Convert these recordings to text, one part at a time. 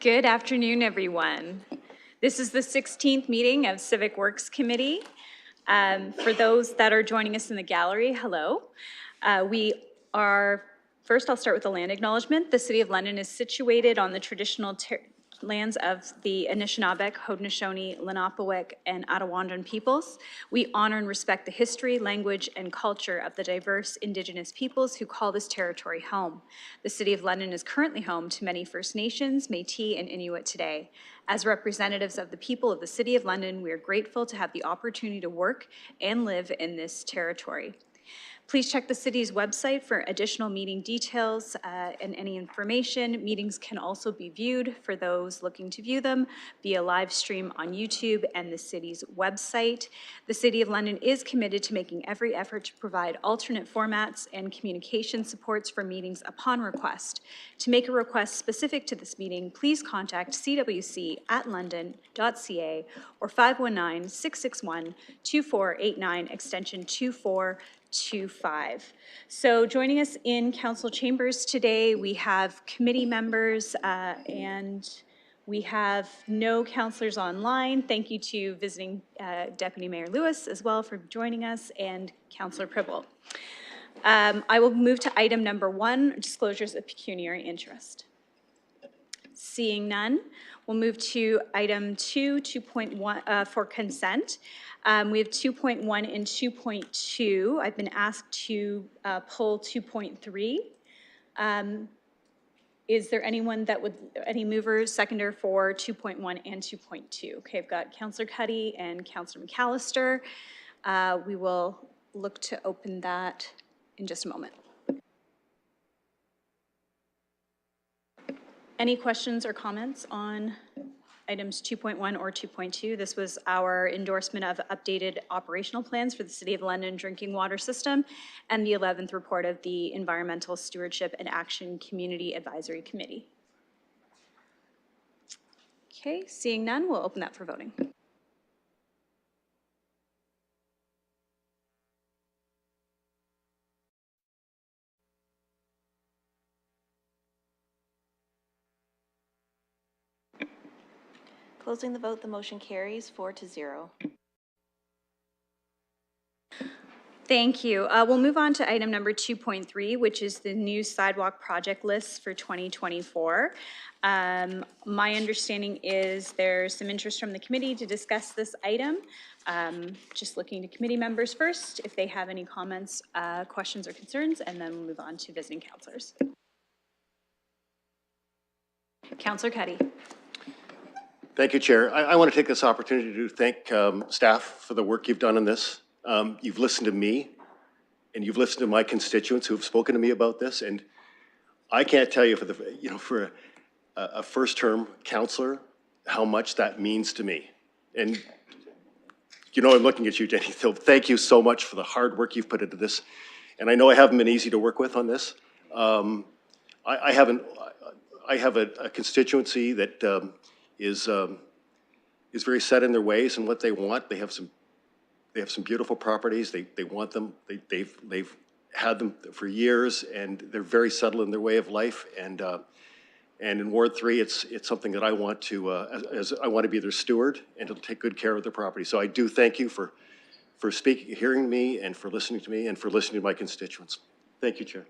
Good afternoon, everyone. This is the 16th meeting of Civic Works Committee. For those that are joining us in the gallery, hello. First I'll start with the land acknowledgement. The City of London is situated on the traditional lands of the Anishinaabe, Haudenosaunee, Lenape, and Attawandan peoples. We honor and respect the history, language, and culture of the diverse Indigenous peoples who call this territory home. The City of London is currently home to many First Nations, Métis, and Inuit today. As representatives of the people of the City of London, we are grateful to have the opportunity to work and live in this territory. Please check the city's website for additional meeting details and any information. Meetings can also be viewed for those looking to view them via live stream on YouTube and the city's website. The City of London is committed to making every effort to provide alternate formats and communication supports for meetings upon request. To make a request specific to this meeting, please contact cwc@london.ca or 519-661-2489 extension 2425. So joining us in council chambers today, we have committee members and we have no councillors online. Thank you to visiting Deputy Mayor Lewis as well for joining us, and Councillor Pribble. I will move to item number 1, disclosures of pecuniary interest. Seeing none, we'll move to item 2.1 for consent. We have 2.1 and 2.2. I've been asked to pull 2.3. Is there anyone that would, any movers, seconder for 2.1 and 2.2? Okay, I've got Councillor Cuddy and Councillor McAllister. We will look to open that in just a moment. Any questions or comments on items 2.1 or 2.2? This was our endorsement of updated operational plans for the City of London drinking water system and the 11th report of the Environmental Stewardship and Action Community Advisory Committee. Okay, seeing none, we'll open that for voting. Closing the vote, the motion carries 4-0. Thank you. We'll move on to item number 2.3, which is the new sidewalk project list for 2024. My understanding is there's some interest from the committee to discuss this item. Just looking to committee members first, if they have any comments, questions, or concerns, and then we'll move on to visiting councillors. Councillor Cuddy. Thank you, Chair. I want to take this opportunity to thank staff for the work you've done on this. You've listened to me, and you've listened to my constituents who have spoken to me about this, and I can't tell you for a first-term councillor how much that means to me. And I'm looking at you, Jenny. So thank you so much for the hard work you've put into this. And I know I haven't been easy to work with on this. I have a constituency that is very set in their ways and what they want. They have some beautiful properties. They want them. They've had them for years, and they're very settled in their way of life. And in Ward 3, it's something that I want to I want to be their steward and to take good care of their property. So I do thank you for hearing me, and for listening to me, and for listening to my constituents. Thank you, Chair.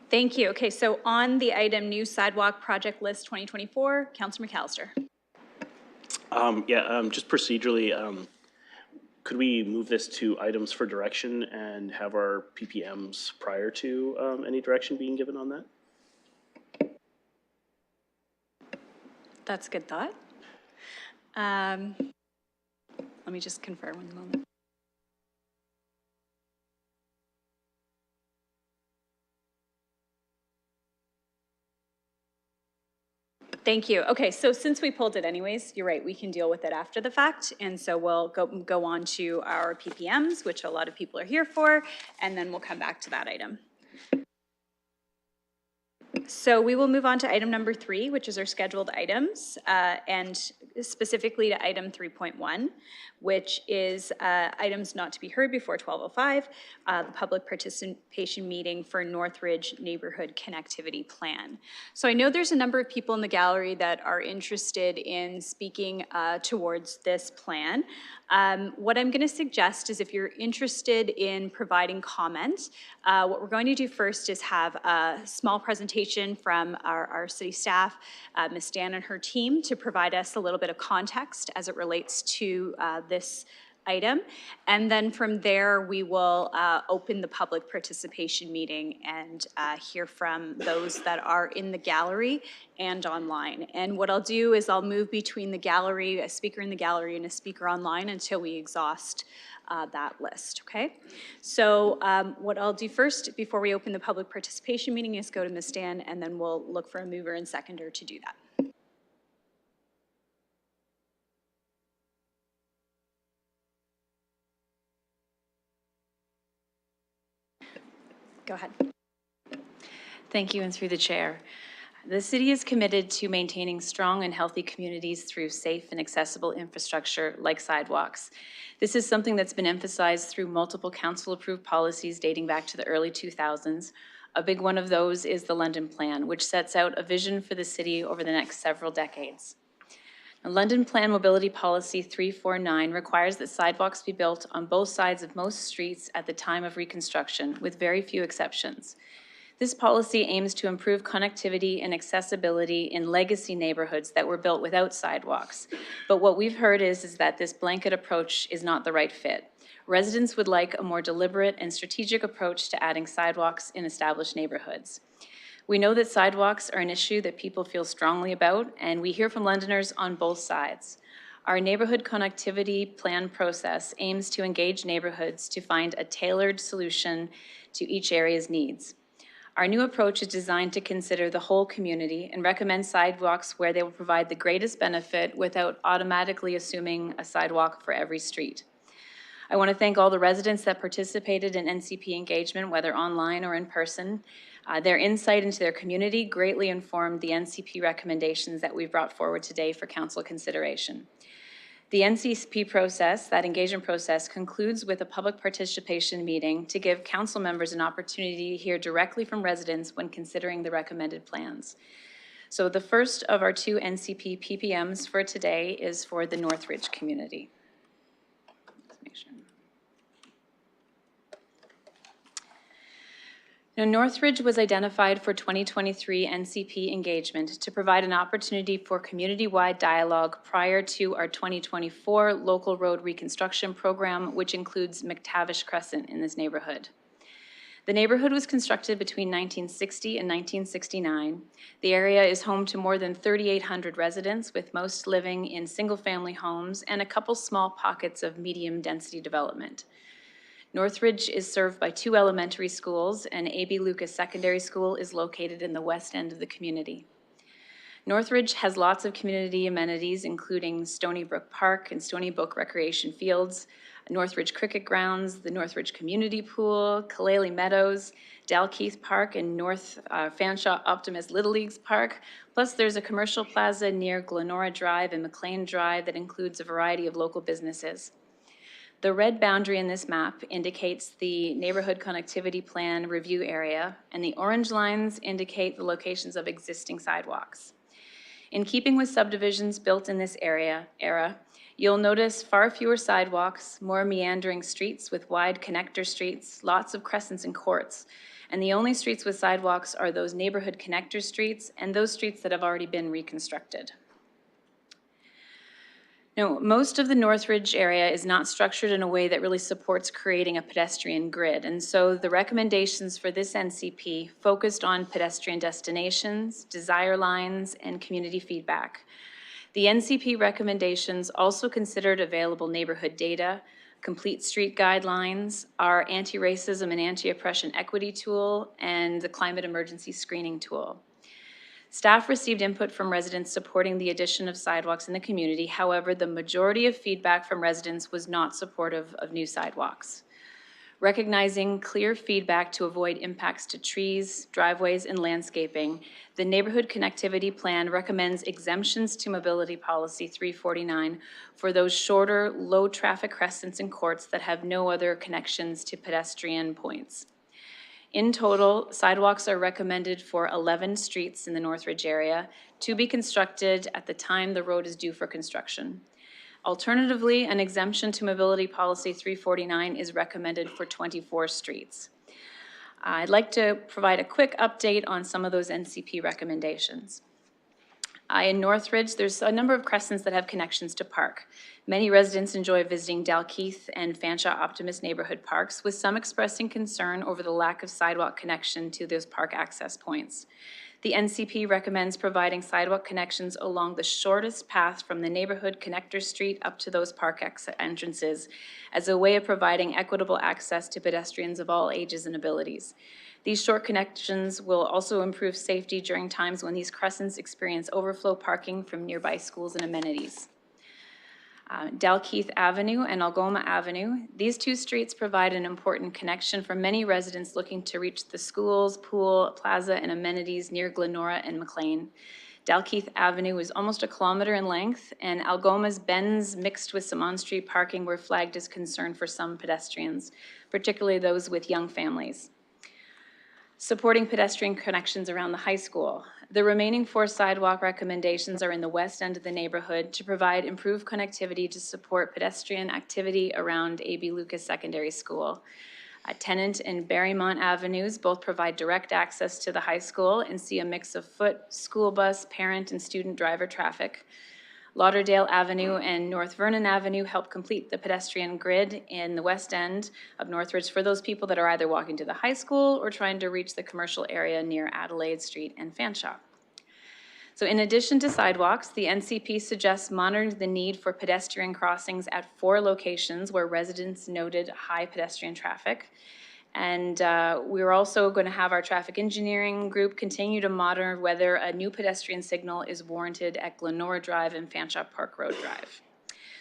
Thank you. Okay, so on the item new sidewalk project list 2024, Councillor McAllister. Just procedurally, could we move this to items for direction and have our PPMs prior to any direction being given on that? That's a good thought. Let me just confirm in a moment. Thank you. Okay, so since we pulled it anyways, you're right, we can deal with it after the fact. And so we'll go on to our PPMs, which a lot of people are here for, and then we'll come back to that item. so we will move on to item number 3, which is our scheduled items, and specifically to item 3.1, which is items not to be heard before 12:05, the public participation meeting for Northridge Neighborhood Connectivity Plan. So I know there's a number of people in the gallery that are interested in speaking towards this plan. What I'm going to suggest is if you're interested in providing comment, what we're going to do first is have a small presentation from our city staff, Ms. Dan and her team, to provide us a little bit of context as it relates to this item. And then from there, we will open the public participation meeting and hear from those that are in the gallery and online. And what I'll do is I'll move between the gallery, a speaker in the gallery and a speaker online until we exhaust that list, okay? So what I'll do first before we open the public participation meeting is go to Ms. Dan, and then we'll look for a mover and seconder to do that. Go ahead. Thank you, and through the chair. The city is committed to maintaining strong and healthy communities through safe and accessible infrastructure like sidewalks. This is something that's been emphasized through multiple council-approved policies dating back to the early 2000s. A big one of those is the London Plan, which sets out a vision for the city over the next several decades. The London Plan Mobility Policy 349 requires that sidewalks be built on both sides of most streets at the time of reconstruction, with very few exceptions. This policy aims to improve connectivity and accessibility in legacy neighborhoods that were built without sidewalks. But what we've heard is that this blanket approach is not the right fit. Residents would like a more deliberate and strategic approach to adding sidewalks in established neighborhoods. We know that sidewalks are an issue that people feel strongly about, and we hear from Londoners on both sides. Our neighborhood connectivity plan process aims to engage neighborhoods to find a tailored solution to each area's needs. Our new approach is designed to consider the whole community and recommend sidewalks where they will provide the greatest benefit without automatically assuming a sidewalk for every street. I want to thank all the residents that participated in NCP engagement, whether online or in person. Their insight into their community greatly informed the NCP recommendations that we've brought forward today for council consideration. The NCP process, that engagement process, concludes with a public participation meeting to give council members an opportunity to hear directly from residents when considering the recommended plans. So the first of our 2 NCP PPMs for today is for the Northridge community. Let's make sure. Now, Northridge was identified for 2023 NCP engagement to provide an opportunity for community-wide dialogue prior to our 2024 local road reconstruction program, which includes McTavish Crescent in this neighborhood. The neighborhood was constructed between 1960 and 1969. The area is home to more than 3,800 residents, with most living in single-family homes and a couple small pockets of medium-density development. Northridge is served by 2 elementary schools, and A.B. Lucas Secondary School is located in the west end of the community. Northridge has lots of community amenities, including Stony Brook Park and Stony Brook Recreation Fields, Northridge Cricket Grounds, the Northridge Community Pool, Kalele Meadows, Dalkeith Park, and North Fanshawe Optimist Little Leagues Park. Plus, there's a commercial plaza near Glenora Drive and McLean Drive that includes a variety of local businesses. The red boundary in this map indicates the neighborhood connectivity plan review area, and the orange lines indicate the locations of existing sidewalks. In keeping with subdivisions built in this era, you'll notice far fewer sidewalks, more meandering streets with wide connector streets, lots of crescents and courts, and the only streets with sidewalks are those neighborhood connector streets and those streets that have already been reconstructed. Now, most of the Northridge area is not structured in a way that really supports creating a pedestrian grid, and so the recommendations for this NCP focused on pedestrian destinations, desire lines, and community feedback. The NCP recommendations also considered available neighborhood data, complete street guidelines, our anti-racism and anti-oppression equity tool, and the climate emergency screening tool. Staff received input from residents supporting the addition of sidewalks in the community. However, the majority of feedback from residents was not supportive of new sidewalks. Recognizing clear feedback to avoid impacts to trees, driveways, and landscaping, the Neighborhood Connectivity Plan recommends exemptions to Mobility Policy 349 for those shorter, low-traffic crescents and courts that have no other connections to pedestrian points. In total, sidewalks are recommended for 11 streets in the Northridge area to be constructed at the time the road is due for construction. Alternatively, an exemption to Mobility Policy 349 is recommended for 24 streets. I'd like to provide a quick update on some of those NCP recommendations. In Northridge, there's a number of crescents that have connections to park. Many residents enjoy visiting Dalkeith and Fanshawe Optimist neighborhood parks, with some expressing concern over the lack of sidewalk connection to those park access points. The NCP recommends providing sidewalk connections along the shortest path from the neighborhood connector street up to those park entrances as a way of providing equitable access to pedestrians of all ages and abilities. These short connections will also improve safety during times when these crescents experience overflow parking from nearby schools and amenities. Dalkeith Avenue and Algoma Avenue. These two streets provide an important connection for many residents looking to reach the schools, pool, plaza, and amenities near Glenora and McLean. Dalkeith Avenue is almost a kilometer in length, and Algoma's bends mixed with some on-street parking were flagged as concern for some pedestrians, particularly those with young families. Supporting pedestrian connections around the high school. The remaining 4 sidewalk recommendations are in the west end of the neighborhood to provide improved connectivity to support pedestrian activity around A.B. Lucas Secondary School. Tennant and Barrymont Avenues both provide direct access to the high school and see a mix of foot, school bus, parent, and student driver traffic. Lauderdale Avenue and North Vernon Avenue help complete the pedestrian grid in the west end of Northridge for those people that are either walking to the high school or trying to reach the commercial area near Adelaide Street and Fanshawe. So in addition to sidewalks, the NCP suggests monitoring the need for pedestrian crossings at 4 locations where residents noted high pedestrian traffic. And we're also going to have our traffic engineering group continue to monitor whether a new pedestrian signal is warranted at Glenora Drive and Fanshawe Park Road Drive.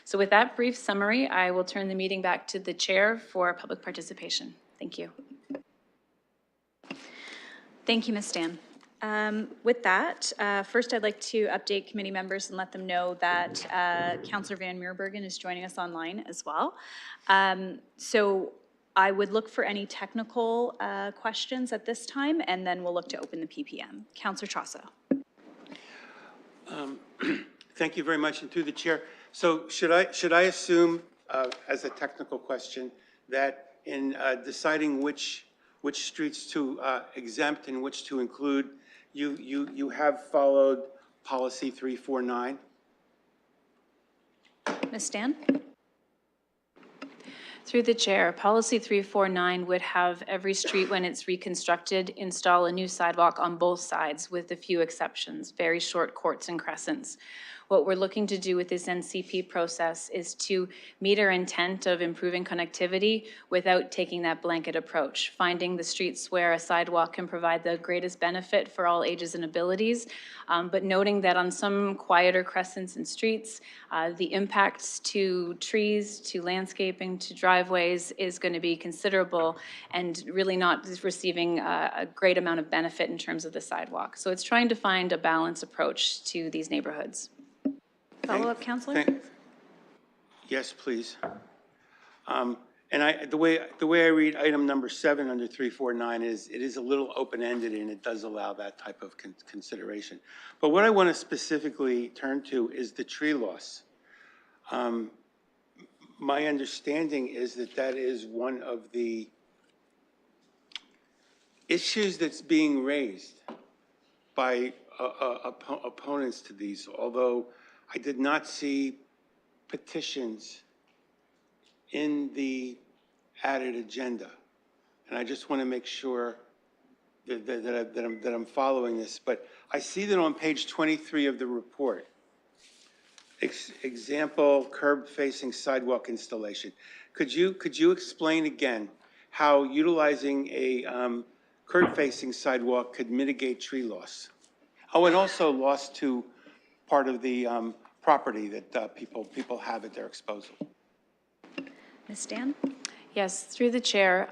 So with that brief summary, I will turn the meeting back to the chair for public participation. Thank you. Thank you, Ms. Stan. With that, first I'd like to update committee members and let them know that Councillor Van Meerbergen is joining us online as well. So I would look for any technical questions at this time, and then we'll look to open the PPM. Councillor Trosso. Thank you very much, and through the chair. So should I assume, as a technical question, that in deciding which streets to exempt and which to include, you have followed policy 349? Ms. Stan? Through the chair, policy 349 would have every street when it's reconstructed install a new sidewalk on both sides with a few exceptions, very short courts and crescents. What we're looking to do with this NCP process is to meet our intent of improving connectivity without taking that blanket approach, finding the streets where a sidewalk can provide the greatest benefit for all ages and abilities, but noting that on some quieter crescents and streets, the impacts to trees, to landscaping, to driveways is going to be considerable and really not receiving a great amount of benefit in terms of the sidewalk. So it's trying to find a balanced approach to these neighborhoods. Follow-up, Councillor? Yes, please. And the way I read item number 7 under 349 is it is a little open-ended and it does allow that type of consideration. But what I want to specifically turn to is the tree loss. My understanding is that is one of the issues that's being raised by opponents to these, although I did not see petitions in the added agenda. And I just want to make sure that I'm following this. But I see that on page 23 of the report, example curb-facing sidewalk installation. Could you explain again how utilizing a curb-facing sidewalk could mitigate tree loss? Oh, and also loss to part of the property that people have at their disposal. Ms. Stan? Yes, through the chair.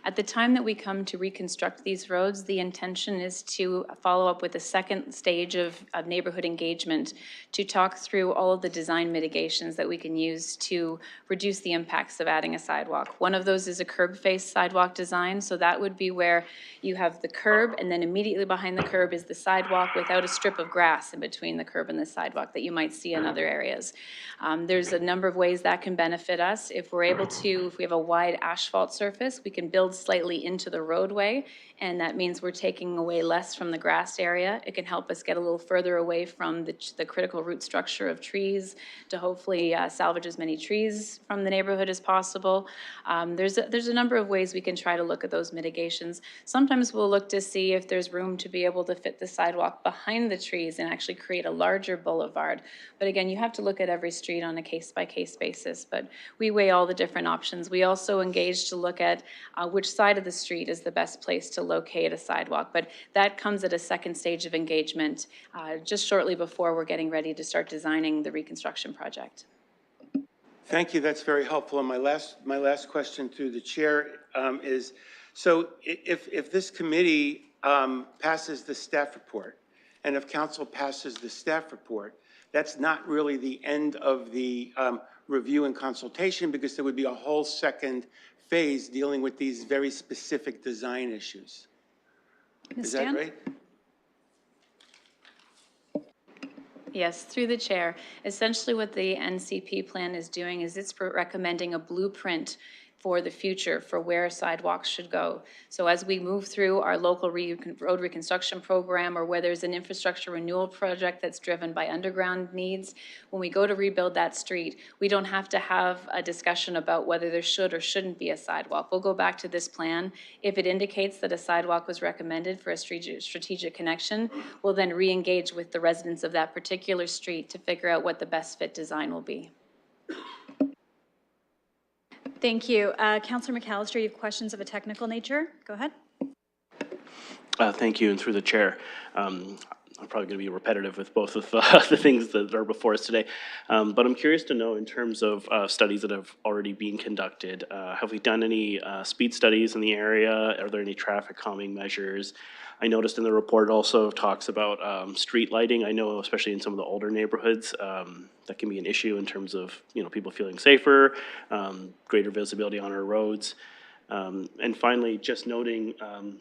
At the time that we come to reconstruct these roads, the intention is to follow up with a second stage of neighborhood engagement to talk through all of the design mitigations that we can use to reduce the impacts of adding a sidewalk. One of those is a curb face sidewalk design. So that would be where you have the curb and then immediately behind the curb is the sidewalk without a strip of grass in between the curb and the sidewalk that you might see in other areas. There's a number of ways that can benefit us. If we're able to, if we have a wide asphalt surface, we can build slightly into the roadway, and that means we're taking away less from the grass area. It can help us get a little further away from the critical root structure of trees to hopefully salvage as many trees from the neighborhood as possible. There's a number of ways we can try to look at those mitigations. Sometimes we'll look to see if there's room to be able to fit the sidewalk behind the trees and actually create a larger boulevard. But again, you have to look at every street on a case-by-case basis, but we weigh all the different options. We also engage to look at which side of the street is the best place to locate a sidewalk, but that comes at a second stage of engagement, just shortly before we're getting ready to start designing the reconstruction project. Thank you, that's very helpful. And my last question through the chair is, so if this committee passes the staff report, and if council passes the staff report, that's not really the end of the review and consultation, because there would be a whole second phase dealing with these very specific design issues. Is that right? Yes, through the chair. Essentially what the NCP plan is doing is it's recommending a blueprint for the future for where sidewalks should go. So as we move through our local road reconstruction program, or where there's an infrastructure renewal project that's driven by underground needs, when we go to rebuild that street, we don't have to have a discussion about whether there should or shouldn't be a sidewalk. We'll go back to this plan. If it indicates that a sidewalk was recommended for a strategic connection, we'll then re-engage with the residents of that particular street to figure out what the best fit design will be. Thank you. Councillor McAllister, you have questions of a technical nature? Go ahead. Thank you, and through the chair. I'm probably going to be repetitive with both of the things that are before us today, but I'm curious to know, in terms of studies that have already been conducted, have we done any speed studies in the area? Are there any traffic calming measures? I noticed in the report also talks about street lighting. I know, especially in some of the older neighborhoods, that can be an issue in terms of, you know, people feeling safer, greater visibility on our roads. And finally, just noting,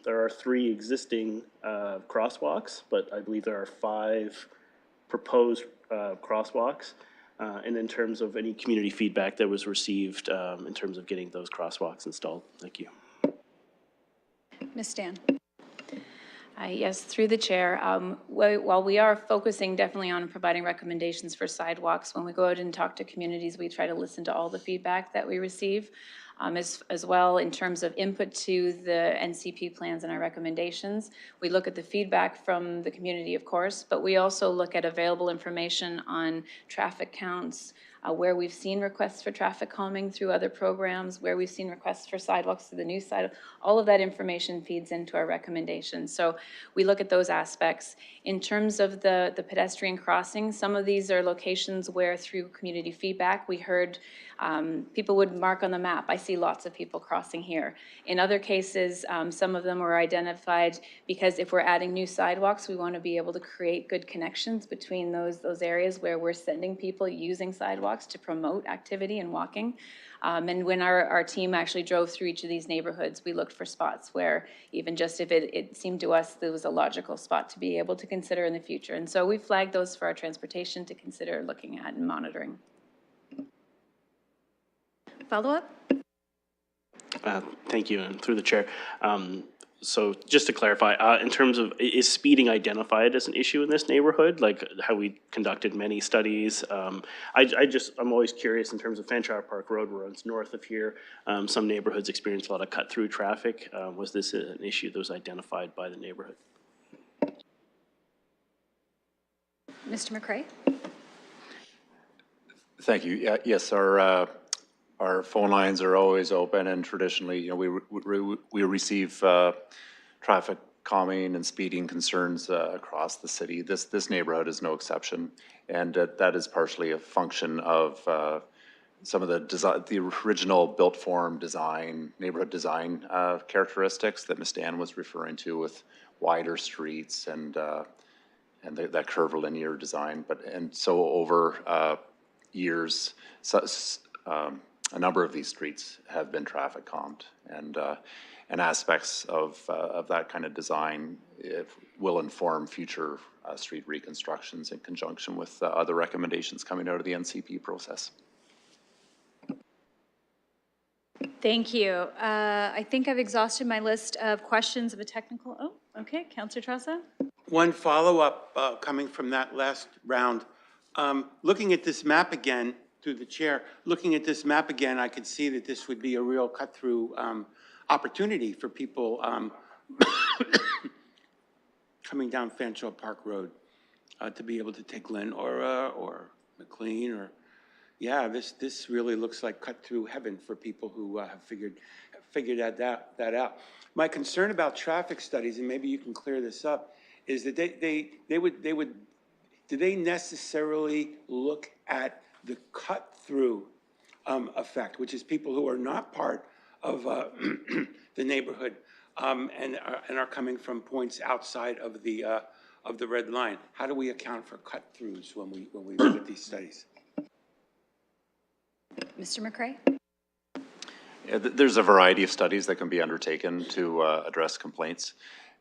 there are 3 existing crosswalks, but I believe there are 5 proposed crosswalks. And in terms of any community feedback that was received in terms of getting those crosswalks installed. Thank you. Ms. Stan. Yes, through the chair. While we are focusing definitely on providing recommendations for sidewalks, when we go out and talk to communities, we try to listen to all the feedback that we receive, as well in terms of input to the NCP plans and our recommendations. We look at the feedback from the community, of course, but we also look at available information on traffic counts, where we've seen requests for traffic calming through other programs, where we've seen requests for sidewalks to the new side. All of that information feeds into our recommendations. So we look at those aspects. In terms of the pedestrian crossings, some of these are locations where, through community feedback, we heard people would mark on the map, I see lots of people crossing here. In other cases, some of them were identified because if we're adding new sidewalks, we want to be able to create good connections between those areas where we're sending people using sidewalks to promote activity and walking. And when our team actually drove through each of these neighborhoods, we looked for spots where, even just if it seemed to us there was a logical spot to be able to consider in the future. And so we flagged those for our transportation to consider looking at and monitoring. Follow-up? Thank you, and through the chair. So just to clarify, in terms of, is speeding identified as an issue in this neighborhood? Like how we conducted many studies. I'm always curious in terms of Fanshawe Park Road runs north of here. Some neighborhoods experience a lot of cut-through traffic. Was this an issue that was identified by the neighborhood? Mr. McCray? Thank you. Yes, our phone lines are always open, and traditionally, you know, we receive traffic calming and speeding concerns across the city. This neighborhood is no exception, and that is partially a function of some of the original built form design, neighborhood design characteristics that Ms. Dan was referring to, with wider streets and that curvilinear design. And so over years, a number of these streets have been traffic calmed, and aspects of that kind of design will inform future street reconstructions in conjunction with other recommendations coming out of the NCP process. Thank you. I think I've exhausted my list of questions of a technical, oh, okay, Councillor Trassa? One follow-up coming from that last round. Looking at this map again, through the chair, looking at this map again, I could see that this would be a real cut-through opportunity for people coming down Fanshawe Park Road to be able to take Lynn or McLean or, yeah, this really looks like cut-through heaven for people who have figured that out. My concern about traffic studies, and maybe you can clear this up, is that do they necessarily look at the cut-through effect, which is people who are not part of the neighborhood and are coming from points outside of the red line? How do we account for cut-throughs when we look at these studies? Mr. McCray? Yeah, there's a variety of studies that can be undertaken to address complaints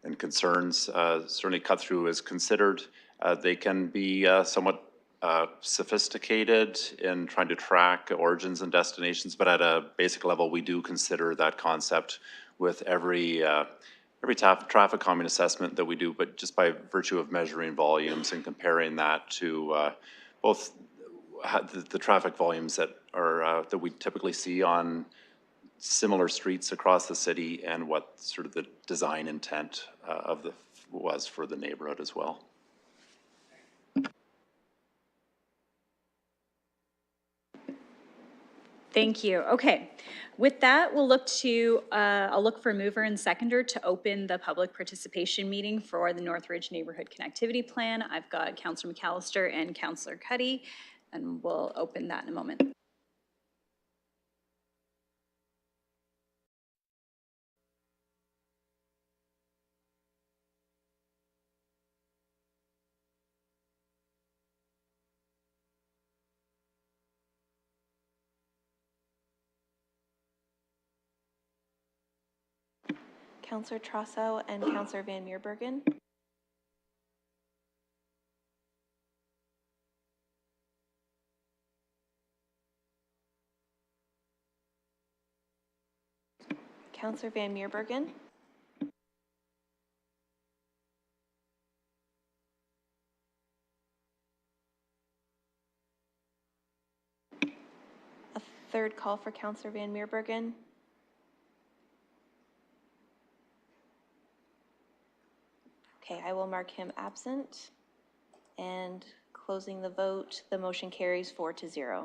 and concerns. Certainly cut-through is considered. They can be somewhat sophisticated in trying to track origins and destinations, but at a basic level, we do consider that concept with every traffic calming assessment that we do, but just by virtue of measuring volumes and comparing that to both the traffic volumes that are that we typically see on similar streets across the city, and what sort of the design intent was for the neighborhood as well. Thank you. Okay. With that, we'll look to, I'll look for a mover and seconder to open the public participation meeting for the Northridge Neighborhood Connectivity Plan. I've got Councillor McAllister and Councillor Cuddy, and we'll open that in a moment. Councillor Trossow and Councillor Van Meerbergen. Councillor Van Meerbergen. A third call for Councillor Van Meerbergen. Okay, I will mark him absent. And closing the vote, the motion carries 4-0.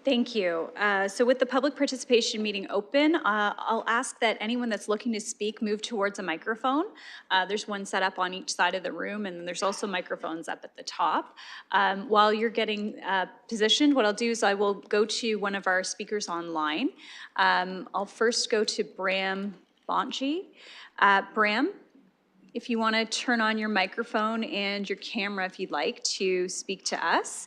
Thank you. So with the public participation meeting open, I'll ask that anyone that's looking to speak move towards a microphone. There's one set up on each side of the room, and there's also microphones up at the top. While you're getting positioned, what I'll do is I will go to one of our speakers online. I'll first go to Bram Bonchi. Bram, if you want to turn on your microphone and your camera if you'd like to speak to us.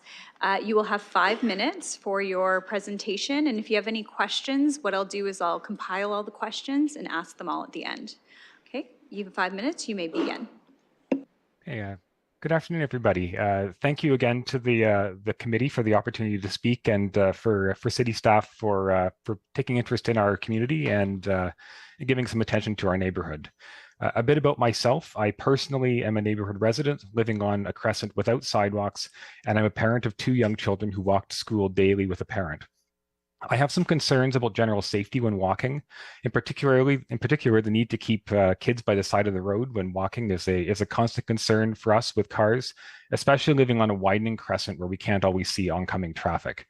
You will have 5 minutes for your presentation, and if you have any questions, what I'll do is I'll compile all the questions and ask them all at the end. Okay, you have 5 minutes, you may begin. Hey, good afternoon, everybody. Thank you again to the committee for the opportunity to speak, and for city staff for taking interest in our community and giving some attention to our neighborhood. A bit about myself. I personally am a neighborhood resident living on a crescent without sidewalks, and I'm a parent of 2 young children who walk to school daily with a parent. I have some concerns about general safety when walking. In particular, the need to keep kids by the side of the road when walking is a constant concern for us with cars, especially living on a widening crescent where we can't always see oncoming traffic.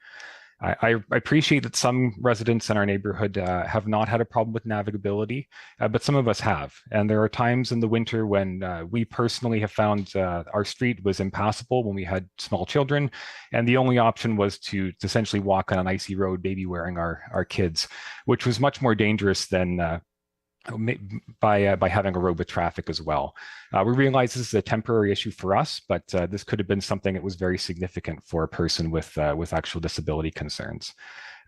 I appreciate that some residents in our neighborhood have not had a problem with navigability, but some of us have. And there are times in the winter when we personally have found our street was impassable when we had small children, and the only option was to essentially walk on an icy road, baby wearing our kids, which was much more dangerous than by having a road with traffic as well. We realize this is a temporary issue for us, but this could have been something that was very significant for a person with actual disability concerns.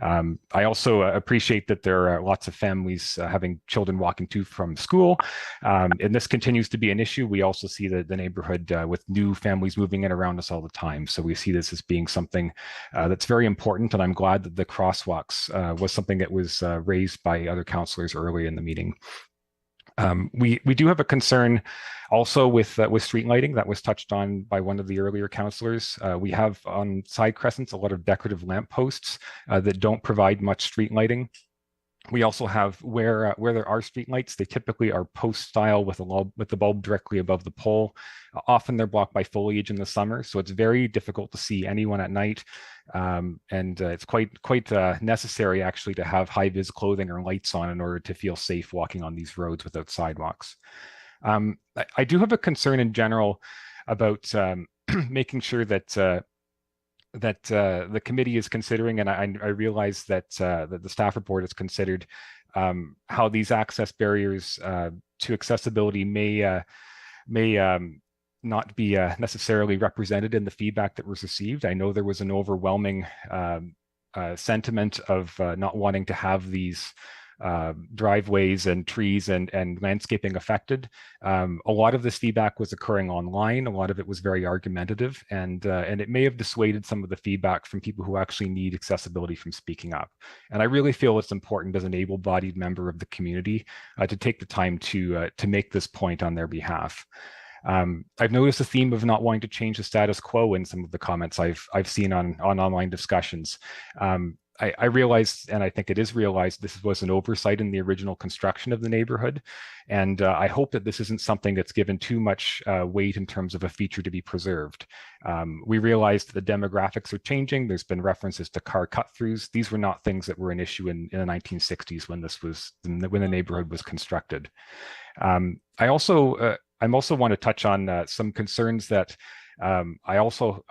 I also appreciate that there are lots of families having children walking to from school, and this continues to be an issue. We also see the neighborhood with new families moving in around us all the time. So we see this as being something that's very important, and I'm glad that the crosswalks was something that was raised by other councillors early in the meeting. We do have a concern also with street lighting that was touched on by one of the earlier councillors. We have on side crescents a lot of decorative lampposts that don't provide much street lighting. We also have where there are streetlights, they typically are post style with the bulb directly above the pole. Often they're blocked by foliage in the summer, so it's very difficult to see anyone at night. It's quite necessary actually to have high vis clothing or lights on in order to feel safe walking on these roads without sidewalks. I do have a concern in general about making sure that the committee is considering, and I realize that the staff report has considered how these access barriers to accessibility may not be necessarily represented in the feedback that was received. I know there was an overwhelming sentiment of not wanting to have these driveways and trees and landscaping affected. A lot of this feedback was occurring online. A lot of it was very argumentative, and it may have dissuaded some of the feedback from people who actually need accessibility from speaking up. And I really feel it's important as an able-bodied member of the community to take the time to make this point on their behalf. I've noticed a theme of not wanting to change the status quo in some of the comments I've seen on online discussions. I realized, and I think it is realized, this was an oversight in the original construction of the neighborhood. And I hope that this isn't something that's given too much weight in terms of a feature to be preserved. We realized the demographics are changing. There's been references to car cut-throughs. These were not things that were an issue in the 1960s when the neighborhood was constructed. I also want to touch on some concerns that I also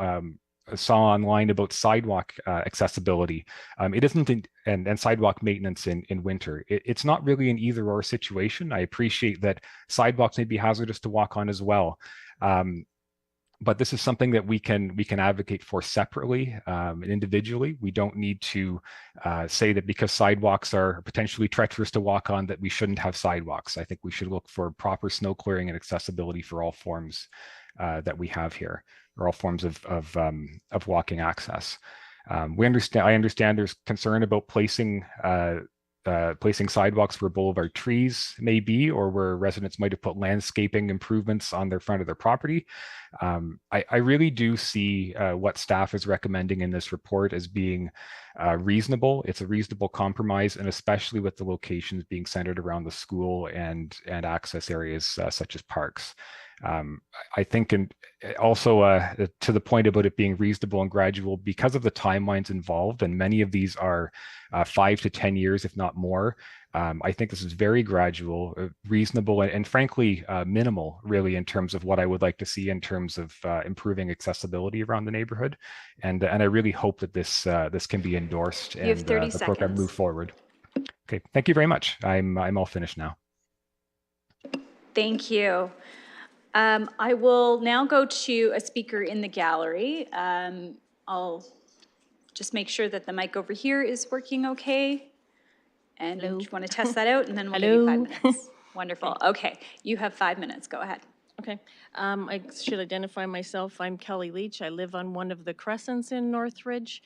saw online about sidewalk accessibility. It isn't and sidewalk maintenance in winter. It's not really an either or situation. I appreciate that sidewalks may be hazardous to walk on as well. But this is something that we can advocate for separately and individually. We don't need to say that because sidewalks are potentially treacherous to walk on that we shouldn't have sidewalks. I think we should look for proper snow clearing and accessibility for all forms that we have here, or all forms of walking access. I understand there's concern about placing sidewalks where boulevard trees may be, or where residents might have put landscaping improvements on their front of their property. I really do see what staff is recommending in this report as being reasonable. It's a reasonable compromise, and especially with the locations being centered around the school and access areas such as parks. I think, and also to the point about it being reasonable and gradual, because of the timelines involved, and many of these are 5 to 10 years, if not more. I think this is very gradual, reasonable, and frankly, minimal, really, in terms of what I would like to see in terms of improving accessibility around the neighborhood. And I really hope that this can be endorsed and the program move forward. Okay, thank you very much. I'm all finished now. Thank you. I will now go to a speaker in the gallery. I'll just make sure that the mic over here is working okay. And do you want to test that out, and then we'll give you 5 minutes. Wonderful. Okay, you have 5 minutes. Go ahead. Okay. I should identify myself. I'm Kelly Leach. I live on one of the crescents in Northridge.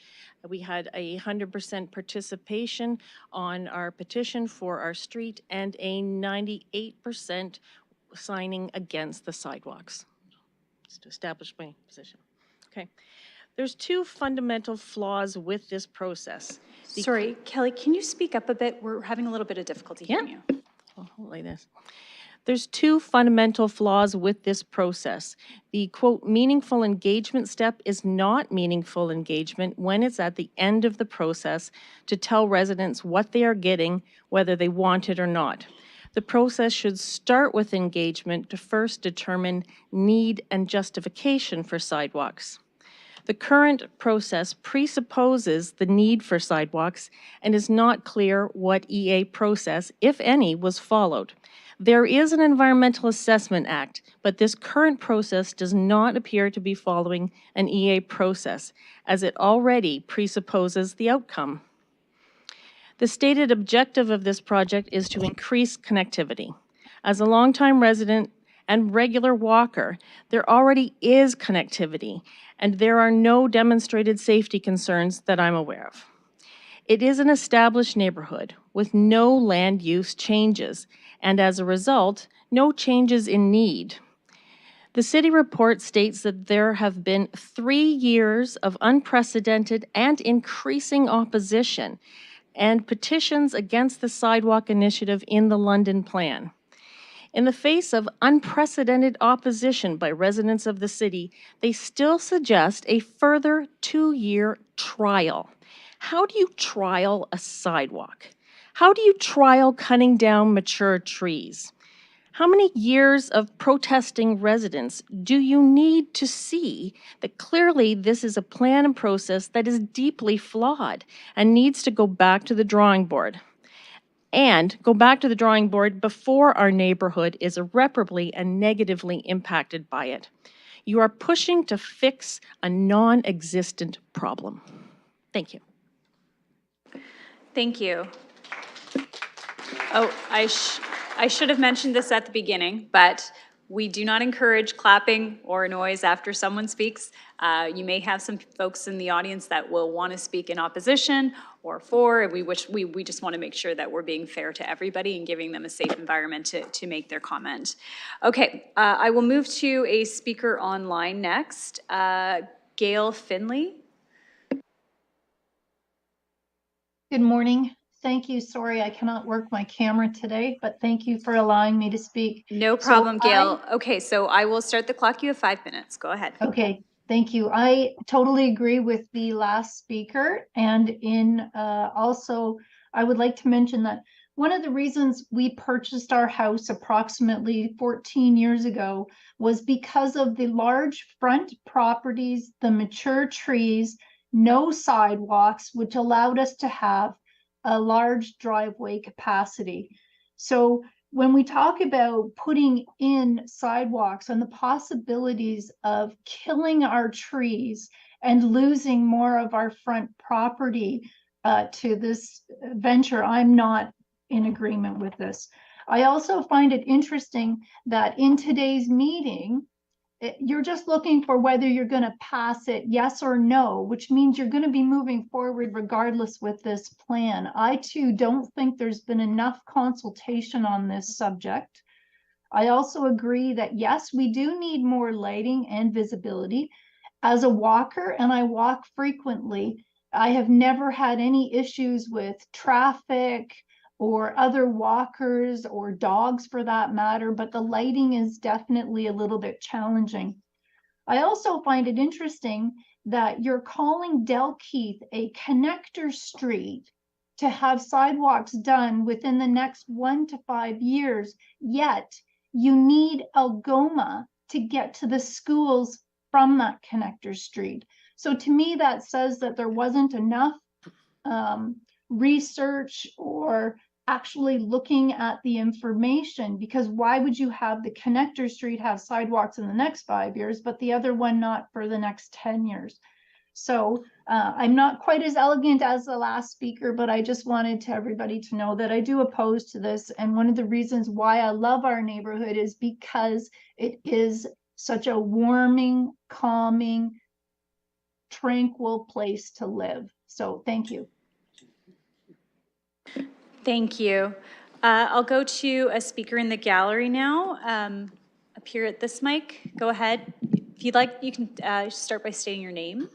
We had 100% participation on our petition for our street and a 98% signing against the sidewalks. Just to establish my position. Okay. There's two fundamental flaws with this process. Sorry, Kelly, can you speak up a bit? We're having a little bit of difficulty hearing you. Like this. There's two fundamental flaws with this process. The quote, meaningful engagement step is not meaningful engagement when it's at the end of the process to tell residents what they are getting, whether they want it or not. The process should start with engagement to first determine need and justification for sidewalks. The current process presupposes the need for sidewalks and is not clear what EA process, if any, was followed. There is an Environmental Assessment Act, but this current process does not appear to be following an EA process, as it already presupposes the outcome. The stated objective of this project is to increase connectivity. As a longtime resident and regular walker, there already is connectivity, and there are no demonstrated safety concerns that I'm aware of. It is an established neighborhood with no land use changes, and as a result, no changes in need. The city report states that there have been 3 years of unprecedented and increasing opposition and petitions against the sidewalk initiative in the London Plan. In the face of unprecedented opposition by residents of the city, they still suggest a further 2-year trial. How do you trial a sidewalk? How do you trial cutting down mature trees? How many years of protesting residents do you need to see that clearly this is a plan and process that is deeply flawed and needs to go back to the drawing board? And go back to the drawing board before our neighborhood is irreparably and negatively impacted by it. You are pushing to fix a non-existent problem. Thank you. Thank you. Oh, I should have mentioned this at the beginning, but we do not encourage clapping or noise after someone speaks. You may have some folks in the audience that will want to speak in opposition or for, and we just want to make sure that we're being fair to everybody and giving them a safe environment to make their comment. Okay, I will move to a speaker online next. Gail Finley. Good morning. Thank you. Sorry, I cannot work my camera today, but thank you for allowing me to speak. No problem, Gail. Okay, so I will start the clock. You have 5 minutes. Go ahead. Okay, thank you. I totally agree with the last speaker. And also, I would like to mention that one of the reasons we purchased our house approximately 14 years ago was because of the large front properties, the mature trees, no sidewalks, which allowed us to have a large driveway capacity. So when we talk about putting in sidewalks and the possibilities of killing our trees and losing more of our front property to this venture, I'm not in agreement with this. I also find it interesting that in today's meeting, you're just looking for whether you're going to pass it yes or no, which means you're going to be moving forward regardless with this plan. I too don't think there's been enough consultation on this subject. I also agree that yes, we do need more lighting and visibility. As a walker, and I walk frequently, I have never had any issues with traffic or other walkers or dogs for that matter, but the lighting is definitely a little bit challenging. I also find it interesting that you're calling Delkeith a connector street to have sidewalks done within the next 1 to 5 years, yet you need Algoma to get to the schools from that connector street. So to me, that says that there wasn't enough research or actually looking at the information, because why would you have the connector street have sidewalks in the next 5 years, but the other one not for the next 10 years? So I'm not quite as elegant as the last speaker, but I just wanted everybody to know that I do oppose to this. And one of the reasons why I love our neighborhood is because it is such a warming, calming, tranquil place to live. So thank you. Thank you. I'll go to a speaker in the gallery now. Up here at this mic, go ahead. If you'd like, you can start by stating your name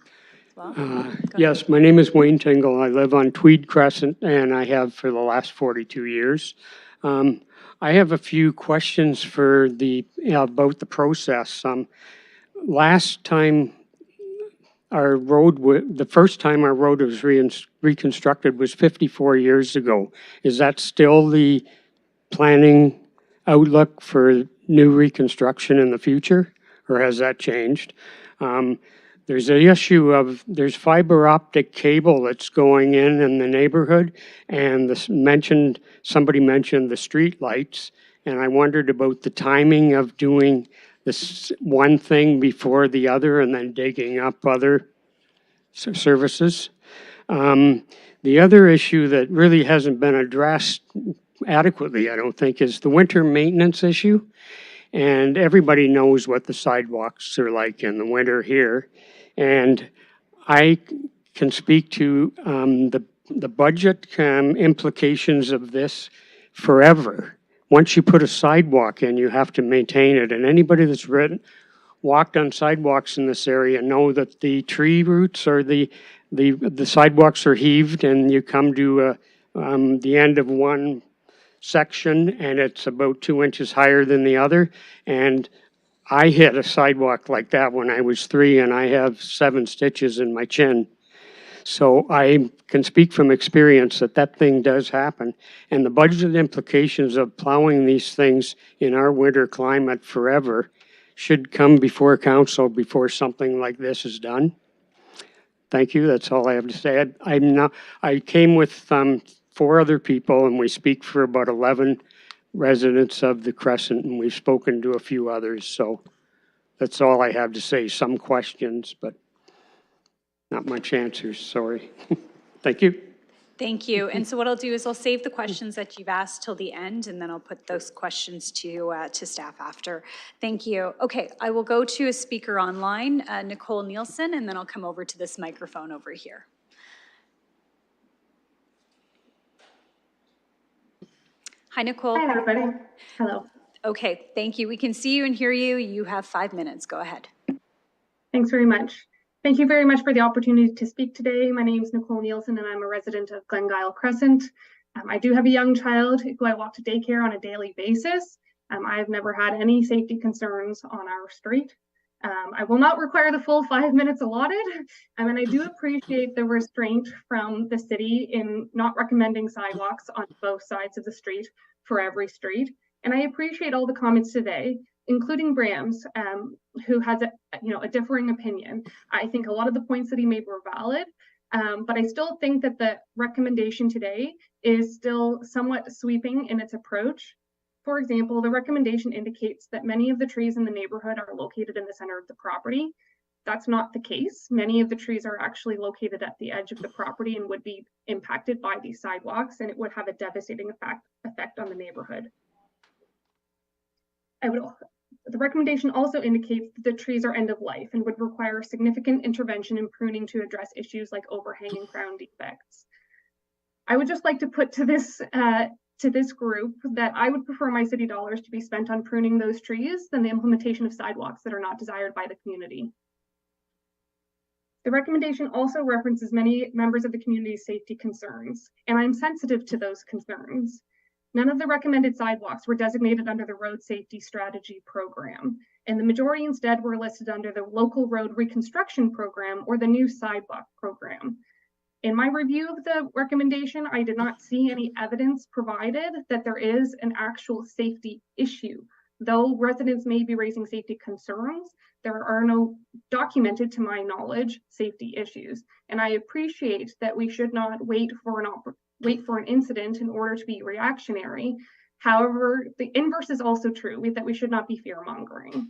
as well. Yes, my name is Wayne Tingle. I live on Tweed Crescent, and I have for the last 42 years. I have a few questions for about the process. Last time the first time our road was reconstructed was 54 years ago. Is that still the planning outlook for new reconstruction in the future, or has that changed? There's an issue of, there's fiber optic cable that's going in the neighborhood, and somebody mentioned the street lights, and I wondered about the timing of doing this one thing before the other and then digging up other services. The other issue that really hasn't been addressed adequately, I don't think, is the winter maintenance issue. And everybody knows what the sidewalks are like in the winter here. And I can speak to the budget implications of this forever. Once you put a sidewalk in, you have to maintain it. And anybody that's walked on sidewalks in this area know that the tree roots or the sidewalks are heaved, and you come to the end of one section and it's about 2 inches higher than the other. And I hit a sidewalk like that when I was 3, and I have 7 stitches in my chin. So I can speak from experience that thing does happen. And the budget implications of plowing these things in our winter climate forever should come before council before something like this is done. Thank you. That's all I have to say. I came with 4 other people, and we speak for about 11 residents of the Crescent, and we've spoken to a few others. So that's all I have to say. Some questions, but not much answers. Sorry. Thank you. Thank you. And so what I'll do is I'll save the questions that you've asked till the end, and then I'll put those questions to staff after. Thank you. Okay, I will go to a speaker online, Nicole Nielsen, and then I'll come over to this microphone over here. Hi, Nicole. Hi, everybody. Hello. Okay, thank you. We can see you and hear you. You have 5 minutes. Go ahead. Thanks very much. Thank you very much for the opportunity to speak today. My name is Nicole Nielsen, and I'm a resident of Glengyle Crescent. I do have a young child who I walk to daycare on a daily basis. I've never had any safety concerns on our street. I will not require the full 5 minutes allotted. And I do appreciate the restraint from the city in not recommending sidewalks on both sides of the street for every street. And I appreciate all the comments today, including Bram's, who has a differing opinion. I think a lot of the points that he made were valid, but I still think that the recommendation today is still somewhat sweeping in its approach. For example, the recommendation indicates that many of the trees in the neighborhood are located in the center of the property. That's not the case. Many of the trees are actually located at the edge of the property and would be impacted by these sidewalks, and it would have a devastating effect on the neighborhood. The recommendation also indicates that the trees are end of life and would require significant intervention and pruning to address issues like overhang and crown defects. I would just like to put to this group that I would prefer my city dollars to be spent on pruning those trees than the implementation of sidewalks that are not desired by the community. The recommendation also references many members of the community's safety concerns, and I'm sensitive to those concerns. None of the recommended sidewalks were designated under the Road Safety Strategy Program, and the majority instead were listed under the Local Road Reconstruction Program or the New Sidewalk Program. In my review of the recommendation, I did not see any evidence provided that there is an actual safety issue. Though residents may be raising safety concerns, there are no documented, to my knowledge, safety issues. And I appreciate that we should not wait for an incident in order to be reactionary. However, the inverse is also true, that we should not be fear-mongering.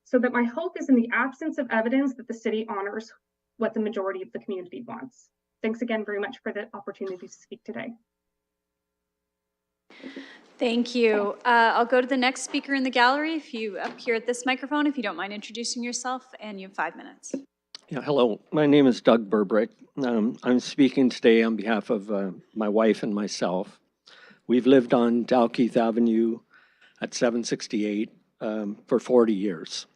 So that my hope is in the absence of evidence that the city honors what the majority of the community wants. Thanks again very much for the opportunity to speak today. Thank you. I'll go to the next speaker in the gallery. If you up here at this microphone, if you don't mind introducing yourself, and you have 5 minutes. Yeah, hello. My name is Doug Burbrick. I'm speaking today on behalf of my wife and myself. We've lived on Dalkeith Avenue at 768 for 40 years.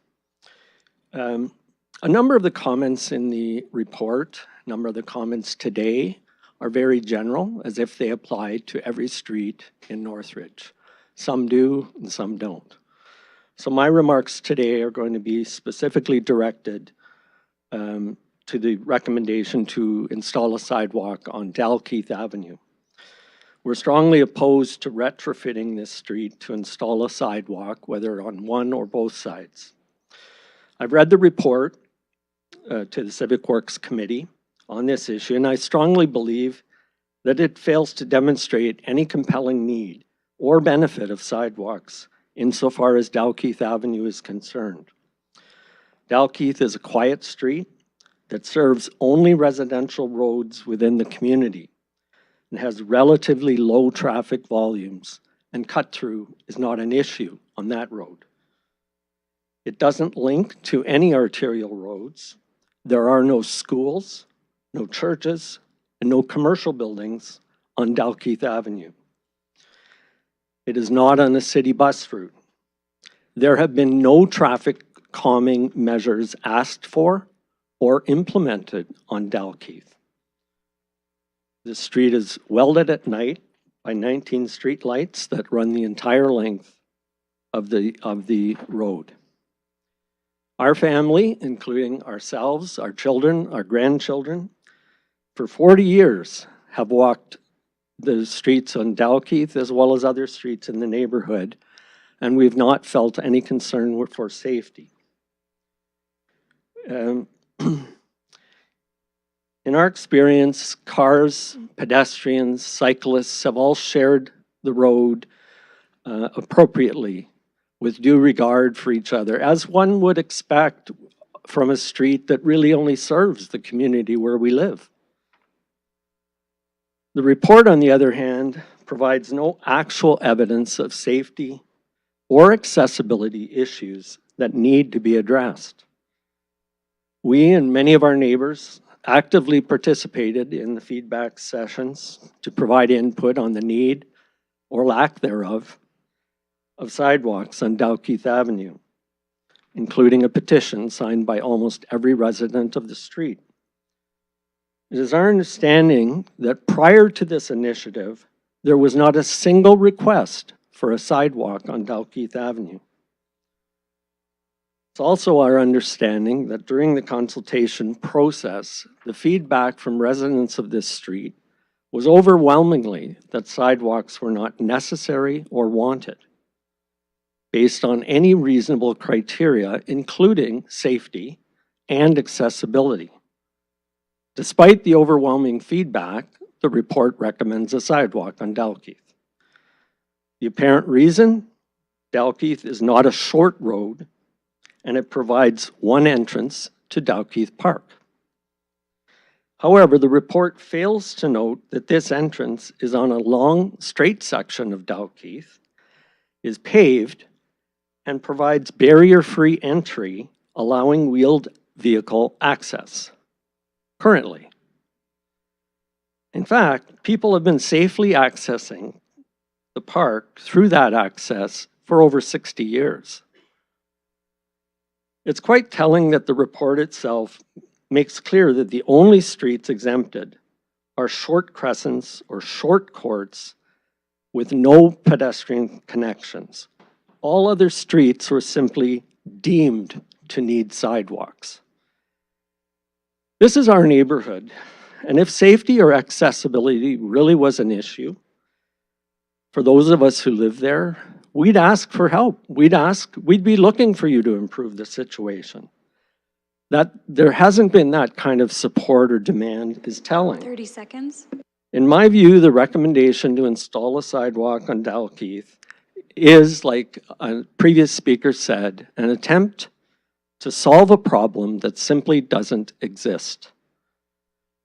A number of the comments in the report, a number of the comments today are very general, as if they apply to every street in Northridge. Some do and some don't. So my remarks today are going to be specifically directed to the recommendation to install a sidewalk on Dalkeith Avenue. We're strongly opposed to retrofitting this street to install a sidewalk, whether on one or both sides. I've read the report to the Civic Works Committee on this issue, and I strongly believe that it fails to demonstrate any compelling need or benefit of sidewalks insofar as Dalkeith Avenue is concerned. Dalkeith is a quiet street that serves only residential roads within the community and has relatively low traffic volumes, and cut-through is not an issue on that road. It doesn't link to any arterial roads. There are no schools, no churches, and no commercial buildings on Dalkeith Avenue. It is not on a city bus route. There have been no traffic calming measures asked for or implemented on Dalkeith. The street is welded at night by 19 street lights that run the entire length of the road. Our family, including ourselves, our children, our grandchildren, for 40 years have walked the streets on Dalkeith as well as other streets in the neighborhood, and we've not felt any concern for safety. In our experience, cars, pedestrians, cyclists have all shared the road appropriately with due regard for each other, as one would expect from a street that really only serves the community where we live. The report, on the other hand, provides no actual evidence of safety or accessibility issues that need to be addressed. We and many of our neighbors actively participated in the feedback sessions to provide input on the need or lack thereof of sidewalks on Dalkeith Avenue, including a petition signed by almost every resident of the street. It is our understanding that prior to this initiative, there was not a single request for a sidewalk on Dalkeith Avenue. It's also our understanding that during the consultation process, the feedback from residents of this street was overwhelmingly that sidewalks were not necessary or wanted, based on any reasonable criteria, including safety and accessibility. Despite the overwhelming feedback, the report recommends a sidewalk on Dalkeith. The apparent reason? Dalkeith is not a short road, and it provides one entrance to Dalkeith Park. However, the report fails to note that this entrance is on a long, straight section of Dalkeith, is paved, and provides barrier-free entry, allowing wheeled vehicle access. Currently. In fact, people have been safely accessing the park through that access for over 60 years. It's quite telling that the report itself makes clear that the only streets exempted are short crescents or short courts with no pedestrian connections. All other streets were simply deemed to need sidewalks. This is our neighborhood, and if safety or accessibility really was an issue, for those of us who live there, we'd ask for help. We'd be looking for you to improve the situation. That there hasn't been that kind of support or demand is telling. 30 seconds. In my view, the recommendation to install a sidewalk on Dalkeith is, like a previous speaker said, an attempt to solve a problem that simply doesn't exist.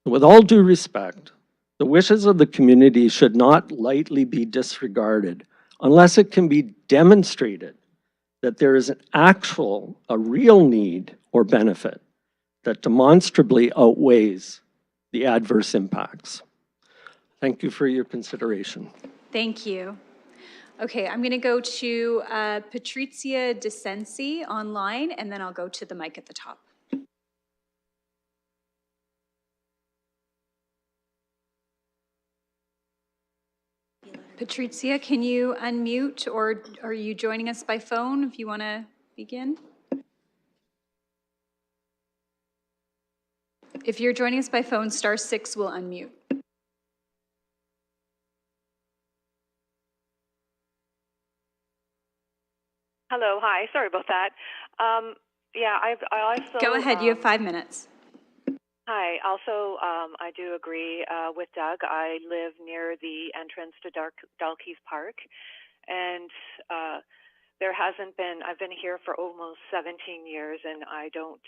With all due respect, the wishes of the community should not lightly be disregarded unless it can be demonstrated that there is a real need or benefit that demonstrably outweighs the adverse impacts. Thank you for your consideration. Thank you. Okay, I'm going to go to Patrizia DeCensi online, and then I'll go to the mic at the top. Patrizia, can you unmute, or are you joining us by phone if you want to begin? If you're joining us by phone, *6 will unmute. Hello, hi, sorry about that. Yeah, I also... Go ahead, you have 5 minutes. Hi, also, I do agree with Doug. I live near the entrance to Dalkeith Park, and there hasn't been, I've been here for almost 17 years, and I don't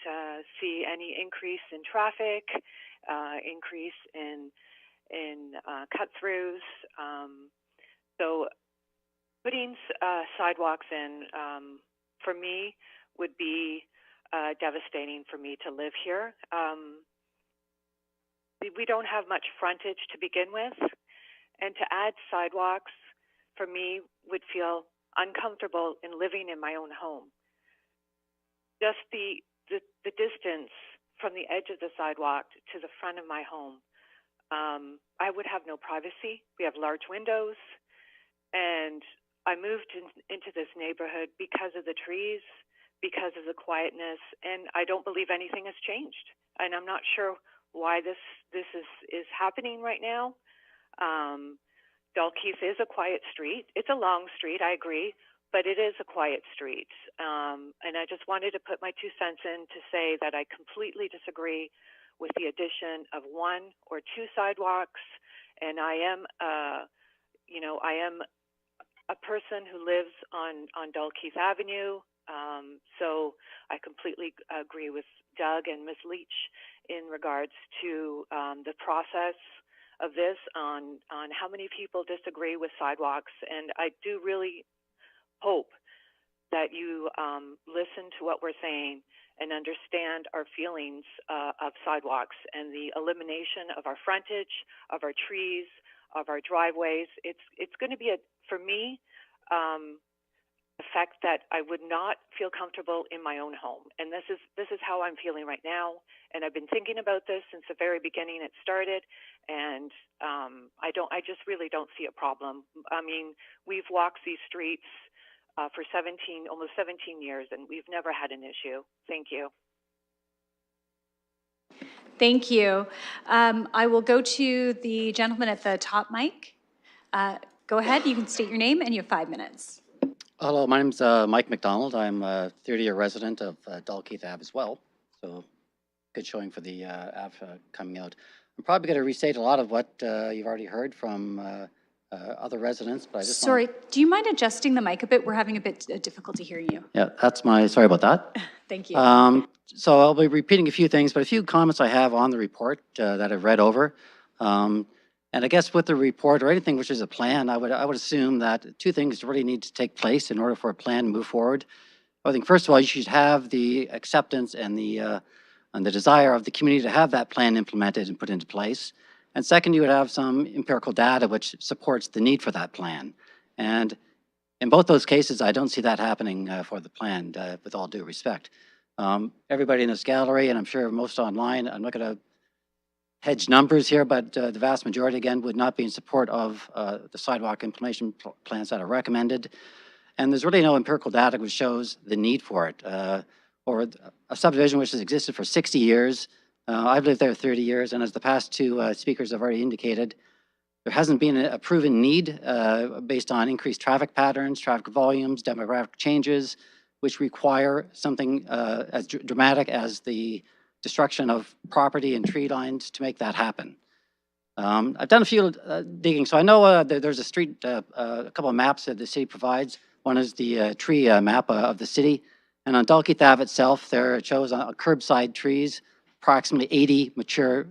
see any increase in traffic, increase in cut-throughs. So putting sidewalks in, for me, would be devastating for me to live here. We don't have much frontage to begin with, and to add sidewalks, for me, would feel uncomfortable in living in my own home. Just the distance from the edge of the sidewalk to the front of my home, I would have no privacy. We have large windows, and I moved into this neighborhood because of the trees, because of the quietness, and I don't believe anything has changed. And I'm not sure why this is happening right now. Dalkeith is a quiet street. It's a long street, I agree, but it is a quiet street. And I just wanted to put my 2 cents in to say that I completely disagree with the addition of 1 or 2 sidewalks. And I am, I am a person who lives on Dalkeith Avenue. So I completely agree with Doug and Ms. Leach in regards to the process of this on how many people disagree with sidewalks. And I do really hope that you listen to what we're saying and understand our feelings of sidewalks and the elimination of our frontage, of our trees, of our driveways. It's going to be, for me, effect that I would not feel comfortable in my own home. And this is how I'm feeling right now. And I've been thinking about this since the very beginning it started. And I just really don't see a problem. I mean, we've walked these streets for almost 17 years, and we've never had an issue. Thank you. Thank you. I will go to the gentleman at the top mic. Go ahead, you can state your name, and you have 5 minutes. Hello, my name's Mike McDonald. I'm a 30-year resident of Dalkeith Ave as well. So good showing for the Ave coming out. I'm probably going to restate a lot of what you've already heard from other residents, but I just Sorry, do you mind adjusting the mic a bit? We're having a bit of difficulty hearing you. Yeah, sorry about that. Thank you. So I'll be repeating a few things, but a few comments I have on the report that I've read over. And I guess with the report or anything which is a plan, I would assume that 2 things really need to take place in order for a plan to move forward. I think first of all, you should have the acceptance and the desire of the community to have that plan implemented and put into place. And second, you would have some empirical data which supports the need for that plan. And in both those cases, I don't see that happening for the plan, with all due respect. Everybody in this gallery, and I'm sure most online, I'm not going to hedge numbers here, but the vast majority, again, would not be in support of the sidewalk implementation plans that are recommended. And there's really no empirical data which shows the need for it. Or a subdivision which has existed for 60 years. I've lived there 30 years, and as the past 2 speakers have already indicated, there hasn't been a proven need based on increased traffic patterns, traffic volumes, demographic changes, which require something as dramatic as the destruction of property and tree lines to make that happen. I've done a few digging, so I know there's a street, a couple of maps that the city provides. One is the tree map of the city, and on Dalkeith Ave itself, there it shows curbside trees, approximately 80 mature.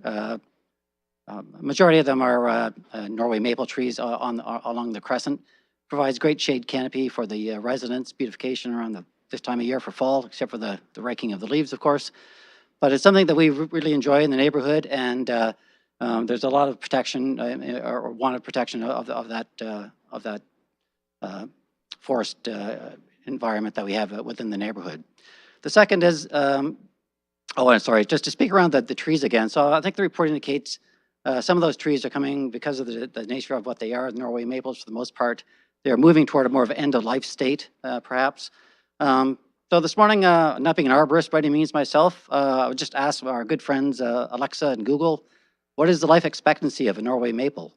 Majority of them are Norway maple trees along the crescent. Provides great shade canopy for the residents, beautification around this time of year for fall, except for the raking of the leaves, of course. But it's something that we really enjoy in the neighborhood, and there's a lot of protection or wanted protection of that forest environment that we have within the neighborhood. The second is, I'm sorry, just to speak around the trees again. So I think the report indicates Some of those trees are coming because of the nature of what they are, Norway maples for the most part. They're moving toward a more of an end-of-life state, perhaps. So this morning, not being an arborist by any means myself, I would just ask our good friends Alexa and Google, what is the life expectancy of a Norway maple?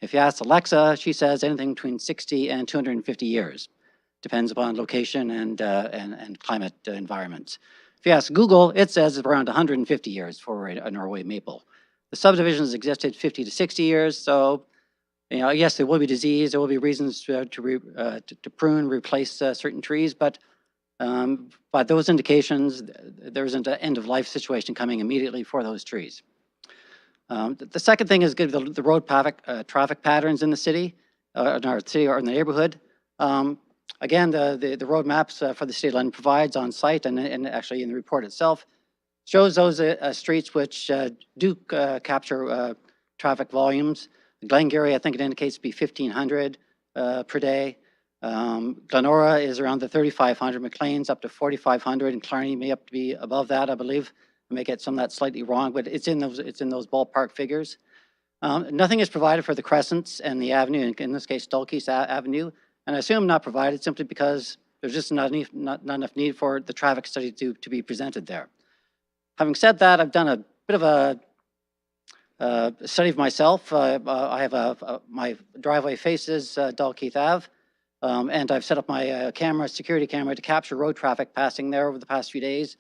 If you ask Alexa, she says anything between 60 and 250 years. Depends upon location and climate environments. If you ask Google, it says around 150 years for a Norway maple. The subdivisions existed 50 to 60 years, so yes, there will be disease, there will be reasons to prune, replace certain trees, but by those indications, there isn't an end-of-life situation coming immediately for those trees. The second thing is the road traffic patterns in the city, in our city or in the neighborhood. Again, the road maps for the City of London provides on site and actually in the report itself shows those streets which do capture traffic volumes. Glengarry, I think it indicates to be 1,500 per day. Glenora is around the 3,500. McLean's up to 4,500, and Clarny may up to be above that, I believe. I may get some of that slightly wrong, but it's in those ballpark figures. Nothing is provided for the Crescents and the Avenue, in this case, Dulkey's Avenue, and I assume not provided simply because there's just not enough need for the traffic study to be presented there. Having said that, I've done a bit of a study of myself. I have my driveway faces Dalkeith Ave, and I've set up my security camera to capture road traffic passing there over the past few days.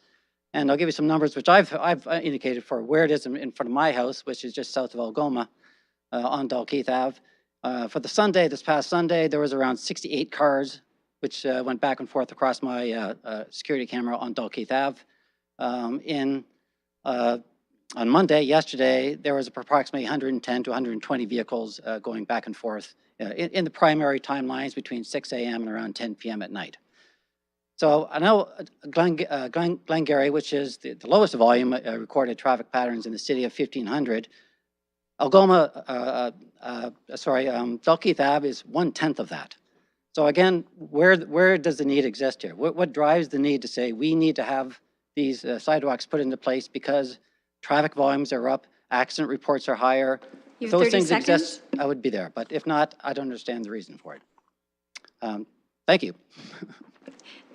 And I'll give you some numbers which I've indicated for where it is in front of my house, which is just south of Algoma on Dalkeith Ave. For the Sunday, this past Sunday, there was around 68 cars which went back and forth across my security camera on Dalkeith Ave. On Monday, yesterday, there was approximately 110 to 120 vehicles going back and forth in the primary timelines between 6 a.m. and around 10 p.m. at night. So I know Glengarry, which is the lowest volume recorded traffic patterns in the city of 1,500, Dalkeith Ave is 1/10 of that. So again, where does the need exist here? What drives the need to say we need to have these sidewalks put into place because traffic volumes are up, accident reports are higher? You If have those 30 things seconds. exist, I would be there. But if not, I don't understand the reason for it. Thank you.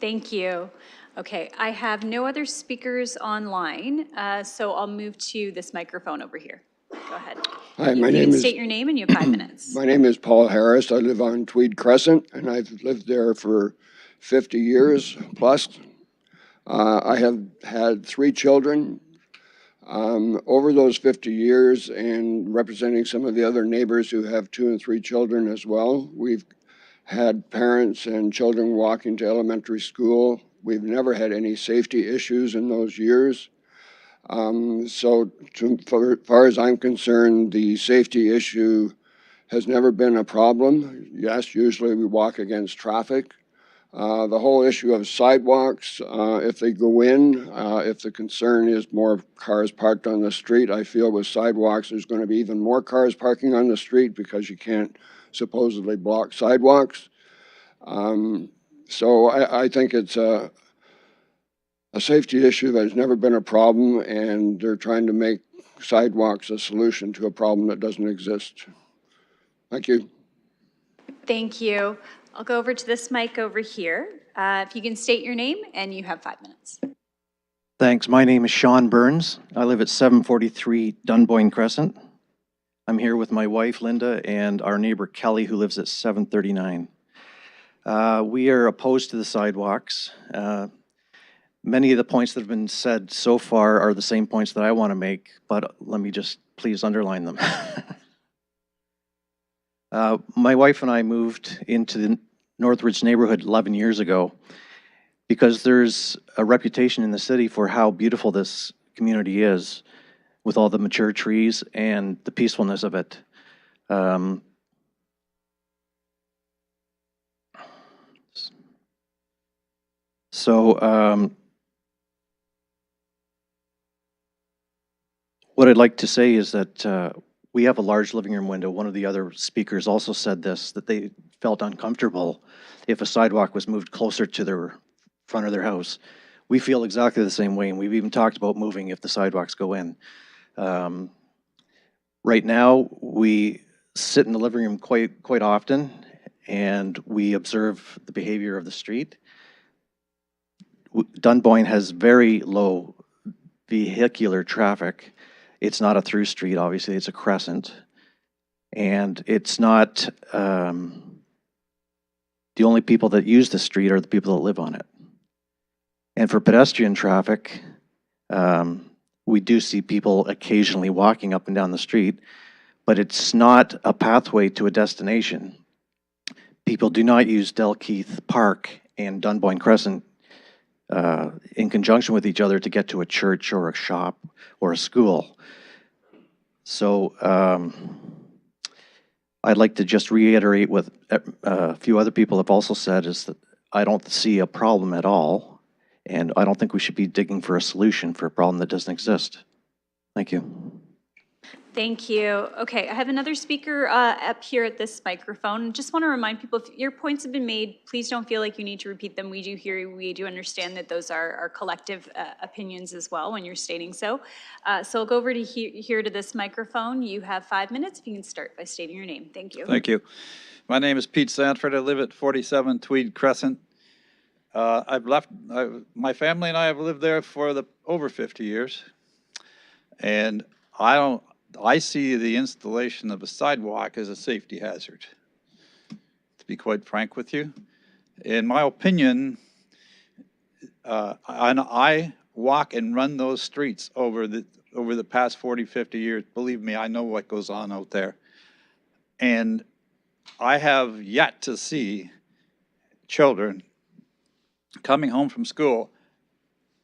Thank you. Okay, I have no other speakers online, so I'll move to this microphone over here. Go ahead. Hi, You my can name is state your name and you have 5 minutes. my name is Paul Harris. I live on Tweed Crescent, and I've lived there for 50 years plus. I have had 3 children. Over those 50 years, and representing some of the other neighbors who have 2 and 3 children as well, we've had parents and children walking to elementary school. We've never had any safety issues in those years. So as far as I'm concerned, the safety issue has never been a problem. Yes, usually we walk against traffic. The whole issue of sidewalks, if they go in, if the concern is more cars parked on the street, I feel with sidewalks there's going to be even more cars parking on the street because you can't supposedly block sidewalks. So I think it's a safety issue that has never been a problem, and they're trying to make sidewalks a solution to a problem that doesn't exist. Thank you. Thank you. I'll go over to this mic over here. If you can state your name and you have 5 minutes. Thanks. My name is Sean Burns. I live at 743 Dunboyne Crescent. I'm here with my wife, Linda, and our neighbor, Kelly, who lives at 739. We are opposed to the sidewalks. Many of the points that have been said so far are the same points that I want to make, but let me just please underline them. My wife and I moved into the Northridge neighborhood 11 years ago because there's a reputation in the city for how beautiful this community is with all the mature trees and the peacefulness of it. What I'd like to say is that we have a large living room window. One of the other speakers also said this, that they felt uncomfortable if a sidewalk was moved closer to their front of their house. We feel exactly the same way, and we've even talked about moving if the sidewalks go in. Right now, we sit in the living room quite often, and we observe the behavior of the street. Dunboyne has very low vehicular traffic. It's not a through street, obviously, it's a crescent. And it's not, the only people that use the street are the people that live on it. And for pedestrian traffic, we do see people occasionally walking up and down the street, but it's not a pathway to a destination. People do not use Delkeith Park and Dunboyne Crescent in conjunction with each other to get to a church or a shop or a school. So I'd like to just reiterate what a few other people have also said, is that I don't see a problem at all, and I don't think we should be digging for a solution for a problem that doesn't exist. Thank you. Thank you. Okay, I have another speaker up here at this microphone. Just want to remind people, if your points have been made, please don't feel like you need to repeat them. We do hear, we do understand that those are our collective opinions as well when you're stating so. So I'll go over to here to this microphone. You have 5 minutes. If you can start by stating your name. Thank you. Thank you. My name is Pete Sanford. I live at 47 Tweed Crescent. My family and I have lived there for over 50 years. And I see the installation of a sidewalk as a safety hazard, to be quite frank with you. In my opinion, and I walk and run those streets over the past 40, 50 years. Believe me, I know what goes on out there. And I have yet to see children coming home from school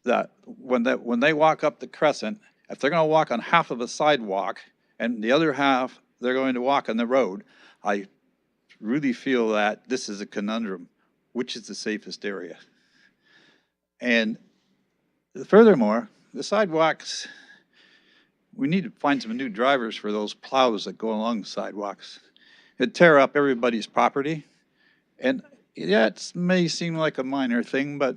that when they walk up the Crescent, if they're going to walk on half of a sidewalk and the other half they're going to walk on the road, I really feel that this is a conundrum. Which is the safest area? And furthermore, the sidewalks, we need to find some new drivers for those plows that go along the sidewalks. It'd tear up everybody's property. And yeah, it may seem like a minor thing, but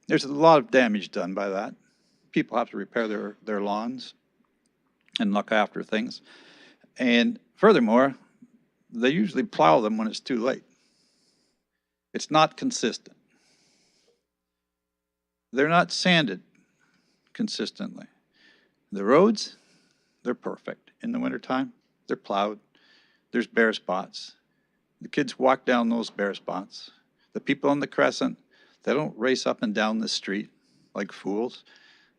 there's a lot of damage done by that. People have to repair their lawns and look after things. And furthermore, they usually plow them when it's too late. It's not consistent. They're not sanded consistently. The roads, they're perfect. In the wintertime, they're plowed. There's bare spots. The kids walk down those bare spots. The people on the Crescent, they don't race up and down the street like fools.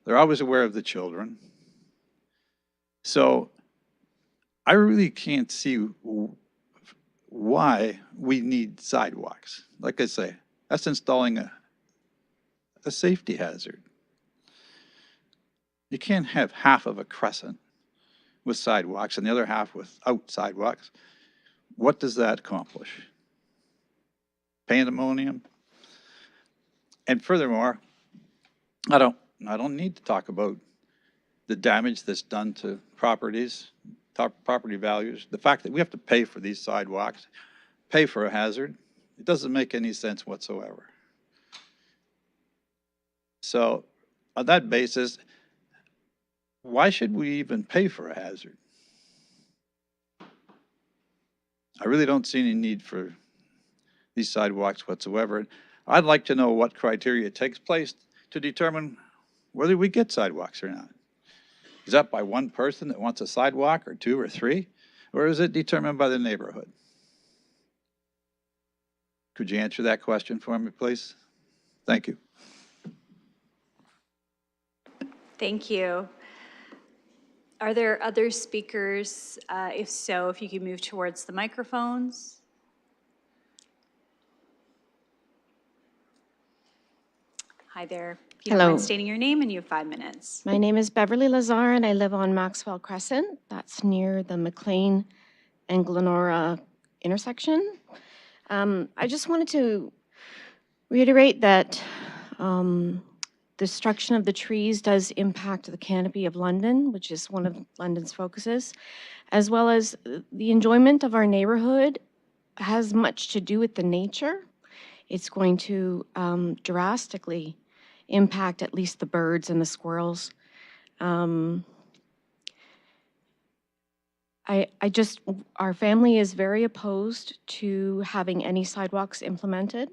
They're always aware of the children. So I really can't see why we need sidewalks. Like I say, that's installing a safety hazard. You can't have half of a Crescent with sidewalks and the other half without sidewalks. What does that accomplish? Pandemonium. And furthermore, I don't need to talk about the damage that's done to properties, property values. The fact that we have to pay for these sidewalks, pay for a hazard, it doesn't make any sense whatsoever. So on that basis, why should we even pay for a hazard? I really don't see any need for these sidewalks whatsoever. I'd like to know what criteria takes place to determine whether we get sidewalks or not. Is that by one person that wants a sidewalk, or two or three? Or is it determined by the neighborhood? Could you answer that question for me, please? Thank you. Thank you. Are there other speakers? If so, if you could move towards the microphones. Hi there. If you don't Hello. mind stating your name, and you have 5 minutes. My name is Beverly Lazar, and I live on Maxwell Crescent. That's near the McLean and Glenora intersection. I just wanted to reiterate that destruction of the trees does impact the canopy of London, which is one of London's focuses, as well as the enjoyment of our neighborhood has much to do with the nature. It's going to drastically impact at least the birds and the squirrels. our family is very opposed to having any sidewalks implemented.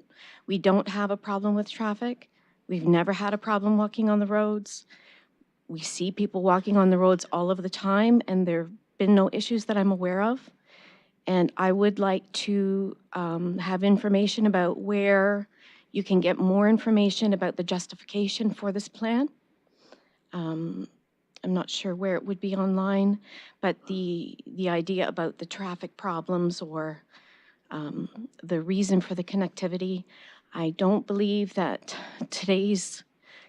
We don't have a problem with traffic. We've never had a problem walking on the roads. We see people walking on the roads all of the time, and there have been no issues that I'm aware of. And I would like to have information about where you can get more information about the justification for this plan. I'm not sure where it would be online, but the idea about the traffic problems or the reason for the connectivity, I don't believe that today's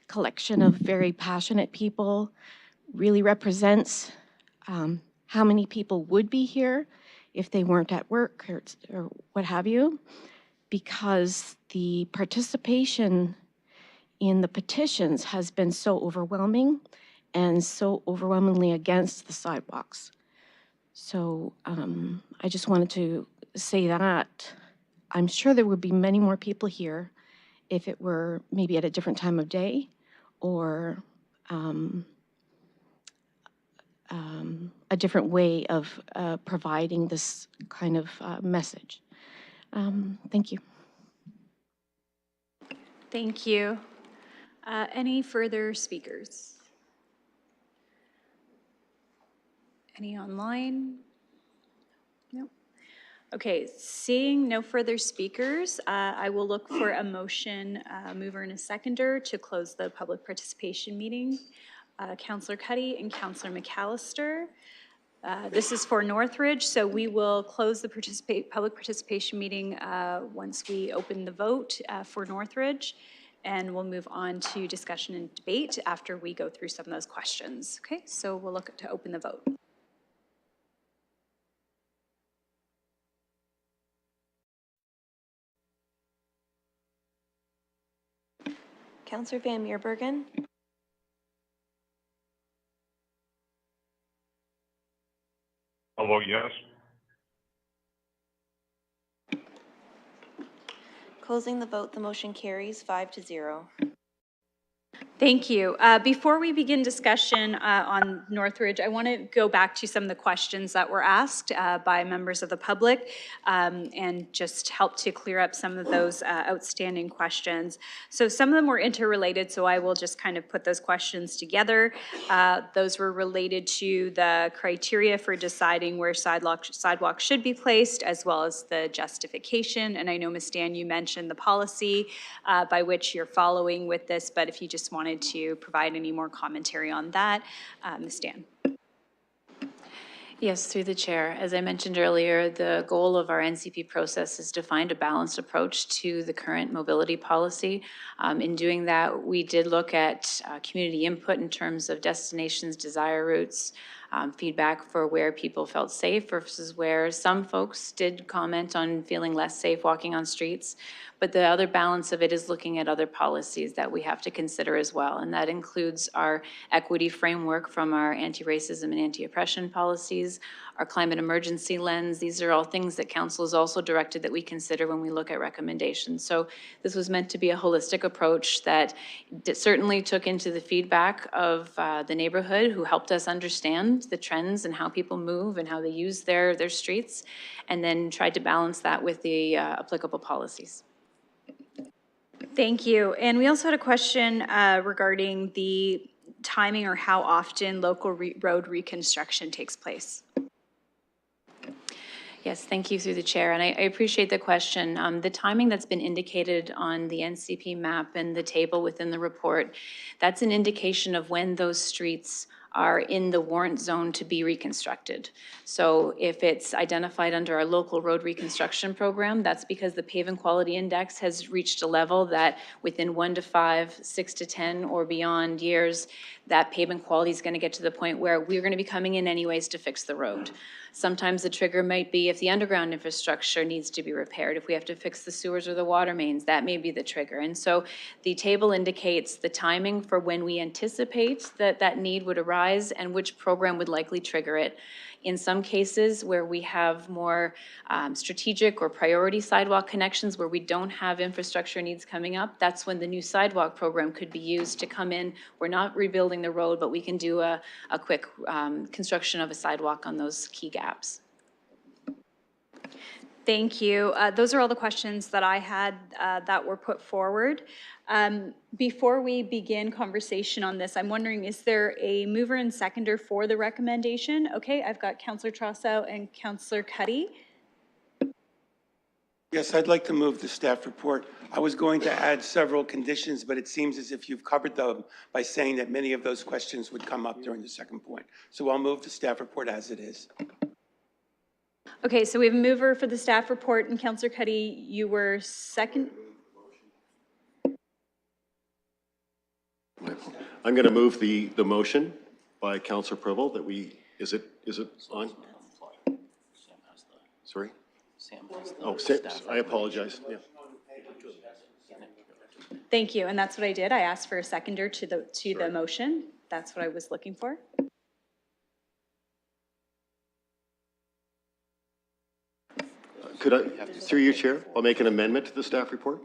collection of very passionate people really represents how many people would be here if they weren't at work or what have you, because the participation in the petitions has been so overwhelming and so overwhelmingly against the sidewalks. So I just wanted to say that I'm sure there would be many more people here if it were maybe at a different time of day or a different way of providing this kind of message. Thank you. Thank you. Any further speakers? Any online? No. Okay, seeing no further speakers, I will look for a motion, mover and a seconder, to close the public participation meeting. Councillor Cuddy and Councillor McAllister. This is for Northridge, so we will close the public participation meeting once we open the vote for Northridge, and we'll move on to discussion and debate after we go through some of those questions. Okay, so we'll look to open the vote. Councillor Van Meerbergen. I'll vote yes. Closing the vote, the motion carries 5-0. Thank you. Before we begin discussion on Northridge, I want to go back to some of the questions that were asked by members of the public and just help to clear up some of those outstanding questions. So some of them were interrelated, so I will just kind of put those questions together. Those were related to the criteria for deciding where sidewalks should be placed, as well as the justification. And I know, Ms. Dan, you mentioned the policy by which you're following with this, but if you just wanted to provide any more commentary on that, Ms. Dan. Yes, through the chair. As I mentioned earlier, the goal of our NCP process is to find a balanced approach to the current mobility policy. In doing that, we did look at community input in terms of destinations, desire routes, feedback for where people felt safe versus where some folks did comment on feeling less safe walking on streets. But the other balance of it is looking at other policies that we have to consider as well. And that includes our equity framework from our anti-racism and anti-oppression policies, our climate emergency lens. These are all things that council is also directed that we consider when we look at recommendations. So this was meant to be a holistic approach that certainly took into the feedback of the neighborhood, who helped us understand the trends and how people move and how they use their streets, and then tried to balance that with the applicable policies. Thank you. And we also had a question regarding the timing or how often local road reconstruction takes place. Yes, thank you through the chair. And I appreciate the question. The timing that's been indicated on the NCP map and the table within the report, that's an indication of when those streets are in the warrant zone to be reconstructed. So if it's identified under our local road reconstruction program, that's because the pavement quality index has reached a level that within 1 to 5, 6 to 10 or beyond years, that pavement quality is going to get to the point where we're going to be coming in anyways to fix the road. Sometimes the trigger might be if the underground infrastructure needs to be repaired, if we have to fix the sewers or the water mains, that may be the trigger. And so the table indicates the timing for when we anticipate that that need would arise and which program would likely trigger it. In some cases where we have more strategic or priority sidewalk connections where we don't have infrastructure needs coming up, that's when the new sidewalk program could be used to come in. We're not rebuilding the road, but we can do a quick construction of a sidewalk on those key gaps. Thank you. Those are all the questions that I had that were put forward. Before we begin conversation on this, I'm wondering, is there a mover and seconder for the recommendation? Okay, I've got Councillor Trossau and Councillor Cuddy. Yes, I'd like to move the staff report. I was going to add several conditions, but it seems as if you've covered them by saying that many of those questions would come up during the second point. So I'll move the staff report as it is. Okay, so we have a mover for the staff report, and Councillor Cuddy, you were second. I'm going to move the motion by Councillor Preble that we, is it on? Sorry? Oh, I apologize. Yeah. Thank you, and that's what I did. I asked for a seconder to the motion. That's what I was looking for. Could I, through you, Chair, I'll make an amendment to the staff report?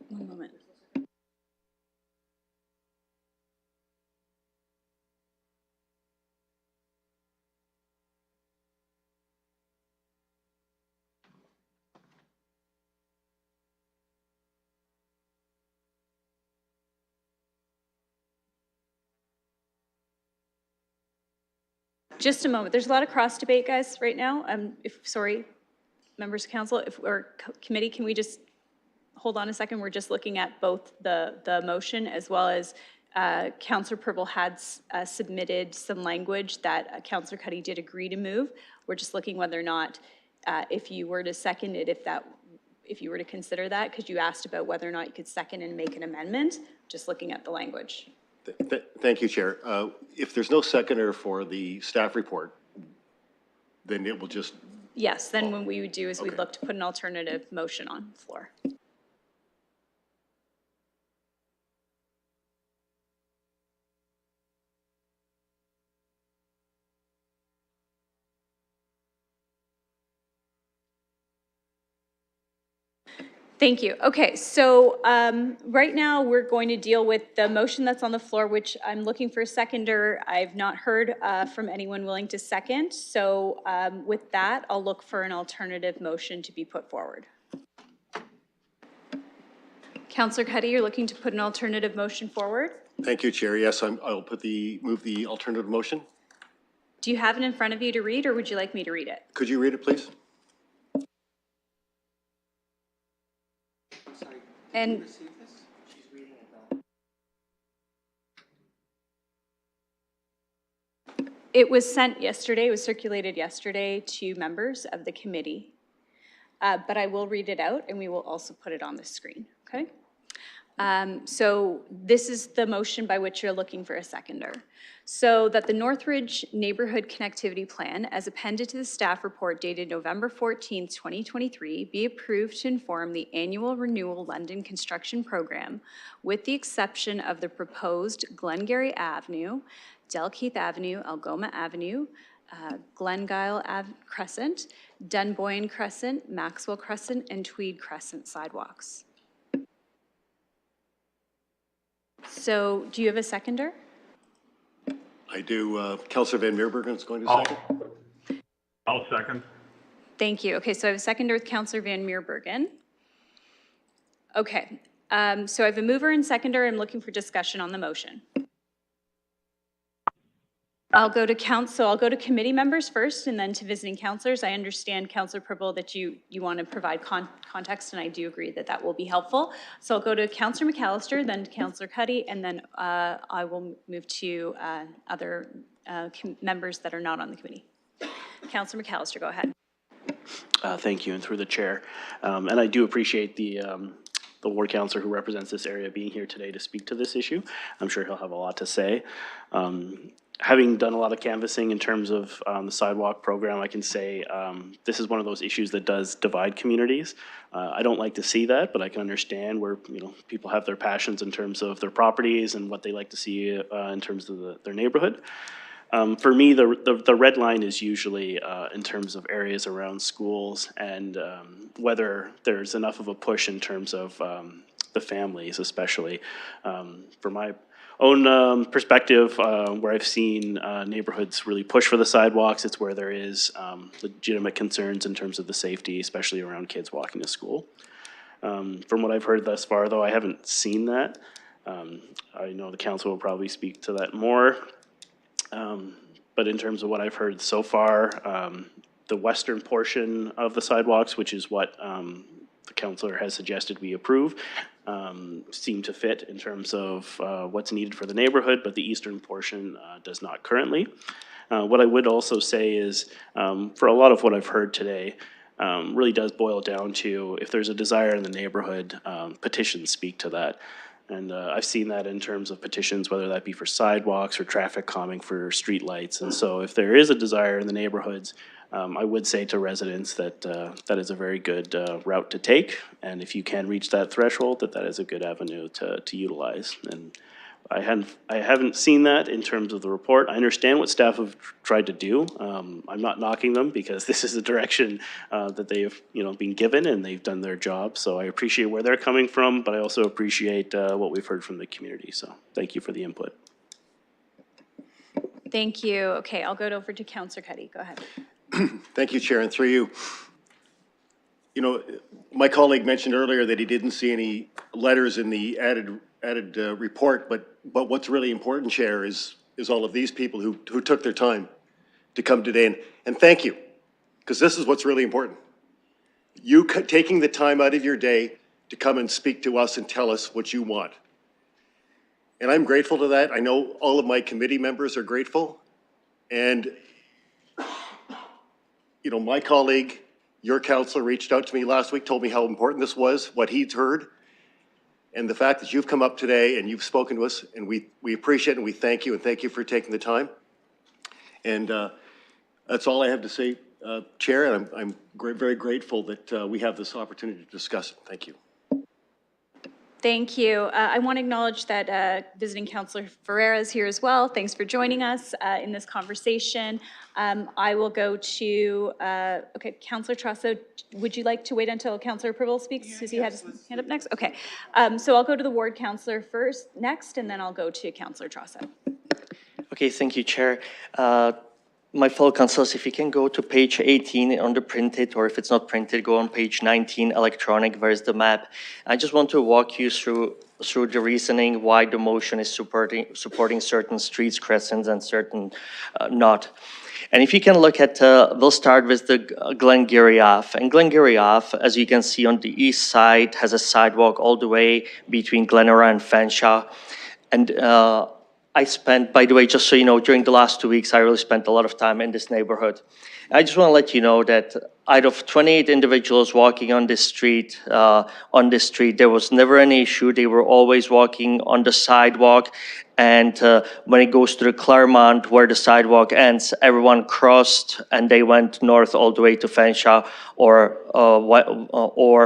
One moment. Just a moment. There's a lot of cross debate, guys, right now. Sorry, members of council, or committee, can we just hold on a second? We're just looking at both the motion as well as Councillor Preble had submitted some language that Councillor Cuddy did agree to move. We're just looking whether or not, if you were to second it, if you were to consider that, because you asked about whether or not you could second and make an amendment, just looking at the language. Thank you, Chair. If there's no seconder for the staff report, then it will just... Yes, then what we would do is we'd look to put an alternative motion on the floor. Thank you. Okay, so right now we're going to deal with the motion that's on the floor, which I'm looking for a seconder. I've not heard from anyone willing to second. So with that, I'll look for an alternative motion to be put forward. Councillor Cuddy, you're looking to put an alternative motion forward? Thank you, Chair. Yes, I'll move the alternative motion. Do you have it in front of you to read, or would you like me to read it? Could you read it, please? And it was sent yesterday, it was circulated yesterday to members of the committee. But I will read it out and we will also put it on the screen, okay? So this is the motion by which you're looking for a seconder. So that the Northridge Neighborhood Connectivity Plan, as appended to the staff report dated November 14th, 2023, be approved to inform the annual renewal London construction program, with the exception of the proposed Glengarry Avenue, Dalkeith Avenue, Algoma Avenue, Glengyle Crescent, Dunboyne Crescent, Maxwell Crescent, and Tweed Crescent sidewalks. So do you have a seconder? I do. Councillor Van Meerbergen is going to second. I'll second. Thank you. Okay, so I have a seconder with Councillor Van Meerbergen. Okay, so I have a mover and seconder. I'm looking for discussion on the motion. I'll go to committee members first and then to visiting councillors. I understand, Councillor Preble, that you want to provide context, and I do agree that that will be helpful. So I'll go to Councillor McAllister, then to Councillor Cuddy, and then I will move to other members that are not on the committee. Councillor McAllister, go ahead. Thank you, and through the chair. And I do appreciate the ward councillor who represents this area being here today to speak to this issue. I'm sure he'll have a lot to say. Having done a lot of canvassing in terms of the sidewalk program, I can say this is one of those issues that does divide communities. I don't like to see that, but I can understand where people have their passions in terms of their properties and what they like to see in terms of their neighborhood. For me, the red line is usually in terms of areas around schools and whether there's enough of a push in terms of the families, especially. For my own perspective, where I've seen neighborhoods really push for the sidewalks, it's where there is legitimate concerns in terms of the safety, especially around kids walking to school. From what I've heard thus far, though, I haven't seen that. I know the council will probably speak to that more. But in terms of what I've heard so far, the western portion of the sidewalks, which is what the councilor has suggested we approve, seem to fit in terms of what's needed for the neighborhood, but the eastern portion does not currently. What I would also say is, for a lot of what I've heard today, really does boil down to if there's a desire in the neighborhood, petitions speak to that. And I've seen that in terms of petitions, whether that be for sidewalks or traffic calming for streetlights. And so if there is a desire in the neighborhoods, I would say to residents that that is a very good route to take. And if you can reach that threshold, that is a good avenue to utilize. And I haven't seen that in terms of the report. I understand what staff have tried to do. I'm not knocking them because this is the direction that they've been given and they've done their job. So I appreciate where they're coming from, but I also appreciate what we've heard from the community. So thank you for the input. Thank you. Okay, I'll go over to Councillor Cuddy. Go ahead. Thank you, Chair, and through you. You know, my colleague mentioned earlier that he didn't see any letters in the added report, but what's really important, Chair, is all of these people who took their time to come today, and thank you, because this is what's really important. You taking the time out of your day to come and speak to us and tell us what you want. And I'm grateful to that. I know all of my committee members are grateful, and you know, my colleague, your councilor, reached out to me last week, told me how important this was, what he'd heard. And the fact that you've come up today and you've spoken to us, and we appreciate it and we thank you, and thank you for taking the time. And that's all I have to say, Chair, and I'm very grateful that we have this opportunity to discuss it. Thank you. Thank you. I want to acknowledge that visiting Councillor Ferreira is here as well. Thanks for joining us in this conversation. I will go to, okay, Councillor Trosso, would you like to wait until Councillor Pribble speaks? Because he had his hand up next? Okay. So I'll go to the ward councillor next, and then I'll go to Councillor Trosso. Okay, thank you, Chair. My fellow councillors, if you can go to page 18 on the printed, or if it's not printed, go on page 19, electronic, where's the map? I just want to walk you through the reasoning why the motion is supporting certain streets, crescents, and certain not. And if you can look at, we'll start with the Glengarry Ave. And Glengarry Ave, as you can see on the east side, has a sidewalk all the way between Glenora and Fanshawe. And I spent, by the way, just so you know, during the last 2 weeks, I really spent a lot of time in this neighborhood. I just want to let you know that out of 28 individuals walking on this street, there was never any issue. They were always walking on the sidewalk. And when it goes to the Claremont, where the sidewalk ends, everyone crossed and they went north all the way to Fanshawe, or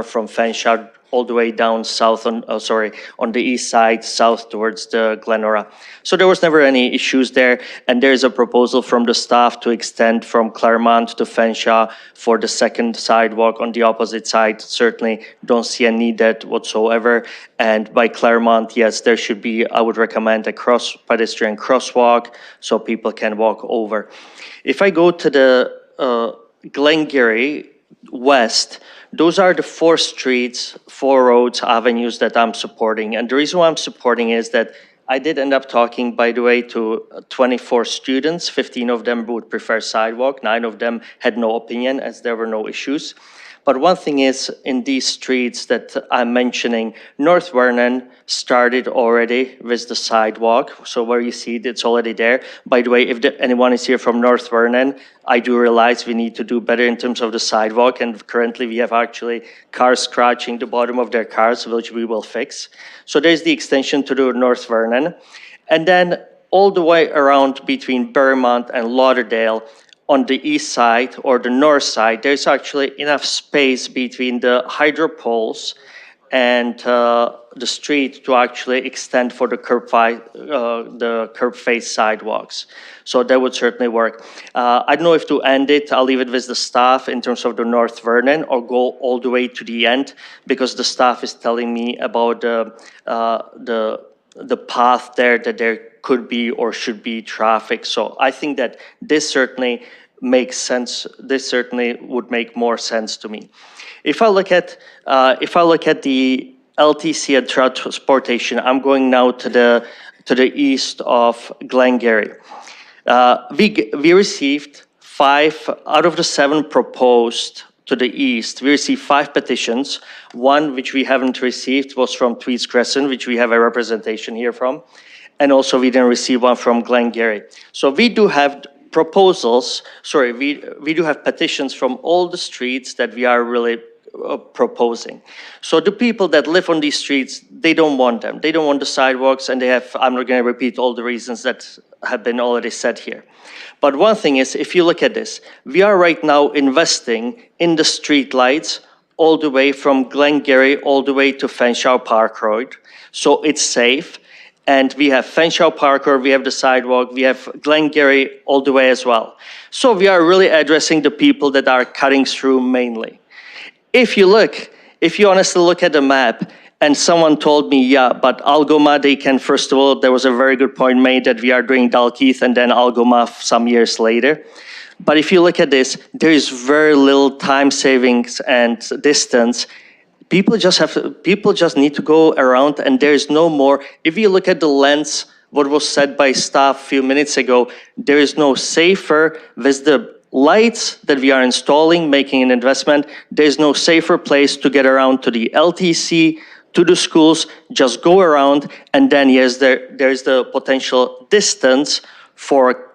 from Fanshawe all the way down south on the east side, south towards the Glenora. So there was never any issues there. And there's a proposal from the staff to extend from Claremont to Fanshawe for the second sidewalk on the opposite side. Certainly don't see a need that whatsoever. And by Claremont, yes, there should be, I would recommend a pedestrian crosswalk so people can walk over. If I go to the Glengarry West, those are the 4 streets, 4 roads, avenues that I'm supporting. And the reason why I'm supporting is that I did end up talking, by the way, to 24 students. 15 of them would prefer sidewalk. 9 of them had no opinion, as there were no issues. But one thing is, in these streets that I'm mentioning, North Vernon started already with the sidewalk. So where you see it, it's already there. By the way, if anyone is here from North Vernon, I do realize we need to do better in terms of the sidewalk. And currently we have actually cars scratching the bottom of their cars, which we will fix. So there's the extension to the North Vernon. And then all the way around between Beaumont and Lauderdale, on the east side or the north side, there's actually enough space between the hydro poles and the street to actually extend for the curb face sidewalks. So that would certainly work. I don't know if to end it, I'll leave it with the staff in terms of the North Vernon, or go all the way to the end, because the staff is telling me about the path there, that there could be or should be traffic. So I think that this certainly makes sense. This certainly would make more sense to me. If I look at the LTC and transportation, I'm going now to the east of Glengarry. We received 5 out of the 7 proposed to the east. We received 5 petitions. One which we haven't received was from Tweeds Crescent, which we have a representation here from, and also we didn't receive one from Glengarry. So we do have proposals. Sorry, we do have petitions from all the streets that we are really proposing. So the people that live on these streets, they don't want them. They don't want the sidewalks, and they have, I'm not going to repeat all the reasons that have been already said here. But one thing is, if you look at this, we are right now investing in the street lights all the way from Glengarry all the way to Fanshawe Park Road. So it's safe. And we have Fanshawe Park Road, we have the sidewalk, we have Glengarry all the way as well. So we are really addressing the people that are cutting through mainly. If you honestly look at the map, and someone told me, yeah, but Algoma, they can, first of all, there was a very good point made that we are doing Dalkeith and then Algoma some years later. But if you look at this, there is very little time savings and distance. People just need to go around, and there is no more. If you look at the lens, what was said by staff a few minutes ago, there is no safer with the lights that we are installing, making an investment. There's no safer place to get around to the LTC, to the schools. Just go around, and then yes, there's the potential distance for,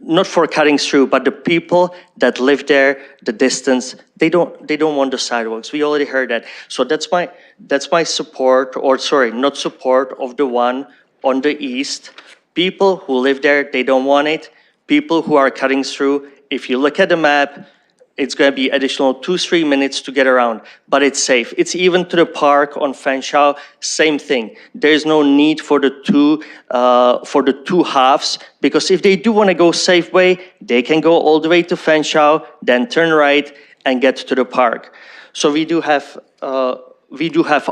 not for cutting through, but the people that live there, the distance, they don't want the sidewalks. We already heard that. So that's my support, or sorry, not support of the one on the east. People who live there, they don't want it. People who are cutting through, if you look at the map, it's going to be additional 2-3 minutes to get around, but it's safe. It's even to the park on Fanshawe, same thing. There's no need for the two halves, because if they do want to go safe way, they can go all the way to Fanshawe, then turn right and get to the park. So we do have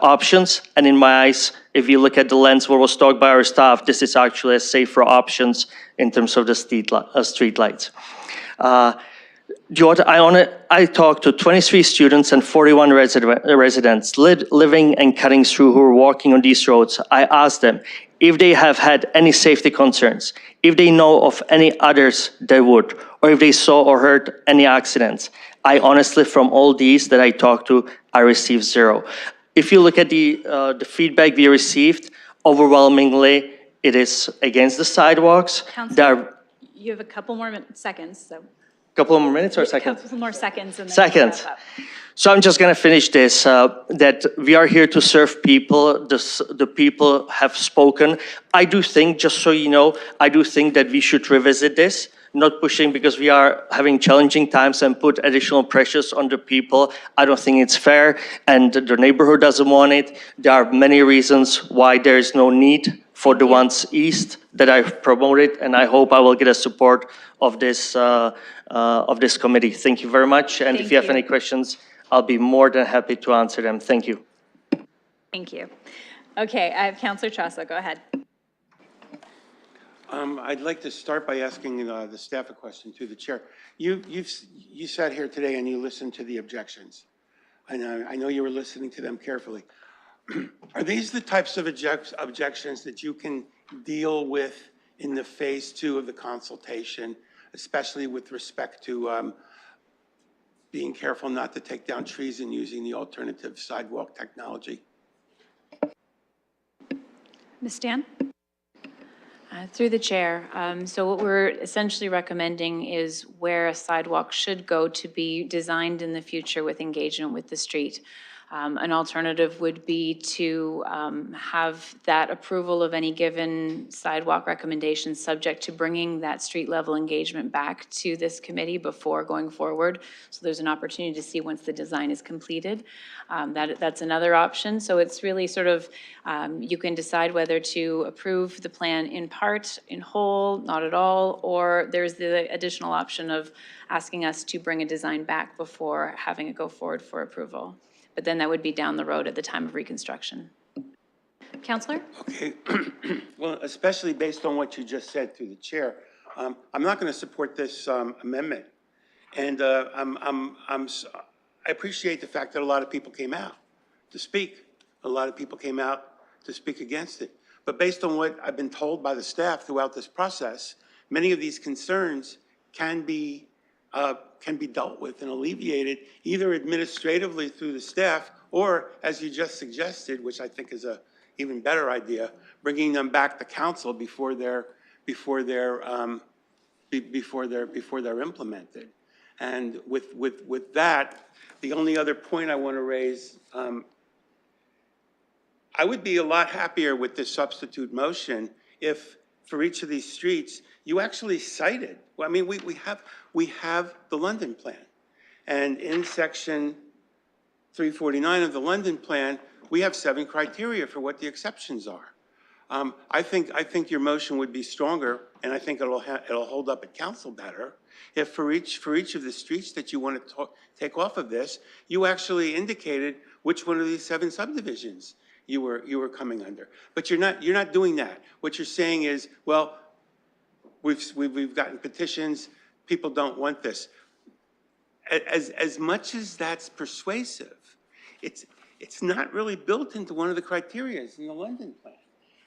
options, and in my eyes, if you look at the lens what was talked by our staff, this is actually a safer options in terms of the street lights. I talked to 23 students and 41 residents living and cutting through who are walking on these roads. I asked them if they have had any safety concerns, if they know of any others that would, or if they saw or heard any accidents. I honestly, from all these that I talked to, I received 0. If you look at the feedback we received, overwhelmingly, it is against the sidewalks. Councilor, you have a couple more seconds, so. Couple more minutes or seconds? A couple more seconds. And then Seconds. wrap up. So I'm just going to finish this, that we are here to serve people. The people have spoken. I do think, just so you know, I do think that we should revisit this, not pushing because we are having challenging times and put additional pressures on the people. I don't think it's fair, and the neighborhood doesn't want it. There are many reasons why there is no need for the ones east that I've promoted, and I hope I will get a support of this committee. Thank you very much, and if you have any questions, I'll be more than happy to answer them. Thank you. Thank you. Okay, I have Councilor Chassa, go ahead. I'd like to start by asking the staff a question to the chair. You sat here today and you listened to the objections. I know you were listening to them carefully. Are these the types of objections that you can deal with in the phase 2 of the consultation, especially with respect to being careful not to take down trees and using the alternative sidewalk technology? Ms. Stan? Through the chair, so what we're essentially recommending is where a sidewalk should go to be designed in the future with engagement with the street. An alternative would be to have that approval of any given sidewalk recommendation subject to bringing that street level engagement back to this committee before going forward. So there's an opportunity to see once the design is completed. That's another option. So it's really sort of, you can decide whether to approve the plan in part, in whole, not at all, or there's the additional option of asking us to bring a design back before having it go forward for approval. But then that would be down the road at the time of reconstruction. Counselor? Okay, well, especially based on what you just said through the chair, I'm not going to support this amendment. And I appreciate the fact that a lot of people came out to speak. A lot of people came out to speak against it. But based on what I've been told by the staff throughout this process, many of these concerns can be dealt with and alleviated either administratively through the staff or, as you just suggested, which I think is a even better idea, bringing them back to council before they're implemented. And with that, the only other point I want to raise, I would be a lot happier with this substitute motion if, for each of these streets, you actually cited. Well, I mean, we have the London plan, and in section 349 of the London plan, we have 7 criteria for what the exceptions are. I think your motion would be stronger, and I think it'll hold up at council better if for each of the streets that you want to take off of this, you actually indicated which one of these 7 subdivisions you were coming under. But you're not doing that. What you're saying is, well, we've gotten petitions. People don't want this. As much as that's persuasive, it's not really built into one of the criteria in the London plan.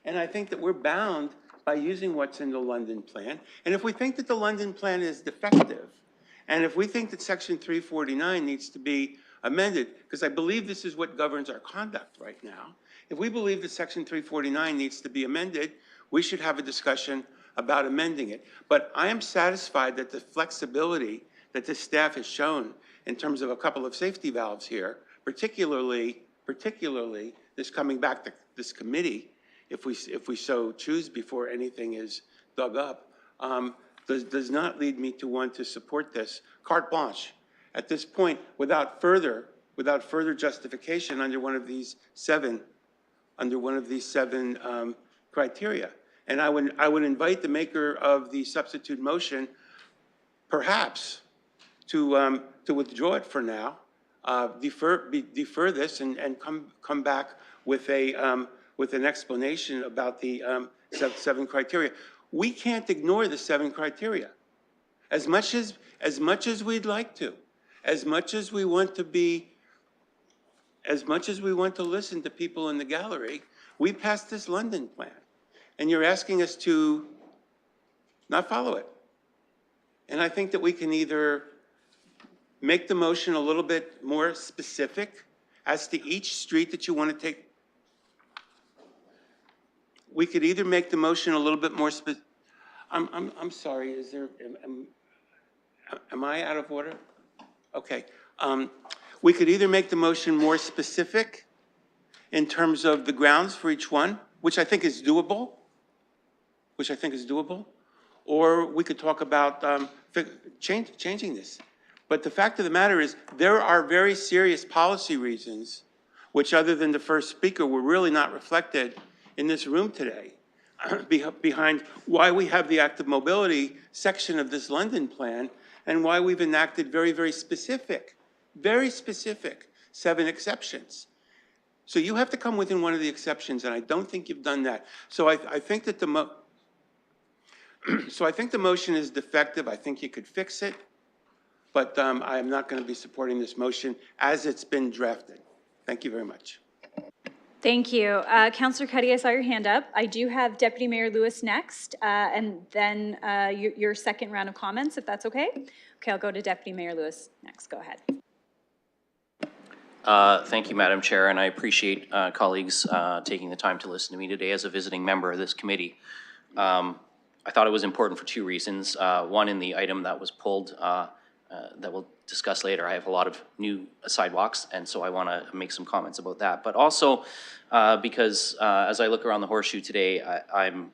And I think that we're bound by using what's in the London plan. And if we think that the London plan is defective, and if we think that section 349 needs to be amended, because I believe this is what governs our conduct right now, if we believe that section 349 needs to be amended, we should have a discussion about amending it. But I am satisfied that the flexibility that the staff has shown in terms of a couple of safety valves here, particularly this coming back to this committee, if we so choose before anything is dug up, does not lead me to want to support this carte blanche at this point without further justification under one of these seven criteria. And I would invite the maker of the substitute motion, perhaps, to withdraw it for now, defer this, and come back with an explanation about the 7 criteria. We can't ignore the 7 criteria. As much as we'd like to, as much as we want to listen to people in the gallery, we passed this London plan. And you're asking us to not follow it. And I think that we can either make the motion a little bit more specific as to each street that you want to take. We could either make the motion a little bit more specific. I'm sorry, is there, am I out of order? Okay. We could either make the motion more specific in terms of the grounds for each one, which I think is doable, or we could talk about changing this. But the fact of the matter is, there are very serious policy reasons, which other than the first speaker were really not reflected in this room today, behind why we have the active mobility section of this London plan and why we've enacted very, very specific 7 exceptions. So you have to come within one of the exceptions, and I don't think you've done that. So I think that the motion is defective. I think you could fix it, but I am not going to be supporting this motion as it's been drafted. Thank you very much. Thank you. Councillor Cuddy, I saw your hand up. I do have Deputy Mayor Lewis next, and then your second round of comments, if that's okay. Okay, I'll go to Deputy Mayor Lewis next. Go ahead. Thank you, Madam Chair, and I appreciate colleagues taking the time to listen to me today as a visiting member of this committee. I thought it was important for 2 reasons. One, in the item that was pulled that we'll discuss later. I have a lot of new sidewalks, and so I want to make some comments about that. But also, because as I look around the horseshoe today, I'm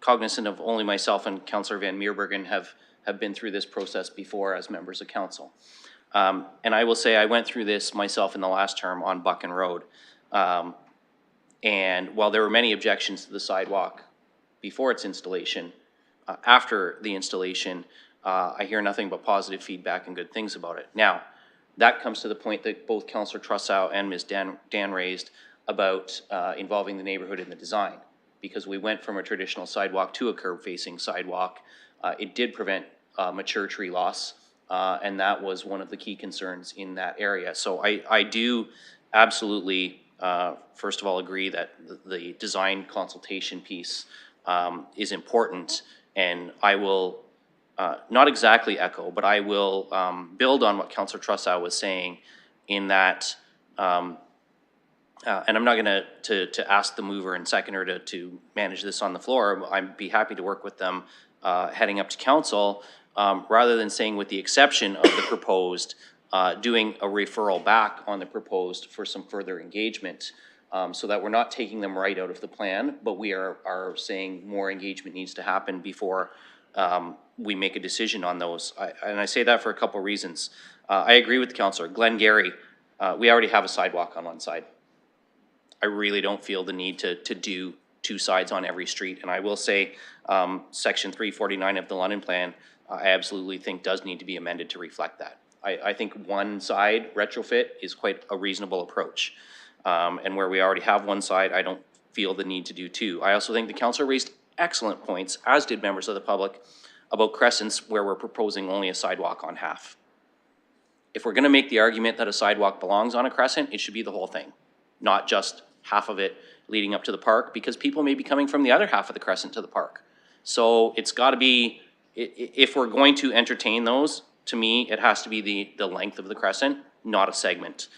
cognizant of only myself and Councillor Van Meerbergen have been through this process before as members of council. And I will say I went through this myself in the last term on Buchan Road. And while there were many objections to the sidewalk before its installation, after the installation, I hear nothing but positive feedback and good things about it. Now, that comes to the point that both Councillor Trussow and Ms. Dan raised about involving the neighborhood in the design, because we went from a traditional sidewalk to a curb-facing sidewalk. It did prevent mature tree loss, and that was one of the key concerns in that area. So I do absolutely, first of all, agree that the design consultation piece is important, and I will not exactly echo, but I will build on what Councillor Trussow was saying in that, and I'm not going to ask the mover and seconder to manage this on the floor. I'd be happy to work with them heading up to council, rather than saying with the exception of the proposed, doing a referral back on the proposed for some further engagement, so that we're not taking them right out of the plan, but we are saying more engagement needs to happen before we make a decision on those. And I say that for a couple of reasons. I agree with the councillor. Glengarry, we already have a sidewalk on one side. I really don't feel the need to do two sides on every street. And I will say, section 349 of the London Plan, I absolutely think does need to be amended to reflect that. I think one side retrofit is quite a reasonable approach. And where we already have one side, I don't feel the need to do two. I also think the councillor raised excellent points, as did members of the public, about crescents where we're proposing only a sidewalk on half. If we're going to make the argument that a sidewalk belongs on a crescent, it should be the whole thing, not just half of it leading up to the park, because people may be coming from the other half of the crescent to the park. So it's got to be, if we're going to entertain those, to me, it has to be the length of the crescent, not a segment.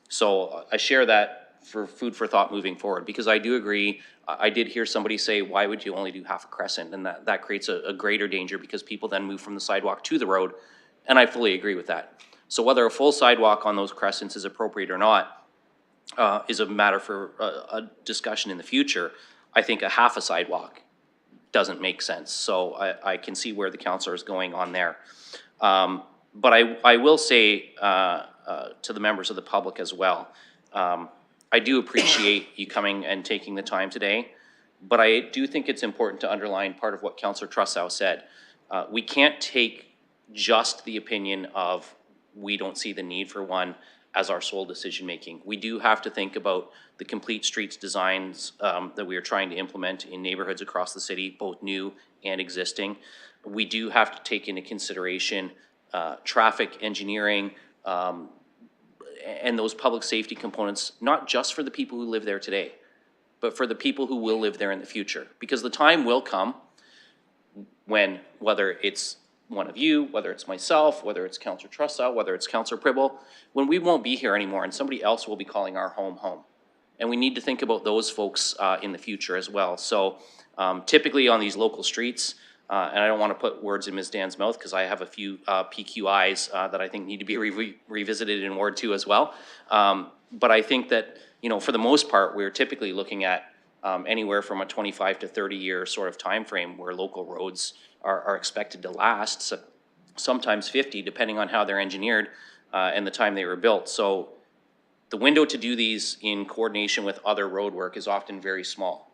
So I share that for food for thought moving forward, because I do agree. I did hear somebody say, why would you only do half a crescent? And that creates a greater danger, because people then move from the sidewalk to the road. And I fully agree with that. So whether a full sidewalk on those crescents is appropriate or not is a matter for a discussion in the future. I think a half a sidewalk doesn't make sense. So I can see where the councillor is going on there. But I will say to the members of the public as well, I do appreciate you coming and taking the time today, but I do think it's important to underline part of what Councillor Trussow said. We can't take just the opinion of we don't see the need for one as our sole decision making. We do have to think about the complete streets designs that we are trying to implement in neighborhoods across the city, both new and existing. We do have to take into consideration traffic engineering, and those public safety components, not just for the people who live there today, but for the people who will live there in the future. Because the time will come when, whether it's one of you, whether it's myself, whether it's Councillor Trussow, whether it's Councillor Pribble, when we won't be here anymore and somebody else will be calling our home home. And we need to think about those folks in the future as well. So typically on these local streets, and I don't want to put words in Ms. Dan's mouth, because I have a few PQIs that I think need to be revisited in Ward 2 as well. But I think that, you know, for the most part, we're typically looking at anywhere from a 25 to 30 year sort of time frame where local roads are expected to last, so sometimes 50, depending on how they're engineered and the time they were built. So the window to do these in coordination with other road work is often very small.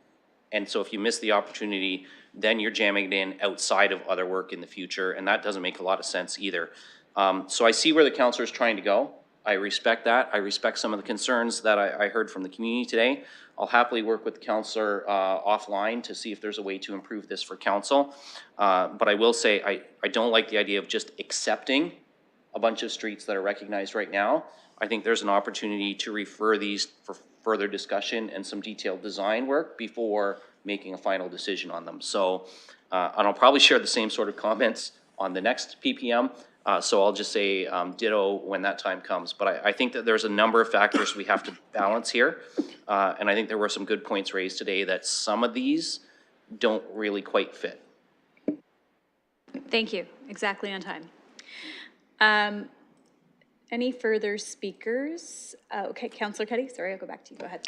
And so if you miss the opportunity, then you're jamming it in outside of other work in the future, and that doesn't make a lot of sense either. So I see where the councillor is trying to go. I respect that. I respect some of the concerns that I heard from the community today. I'll happily work with the councillor offline to see if there's a way to improve this for council. But I will say I don't like the idea of just accepting a bunch of streets that are recognized right now. I think there's an opportunity to refer these for further discussion and some detailed design work before making a final decision on them. So, and I'll probably share the same sort of comments on the next PPM. So I'll just say ditto when that time comes. But I think that there's a number of factors we have to balance here. And I think there were some good points raised today that some of these don't really quite fit. Thank you. Exactly on time. Any further speakers? Okay, Councillor Cuddy, sorry, I'll go back to you. Go ahead.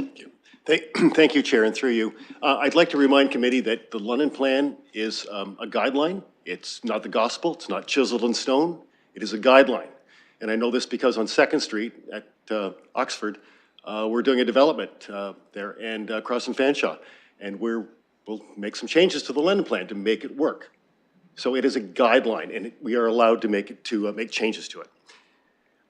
Thank you, Chair, and through you. I'd like to remind committee that the London Plan is a guideline. It's not the gospel. It's not chiseled in stone. It is a guideline. And I know this because on 2nd Street at Oxford, we're doing a development there and across in Fanshawe. And we'll make some changes to the London Plan to make it work. So it is a guideline, and we are allowed to make changes to it.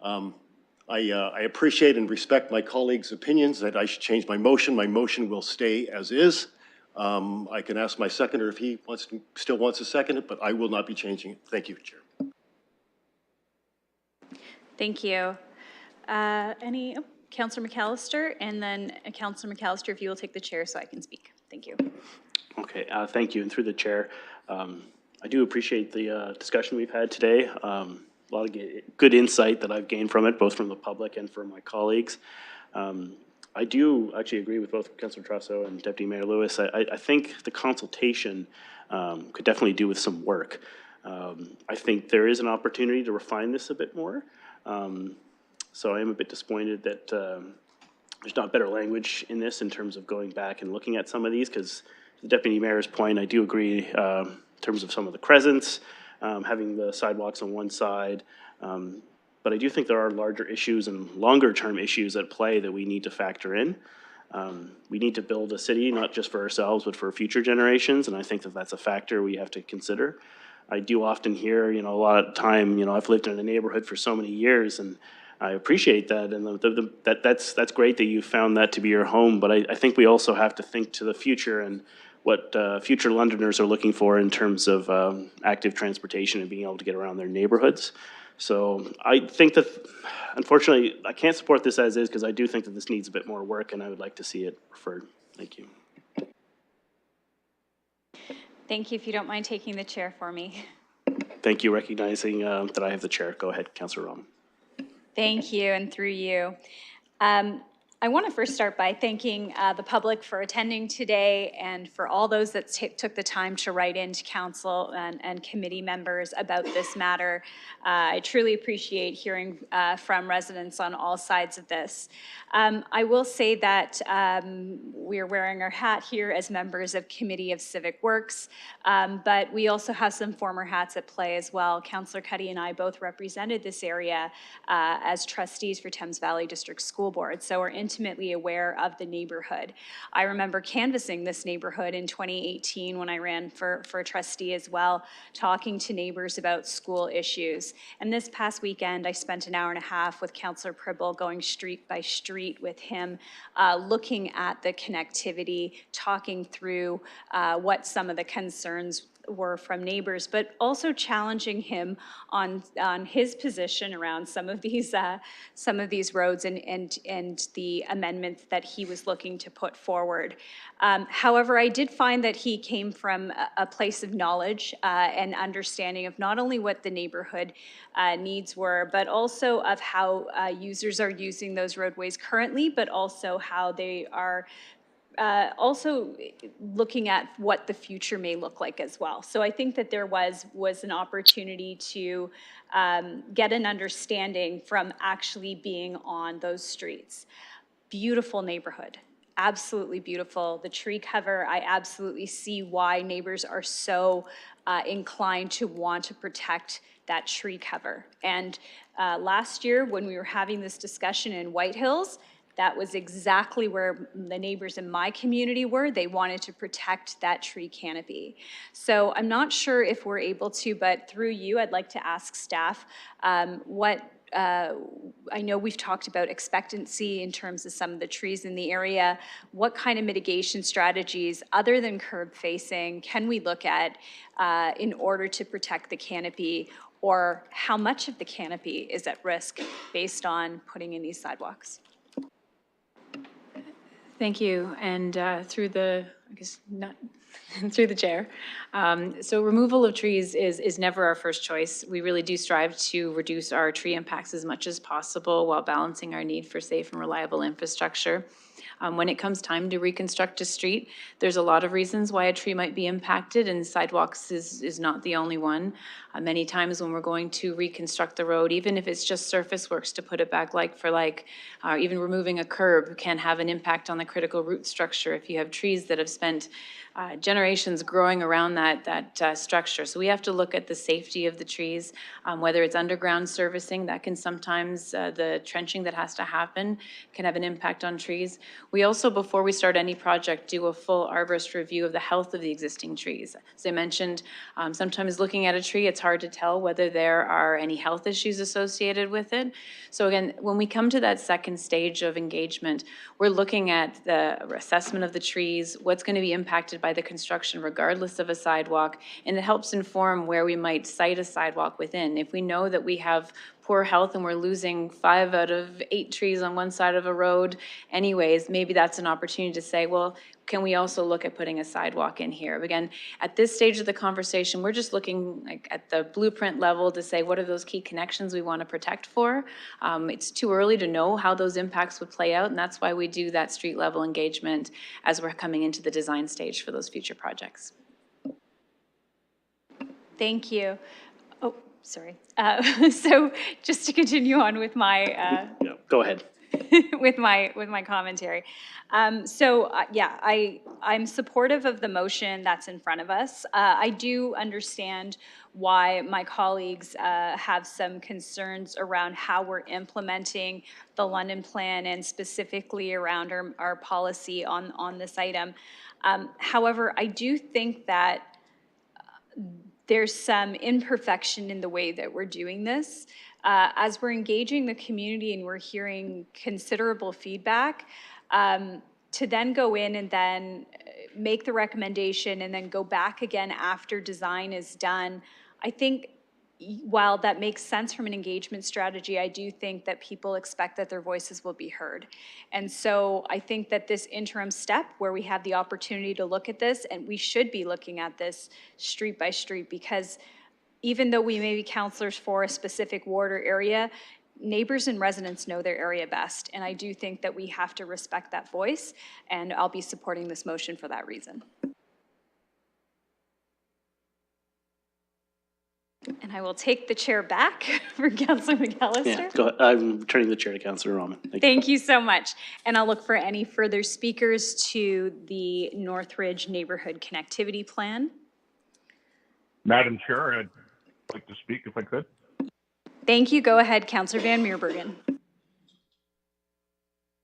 I appreciate and respect my colleagues' opinions that I should change my motion. My motion will stay as is. I can ask my seconder if he still wants to second it, but I will not be changing it. Thank you, Chair. Thank you. Councillor McAllister, and then Councillor McAllister, if you will take the chair so I can speak. Thank you. Okay, thank you, and through the chair, I do appreciate the discussion we've had today. A lot of good insight that I've gained from it, both from the public and from my colleagues. I do actually agree with both Councillor Trusso and Deputy Mayor Lewis. I think the consultation could definitely do with some work. I think there is an opportunity to refine this a bit more. So I am a bit disappointed that there's not better language in this in terms of going back and looking at some of these, because the Deputy Mayor's point, I do agree in terms of some of the crescents, having the sidewalks on one side. But I do think there are larger issues and longer term issues at play that we need to factor in. We need to build a city, not just for ourselves, but for future generations. And I think that that's a factor we have to consider. I do often hear, a lot of time, I've lived in a neighborhood for so many years, and I appreciate that. And that's great that you found that to be your home. But I think we also have to think to the future and what future Londoners are looking for in terms of active transportation and being able to get around their neighborhoods. So I think that, unfortunately, I can't support this as is, because I do think that this needs a bit more work, and I would like to see it referred. Thank you. Thank you. If you don't mind taking the chair for me. Thank you, recognizing that I have the chair. Go ahead, Councillor Roman. Thank you, and through you. I want to first start by thanking the public for attending today and for all those that took the time to write into council and committee members about this matter. I truly appreciate hearing from residents on all sides of this. I will say that we're wearing our hat here as members of Committee of Civic Works, but we also have some former hats at play as well. Councillor Cuddy and I both represented this area as trustees for Thames Valley District School Board, so we're intimately aware of the neighborhood. I remember canvassing this neighborhood in 2018 when I ran for trustee as well, talking to neighbors about school issues. And this past weekend, I spent an hour and a half with Councillor Pribble going street by street with him, looking at the connectivity, talking through what some of the concerns were from neighbors, but also challenging him on his position around some of these roads and the amendments that he was looking to put forward. However, I did find that he came from a place of knowledge and understanding of not only what the neighborhood needs were, but also of how users are using those roadways currently, but also how they are also looking at what the future may look like as well. So I think that there was an opportunity to get an understanding from actually being on those streets. Beautiful neighborhood, absolutely beautiful. The tree cover, I absolutely see why neighbors are so inclined to want to protect that tree cover. And last year when we were having this discussion in White Hills, that was exactly where the neighbors in my community were. They wanted to protect that tree canopy. So I'm not sure if we're able to, but through you, I'd like to ask staff I know we've talked about expectancy in terms of some of the trees in the area. What kind of mitigation strategies, other than curb facing, can we look at in order to protect the canopy, or how much of the canopy is at risk based on putting in these sidewalks? Thank you. And through the, Through the chair. So removal of trees is never our first choice. We really do strive to reduce our tree impacts as much as possible while balancing our need for safe and reliable infrastructure. When it comes time to reconstruct a street, there's a lot of reasons why a tree might be impacted, and sidewalks is not the only one. Many times when we're going to reconstruct the road, even if it's just surface works to put it back like for like, even removing a curb can have an impact on the critical root structure if you have trees that have spent generations growing around that structure. So we have to look at the safety of the trees, whether it's underground servicing, that can sometimes, the trenching that has to happen can have an impact on trees. We also, before we start any project, do a full arborist review of the health of the existing trees. As I mentioned, sometimes looking at a tree, it's hard to tell whether there are any health issues associated with it. So again, when we come to that second stage of engagement, we're looking at the assessment of the trees, what's going to be impacted by the construction regardless of a sidewalk, and it helps inform where we might site a sidewalk within. If we know that we have poor health and we're losing 5 out of 8 trees on one side of a road anyways, maybe that's an opportunity to say, well, can we also look at putting a sidewalk in here? Again, at this stage of the conversation, we're just looking like at the blueprint level to say what are those key connections we want to protect for. It's too early to know how those impacts would play out, and that's why we do that street level engagement as we're coming into the design stage for those future projects. Thank you. Oh, sorry. So just to continue on with my Yeah, go ahead. with my commentary. I'm supportive of the motion that's in front of us. I do understand why my colleagues have some concerns around how we're implementing the London Plan and specifically around our policy on this item. However, I do think that there's some imperfection in the way that we're doing this. As we're engaging the community and we're hearing considerable feedback, to then go in and then make the recommendation and then go back again after design is done, I think while that makes sense from an engagement strategy, I do think that people expect that their voices will be heard. And so I think that this interim step where we have the opportunity to look at this, and we should be looking at this street by street, because even though we may be counselors for a specific ward or area, neighbors and residents know their area best. And I do think that we have to respect that voice, and I'll be supporting this motion for that reason. And I will take the chair back for Councillor McAllister. Yeah, go ahead. I'm turning the chair to Councillor Rahman. Thank you so much. And I'll look for any further speakers to the Northridge Neighborhood Connectivity Plan. Madam Chair, I'd like to speak if I could. Thank you. Go ahead, Councillor Van Meerbergen.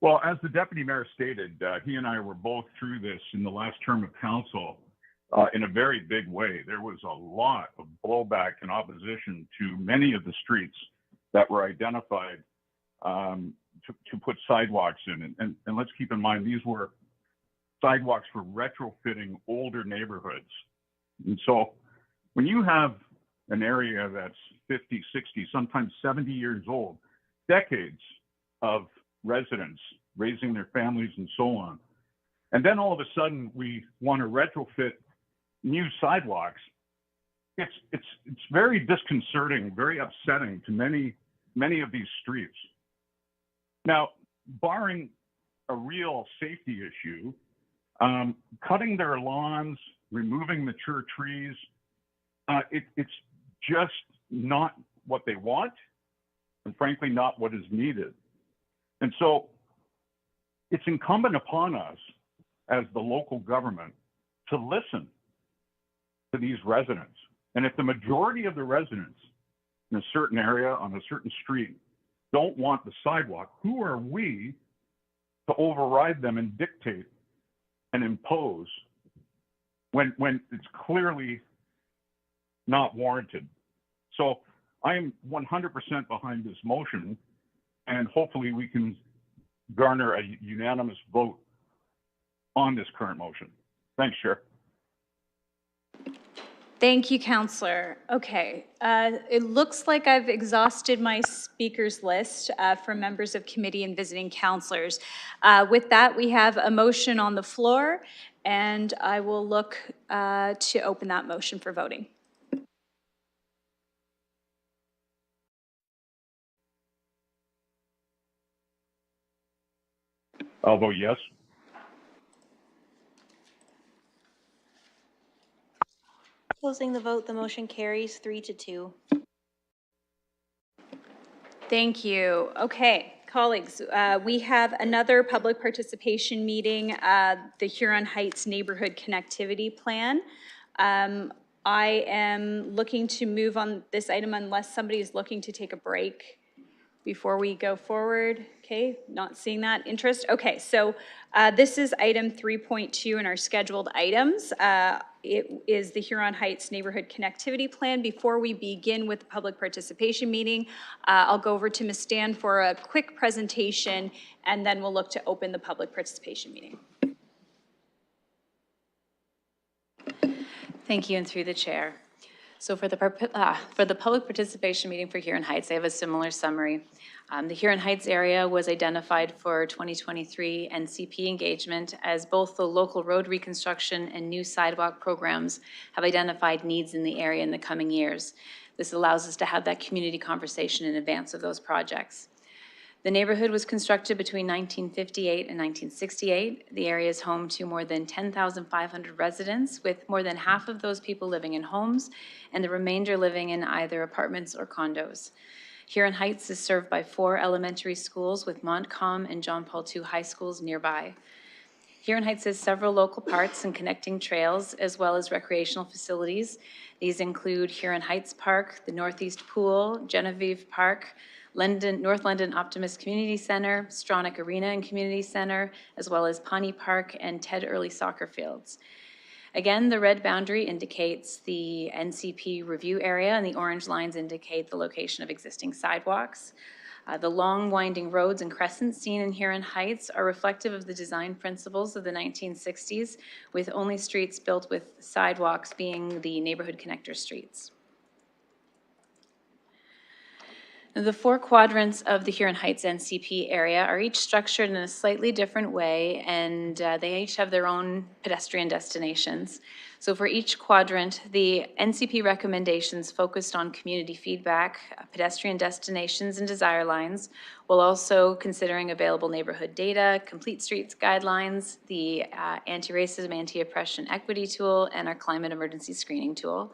Well, as the deputy mayor stated, he and I were both through this in the last term of council in a very big way. There was a lot of blowback and opposition to many of the streets that were identified to put sidewalks in. And let's keep in mind, these were sidewalks for retrofitting older neighborhoods. And so when you have an area that's 50, 60, sometimes 70 years old, decades of residents raising their families and so on, and then all of a sudden we want to retrofit new sidewalks, it's very disconcerting, very upsetting to many of these streets. Now, barring a real safety issue, cutting their lawns, removing mature trees, it's just not what they want, and frankly, not what is needed. And so it's incumbent upon us as the local government to listen to these residents. And if the majority of the residents in a certain area on a certain street don't want the sidewalk, who are we to override them and dictate and impose when it's clearly not warranted? So I am 100% behind this motion, and hopefully we can garner a unanimous vote on this current motion. Thanks, Chair. Thank you, Councillor. Okay, it looks like I've exhausted my speakers list for members of committee and visiting councillors. With that, we have a motion on the floor, And I will look to open that motion for voting. I'll vote yes. Closing the vote, the motion carries 3-2. Thank you. Okay, colleagues, we have another public participation meeting, the Huron Heights Neighborhood Connectivity Plan. I am looking to move on this item unless somebody is looking to take a break before we go forward. Okay, not seeing that interest. Okay, so this is item 3.2 in our scheduled items. It is the Huron Heights Neighborhood Connectivity Plan. Before we begin with the public participation meeting, I'll go over to Ms. Stan for a quick presentation, and then we'll look to open the public participation meeting. Thank you, and through the chair. So for the public participation meeting for Huron Heights, I have a similar summary. The Huron Heights area was identified for 2023 NCP engagement as both the local road reconstruction and new sidewalk programs have identified needs in the area in the coming years. This allows us to have that community conversation in advance of those projects. The neighborhood was constructed between 1958 and 1968. The area is home to more than 10,500 residents, with more than half of those people living in homes and the remainder living in either apartments or condos. Huron Heights is served by 4 elementary schools with Montcalm and John Paul II high schools nearby. Huron Heights has several local parks and connecting trails, as well as recreational facilities. These include Huron Heights Park, the Northeast Pool, Genevieve Park, North London Optimist Community Center, Stronach Arena and Community Center, as well as Pawnee Park and Ted Early Soccer Fields. Again, the red boundary indicates the NCP review area, and the orange lines indicate the location of existing sidewalks. The long winding roads and crescents seen in Huron Heights are reflective of the design principles of the 1960s, with only streets built with sidewalks being the neighborhood connector streets. The 4 quadrants of the Huron Heights NCP area are each structured in a slightly different way, and they each have their own pedestrian destinations. So for each quadrant, the NCP recommendations focused on community feedback, pedestrian destinations, and desire lines, while also considering available neighborhood data, complete streets guidelines, the anti-racism, anti-oppression equity tool, and our climate emergency screening tool.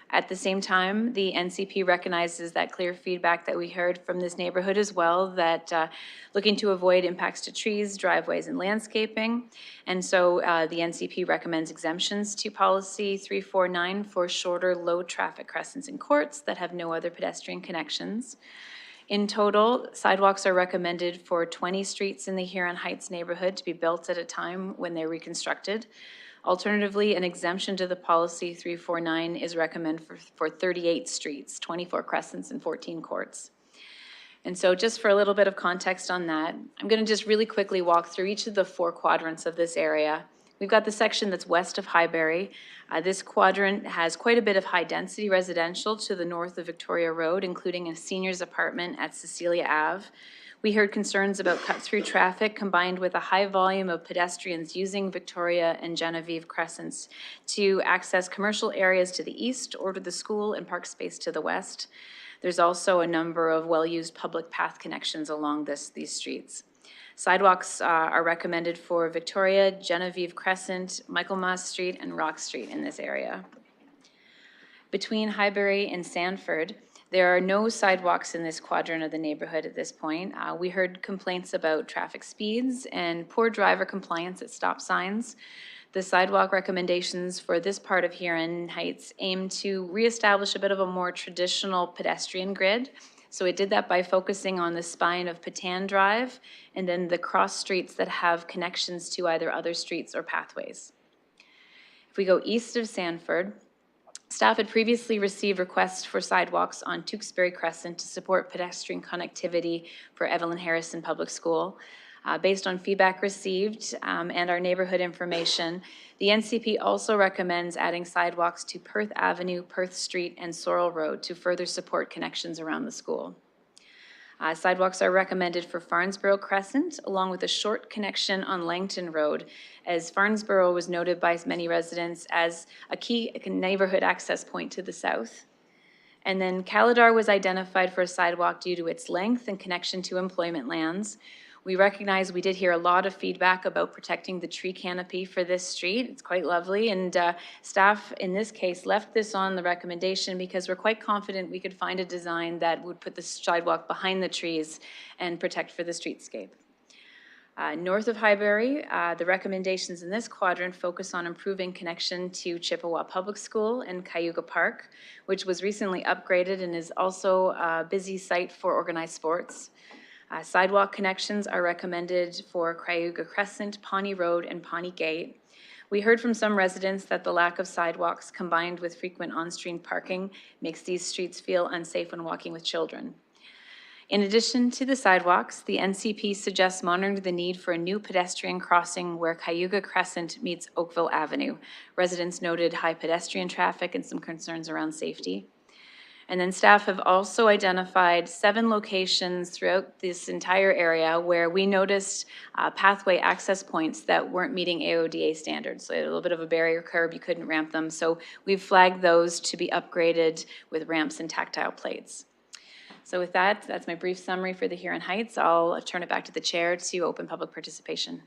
At the same time, the NCP recognizes that clear feedback that we heard from this neighborhood as well, that looking to avoid impacts to trees, driveways, and landscaping. And so the NCP recommends exemptions to policy 349 for shorter, low-traffic crescents and courts that have no other pedestrian connections. In total, sidewalks are recommended for 20 streets in the Huron Heights neighborhood to be built at a time when they're reconstructed. Alternatively, an exemption to the policy 349 is recommended for 38 streets, 24 crescents, and 14 courts. And so just for a little bit of context on that, I'm going to just really quickly walk through each of the 4 quadrants of this area. We've got the section that's west of Highbury. This quadrant has quite a bit of high-density residential to the north of Victoria Road, including a seniors apartment at Cecilia Ave. We heard concerns about cut-through traffic combined with a high volume of pedestrians using Victoria and Genevieve crescents to access commercial areas to the east or to the school and park space to the west. There's also a number of well-used public path connections along these streets. Sidewalks are recommended for Victoria, Genevieve Crescent, Michaelmas Street, and Rock Street in this area. Between Highbury and Sanford, there are no sidewalks in this quadrant of the neighborhood at this point. We heard complaints about traffic speeds and poor driver compliance at stop signs. The sidewalk recommendations for this part of Huron Heights aim to reestablish a bit of a more traditional pedestrian grid. So it did that by focusing on the spine of Patan Drive and then the cross streets that have connections to either other streets or pathways. If we go east of Sanford, staff had previously received requests for sidewalks on Tewksbury Crescent to support pedestrian connectivity for Evelyn Harrison Public School. Based on feedback received and our neighborhood information, the NCP also recommends adding sidewalks to Perth Avenue, Perth Street, and Sorrel Road to further support connections around the school. Sidewalks are recommended for Farnsborough Crescent, along with a short connection on Langton Road, as Farnsborough was noted by many residents as a key neighborhood access point to the south. And then Calidar was identified for a sidewalk due to its length and connection to employment lands. We recognize we did hear a lot of feedback about protecting the tree canopy for this street. It's quite lovely, and staff in this case left this on the recommendation because we're quite confident we could find a design that would put the sidewalk behind the trees and protect for the streetscape. North of Highbury, the recommendations in this quadrant focus on improving connection to Chippewa Public School and Cayuga Park, which was recently upgraded and is also a busy site for organized sports. Sidewalk connections are recommended for Cayuga Crescent, Pawnee Road, and Pawnee Gate. We heard from some residents that the lack of sidewalks combined with frequent on-street parking makes these streets feel unsafe when walking with children. In addition to the sidewalks, the NCP suggests monitoring the need for a new pedestrian crossing where Cayuga Crescent meets Oakville Avenue. Residents noted high pedestrian traffic and some concerns around safety. And then staff have also identified 7 locations throughout this entire area where we noticed pathway access points that weren't meeting AODA standards. So a little bit of a barrier curb, you couldn't ramp them. So we've flagged those to be upgraded with ramps and tactile plates. So with that, that's my brief summary for the Huron Heights. I'll turn it back to the chair to open public participation.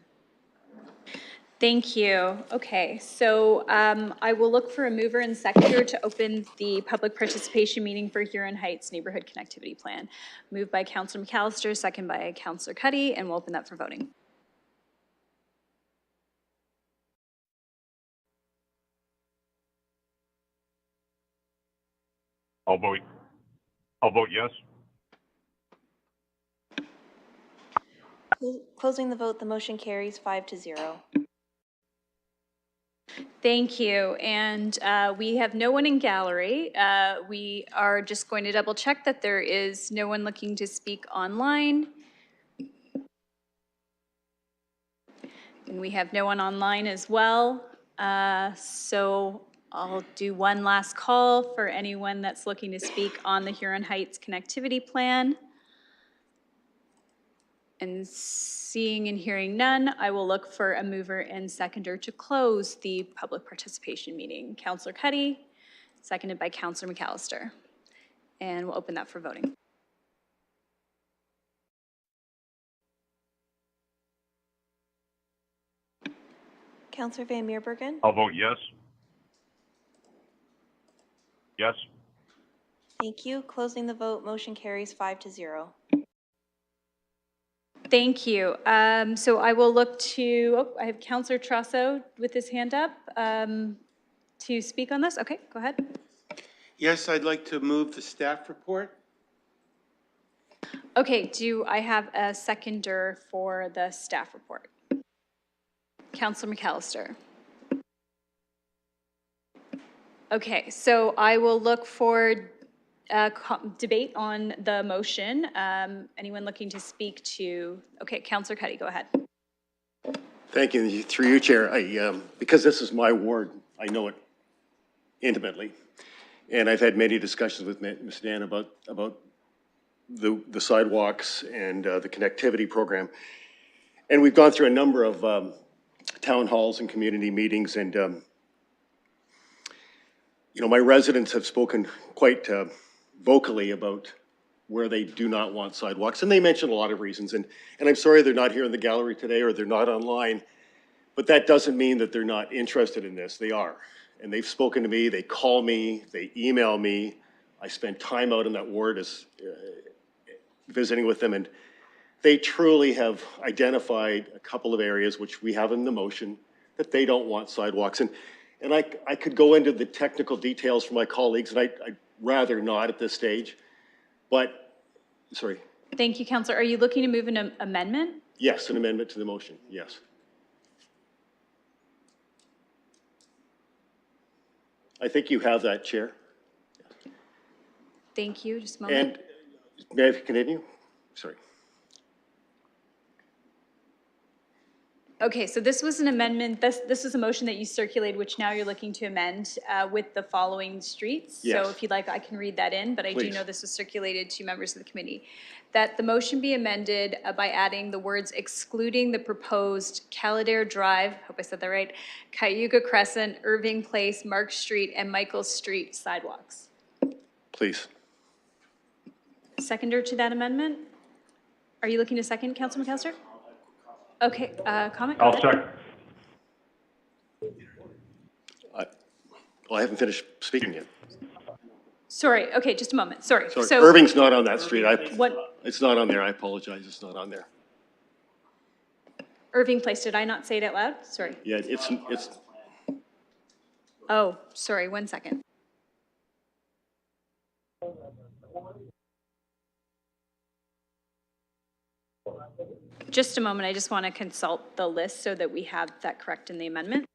Thank you. Okay, so I will look for a mover and seconder to open the public participation meeting for Huron Heights Neighborhood Connectivity Plan. Moved by Councillor McAllister, second by Councillor Cuddy, and we'll open that for voting. I'll vote yes. Closing the vote, the motion carries 5-0. Thank you. And we have no one in gallery. We are just going to double check that there is no one looking to speak online. And we have no one online as well. So I'll do one last call for anyone that's looking to speak on the Huron Heights Connectivity Plan. And seeing and hearing none, I will look for a mover and seconder to close the public participation meeting. Councillor Cuddy, seconded by Councillor McAllister. And we'll open that for voting. Councillor Van Meerbergen? I'll vote yes. Yes. Thank you. Closing the vote, motion carries 5-0. Thank you. So I will look to, I have Councillor Trosso with his hand up to speak on this. Okay, go ahead. Yes, I'd like to move the staff report. Okay, do I have a seconder for the staff report? Councillor McAllister. Okay, so I will look for debate on the motion. Anyone looking to speak to, okay, Councillor Cuddy, go ahead. Thank you. Through you, Chair, because this is my ward, I know it intimately. And I've had many discussions with Ms. Dan about the sidewalks and the connectivity program. And we've gone through a number of town halls and community meetings, and you know, my residents have spoken quite vocally about where they do not want sidewalks, and they mentioned a lot of reasons. And I'm sorry they're not here in the gallery today or they're not online, but that doesn't mean that they're not interested in this. They are, and they've spoken to me. They call me, they email me. I spend time out in that ward as visiting with them, and they truly have identified a couple of areas which we have in the motion that they don't want sidewalks. And I could go into the technical details for my colleagues, and I'd rather not at this stage, but, sorry. Thank you, Councillor. Are you looking to move an amendment? Yes, an amendment to the motion, yes. I think you have that, Chair. Thank you, just a moment. And may I continue? Sorry. Okay, so this was an amendment, this was a motion that you circulated, which now you're looking to amend with the following streets. So Yes. if you'd like, I can read that in, but I do Please. know this was circulated to members of the committee. That the motion be amended by adding the words excluding the proposed Calladair Drive, hope I said that right, Cayuga Crescent, Irving Place, Mark Street, and Michael Street sidewalks. Please. Seconder to that amendment? Are you looking to second, Councilman McAllister? Okay, comment? Go I'll ahead. second. Well, I haven't finished speaking yet. Sorry, okay, just a moment, sorry. Sorry, So, Irving's not on that street. What, It's not on there. I apologize. It's not on there. Irving Place, did I not say it out loud? Sorry. Yeah, it's, Oh, sorry, 1 second. Just a moment, I just want to consult the list so that we have that correct in the amendment.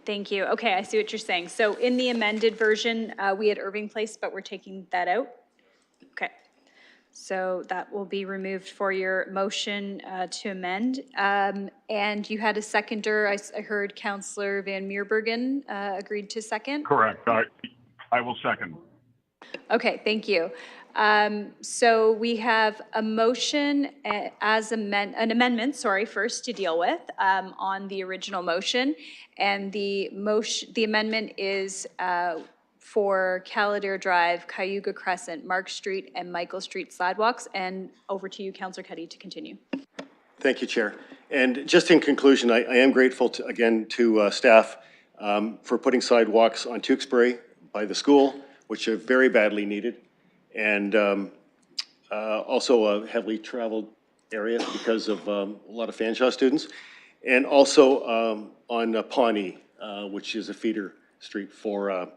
Thank you. Okay, I see what you're saying. So in the amended version, we had Irving Place, but we're taking that out? Okay. So that will be removed for your motion to amend. And you had a seconder, I heard Councillor Van Meerbergen agreed to second? Correct. I will second. Okay, thank you. So we have a motion as an amendment, sorry, first to deal with on the original motion. And the amendment is for Calladair Drive, Cayuga Crescent, Mark Street, and Michael Street sidewalks. And over to you, Councillor Cuddy, to continue. thank you, Chair. And just in conclusion, I am grateful to, again, to staff for putting sidewalks on Tewksbury by the school, which are very badly needed, and also a heavily traveled area because of a lot of Fanshawe students, and also on Pawnee, which is a feeder street for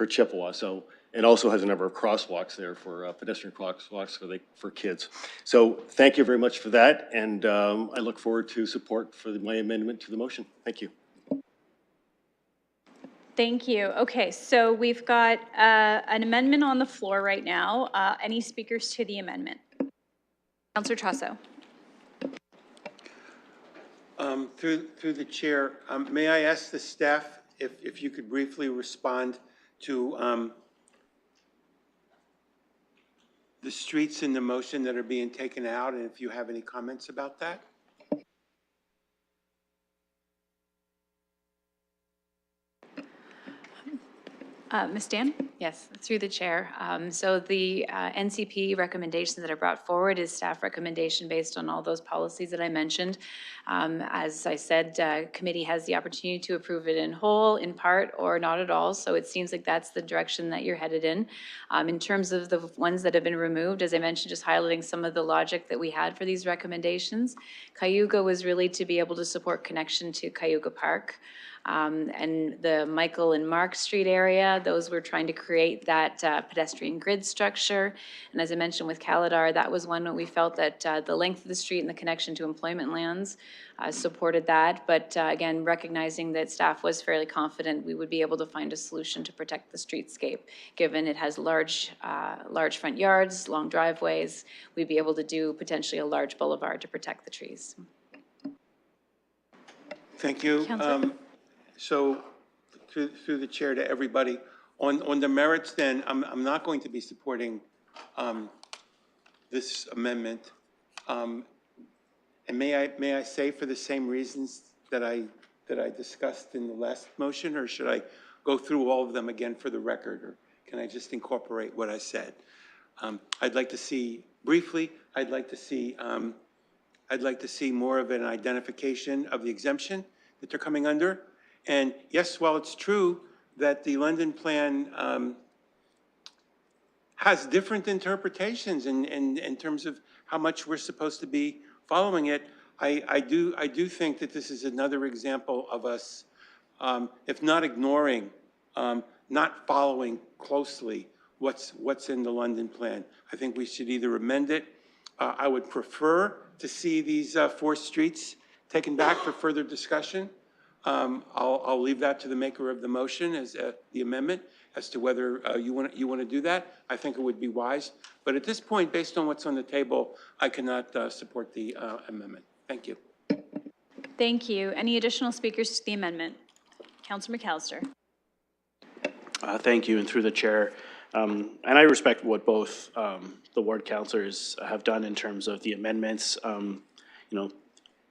Chippewa. So, and also has a number of crosswalks there for pedestrian crosswalks for kids. So thank you very much for that, and I look forward to support for my amendment to the motion. Thank you. Thank you. Okay, so we've got an amendment on the floor right now. Any speakers to the amendment? Councillor Trosso. Through the chair, may I ask the staff if you could briefly respond to the streets in the motion that are being taken out, and if you have any comments about that? Ms. Dan? Yes, through the chair. So the NCP recommendations that are brought forward is staff recommendation based on all those policies that I mentioned. As I said, committee has the opportunity to approve it in whole, in part, or not at all. So it seems like that's the direction that you're headed in. In terms of the ones that have been removed, as I mentioned, just highlighting some of the logic that we had for these recommendations. Cayuga was really to be able to support connection to Cayuga Park. And the Michael and Mark Street area, those were trying to create that pedestrian grid structure. And as I mentioned with Calladair, that was one that we felt that the length of the street and the connection to employment lands supported that. But again, recognizing that staff was fairly confident we would be able to find a solution to protect the streetscape, given it has large front yards, long driveways, we'd be able to do potentially a large boulevard to protect the trees. Thank you. So through the chair to everybody, on the merits then, I'm not going to be supporting this amendment. And may I say for the same reasons that I discussed in the last motion, or should I go through all of them again for the record, or can I just incorporate what I said? I'd like to see, briefly, I'd like to see more of an identification of the exemption that they're coming under. And yes, while it's true that the London plan has different interpretations in terms of how much we're supposed to be following it, I do think that this is another example of us, if not ignoring, not following closely what's in the London plan. I think we should either amend it I would prefer to see these 4 streets taken back for further discussion. I'll leave that to the maker of the motion as the amendment as to whether you want to do that. I think it would be wise. But at this point, based on what's on the table, I cannot support the amendment. Thank you. Thank you. Any additional speakers to the amendment? Councillor McAllister. Thank you, and through the chair. And I respect what both the ward councillors have done in terms of the amendments. You know,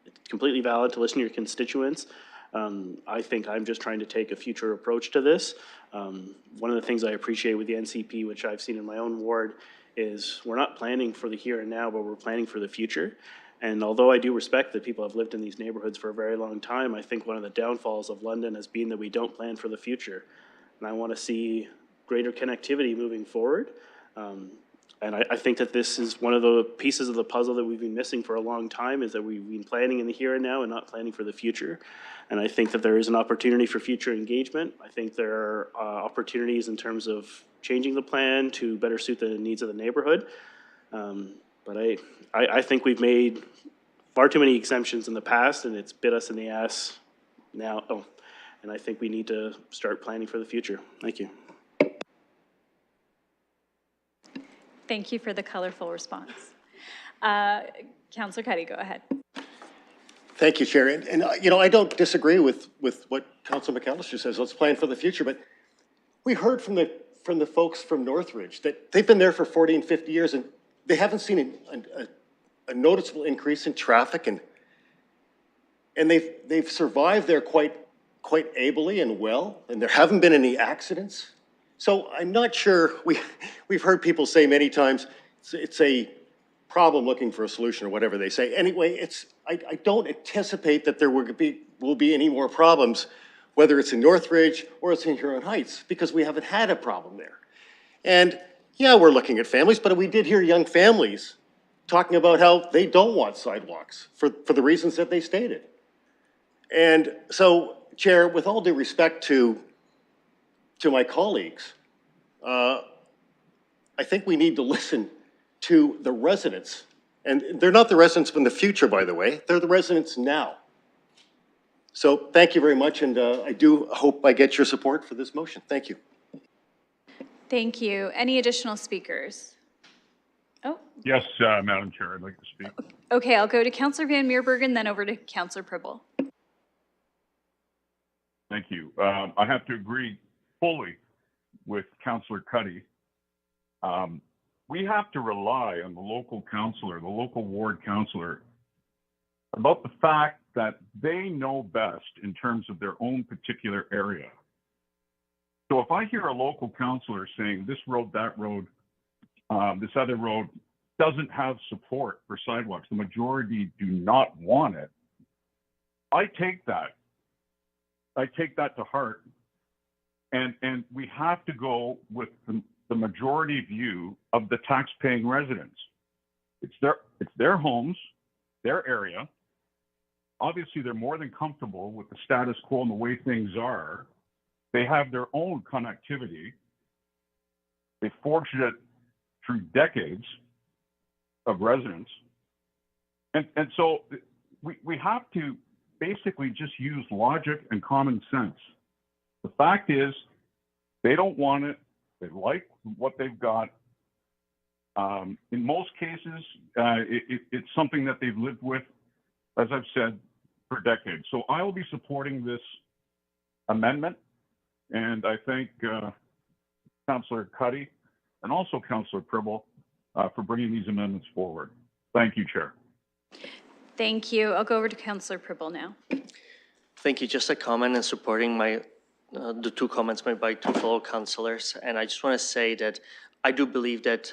it's completely valid to listen to your constituents. I think I'm just trying to take a future approach to this. One of the things I appreciate with the NCP, which I've seen in my own ward, is we're not planning for the here and now, but we're planning for the future. And although I do respect that people have lived in these neighborhoods for a very long time, I think one of the downfalls of London has been that we don't plan for the future. And I want to see greater connectivity moving forward. And I think that this is one of the pieces of the puzzle that we've been missing for a long time, is that we've been planning in the here and now and not planning for the future. And I think that there is an opportunity for future engagement. I think there are opportunities in terms of changing the plan to better suit the needs of the neighborhood. But I think we've made far too many exemptions in the past, and it's bit us in the ass now. Oh, and I think we need to start planning for the future. Thank you. Thank you for the colorful response. Councillor Cuddy, go ahead. Thank you, Chair. And you know, I don't disagree with what Councillor McAllister says. Let's plan for the future. But we heard from the folks from Northridge that they've been there for 40 and 50 years, and they haven't seen a noticeable increase in traffic, and they've survived there quite ably and well, and there haven't been any accidents. So I'm not sure, we've heard people say many times, it's a problem looking for a solution, or whatever they say. Anyway, I don't anticipate that there will be any more problems, whether it's in Northridge or it's in Huron Heights, because we haven't had a problem there. And yeah, we're looking at families, but we did hear young families talking about how they don't want sidewalks for the reasons that they stated. And so, Chair, with all due respect to my colleagues, I think we need to listen to the residents. And they're not the residents from the future, by the way. They're the residents now. So thank you very much, and I do hope I get your support for this motion. Thank you. Thank you. Any additional speakers? Oh, Yes, Madam Chair, I'd like to speak. okay, I'll go to Councillor Van Meerbergen, then over to Councillor Pribble. Thank you. I have to agree fully with Councillor Cuddy. We have to rely on the local councillor, the local ward councillor, about the fact that they know best in terms of their own particular area. So if I hear a local councillor saying this road, that road, this other road doesn't have support for sidewalks, the majority do not want it, I take that to heart, and we have to go with the majority view of the tax-paying residents. It's their homes, their area. Obviously, they're more than comfortable with the status quo and the way things are. They have their own connectivity. They forged it through decades of residence. And so we have to basically just use logic and common sense. The fact is, they don't want it. They like what they've got. In most cases, it's something that they've lived with, as I've said, for decades. So I will be supporting this amendment, and I thank Councillor Cuddy and also Councillor Pribble for bringing these amendments forward. Thank you, Chair. Thank you. I'll go over to Councillor Pribble now. Thank you. Just a comment in supporting the two comments made by two fellow councillors. And I just want to say that I do believe that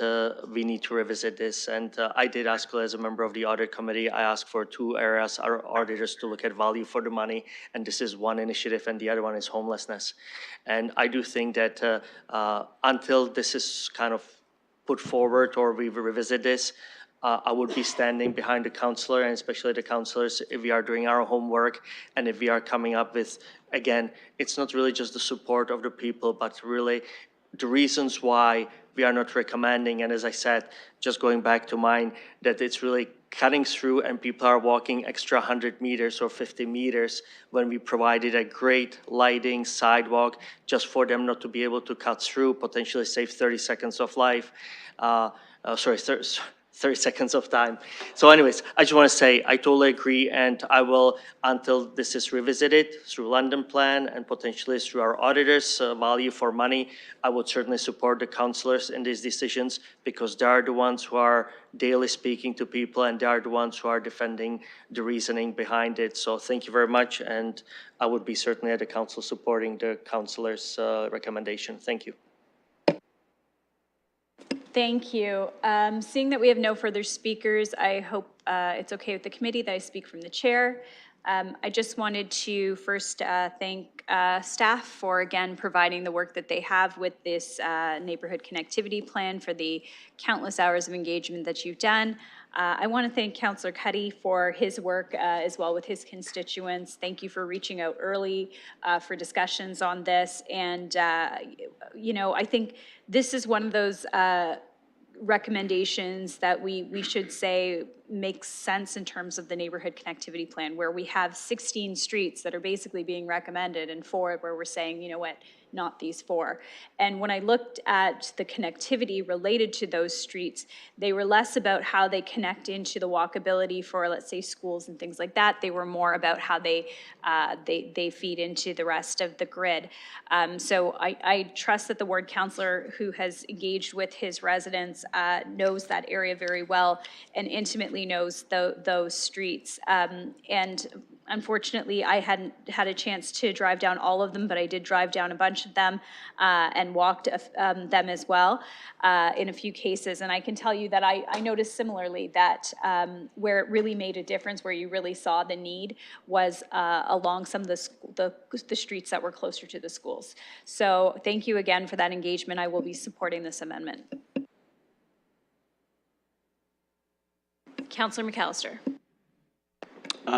we need to revisit this. And I did ask, as a member of the audit committee, I asked for 2 areas, our auditors to look at value for the money. And this is one initiative, and the other one is homelessness. And I do think that until this is kind of put forward or we revisit this, I would be standing behind the councillor, and especially the councillors, if we are doing our homework and if we are coming up with, again, it's not really just the support of the people, but really the reasons why we are not recommending. And as I said, just going back to mine, that it's really cutting through and people are walking extra 100 meters or 50 meters when we provided a great lighting sidewalk just for them not to be able to cut through, potentially save 30 seconds of life. 30 seconds of time. So anyways, I just want to say I totally agree, and I will, until this is revisited through London Plan and potentially through our auditors, value for money, I would certainly support the councillors in these decisions because they are the ones who are daily speaking to people and they are the ones who are defending the reasoning behind it. So thank you very much, and I would be certainly at the council supporting the councillors' recommendation. Thank you. Thank you. Seeing that we have no further speakers, I hope it's okay with the committee that I speak from the chair. I just wanted to first thank staff for, again, providing the work that they have with this neighborhood connectivity plan, for the countless hours of engagement that you've done. I want to thank Councillor Cuddy for his work as well with his constituents. Thank you for reaching out early for discussions on this. And, you know, I think this is one of those recommendations that we should say makes sense in terms of the neighborhood connectivity plan, where we have 16 streets that are basically being recommended and 4 where we're saying, you know what, not these 4. And when I looked at the connectivity related to those streets, they were less about how they connect into the walkability for, let's say, schools and things like that. They were more about how they feed into the rest of the grid. So I trust that the ward councillor who has engaged with his residents knows that area very well and intimately knows those streets. And unfortunately, I hadn't had a chance to drive down all of them, but I did drive down a bunch of them and walked them as well in a few cases. And I can tell you that I noticed similarly that where it really made a difference, where you really saw the need, was along some of the streets that were closer to the schools. So thank you again for that engagement. I will be supporting this amendment. Councillor McAllister.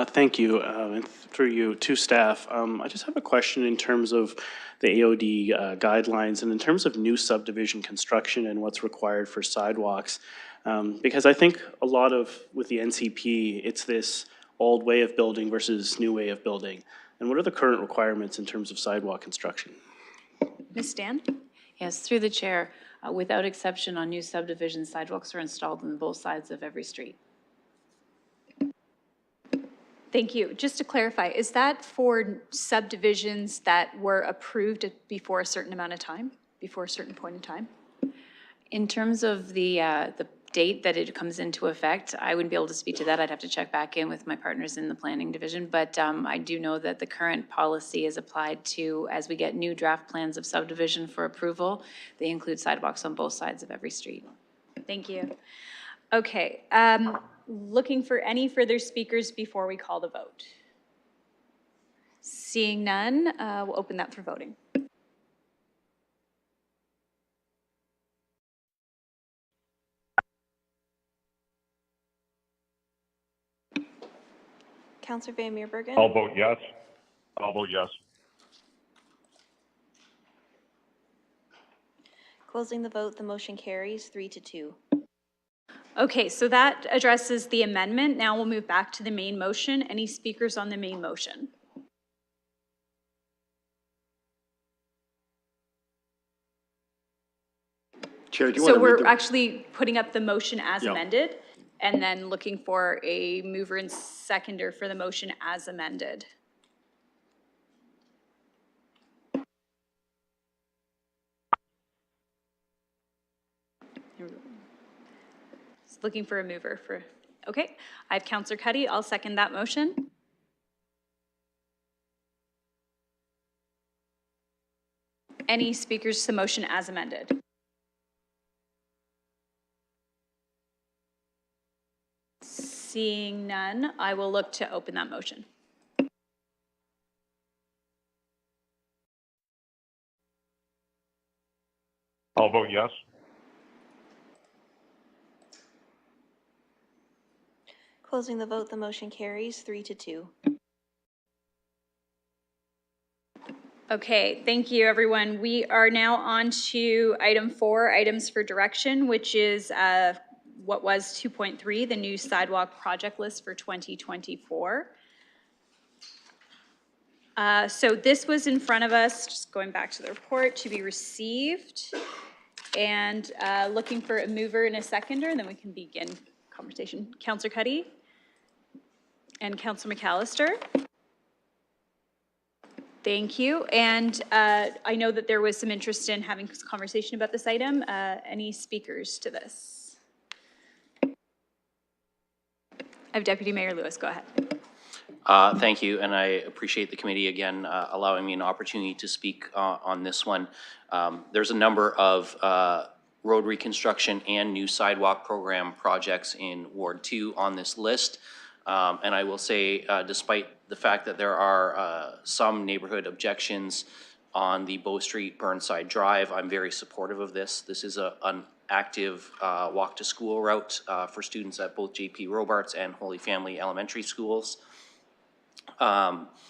Thank you, and through you to staff. I just have a question in terms of the AOD guidelines and in terms of new subdivision construction and what's required for sidewalks. Because I think a lot of, with the NCP, it's this old way of building versus new way of building. And what are the current requirements in terms of sidewalk construction? Ms. Stan? Yes, through the chair, without exception on new subdivisions, sidewalks are installed on both sides of every street. Thank you. Just to clarify, is that for subdivisions that were approved before a certain amount of time, before a certain point in time? In terms of the date that it comes into effect, I wouldn't be able to speak to that. I'd have to check back in with my partners in the planning division. But I do know that the current policy is applied to, as we get new draft plans of subdivision for approval, they include sidewalks on both sides of every street. Thank you. Okay. Looking for any further speakers before we call the vote? Seeing none, we'll open that for voting. Councillor Van Meerbergen? I'll vote yes. I'll vote yes. Closing the vote, the motion carries 3-2. Okay, so that addresses the amendment. Now we'll move back to the main motion. Any speakers on the main motion? Chair, do you want So to read we're the... actually putting up the motion as Yeah. amended and then looking for a mover and seconder for the motion as amended. Just looking for a mover for, okay. I have Councillor Cuddy. I'll second that motion. Any speakers to the motion as amended? Seeing none, I will look to open that motion. I'll vote yes. Closing the vote, the motion carries 3-2. Okay, thank you, everyone. We are now on to item 4, items for direction, which is what was 2.3, the new sidewalk project list for 2024. So this was in front of us, just going back to the report, to be received. And looking for a mover and a seconder, and then we can begin conversation. Councillor Cuddy and Councillor McAllister. Thank you. And I know that there was some interest in having a conversation about this item. Any speakers to this? I have Deputy Mayor Lewis. Go ahead. Thank you, and I appreciate the committee again allowing me an opportunity to speak on this one. There's a number of road reconstruction and new sidewalk program projects in Ward 2 on this list. And I will say, despite the fact that there are some neighborhood objections on the Bow Street Burnside Drive, I'm very supportive of this. This is an active walk to school route for students at both J.P. Robarts and Holy Family Elementary Schools. Mr.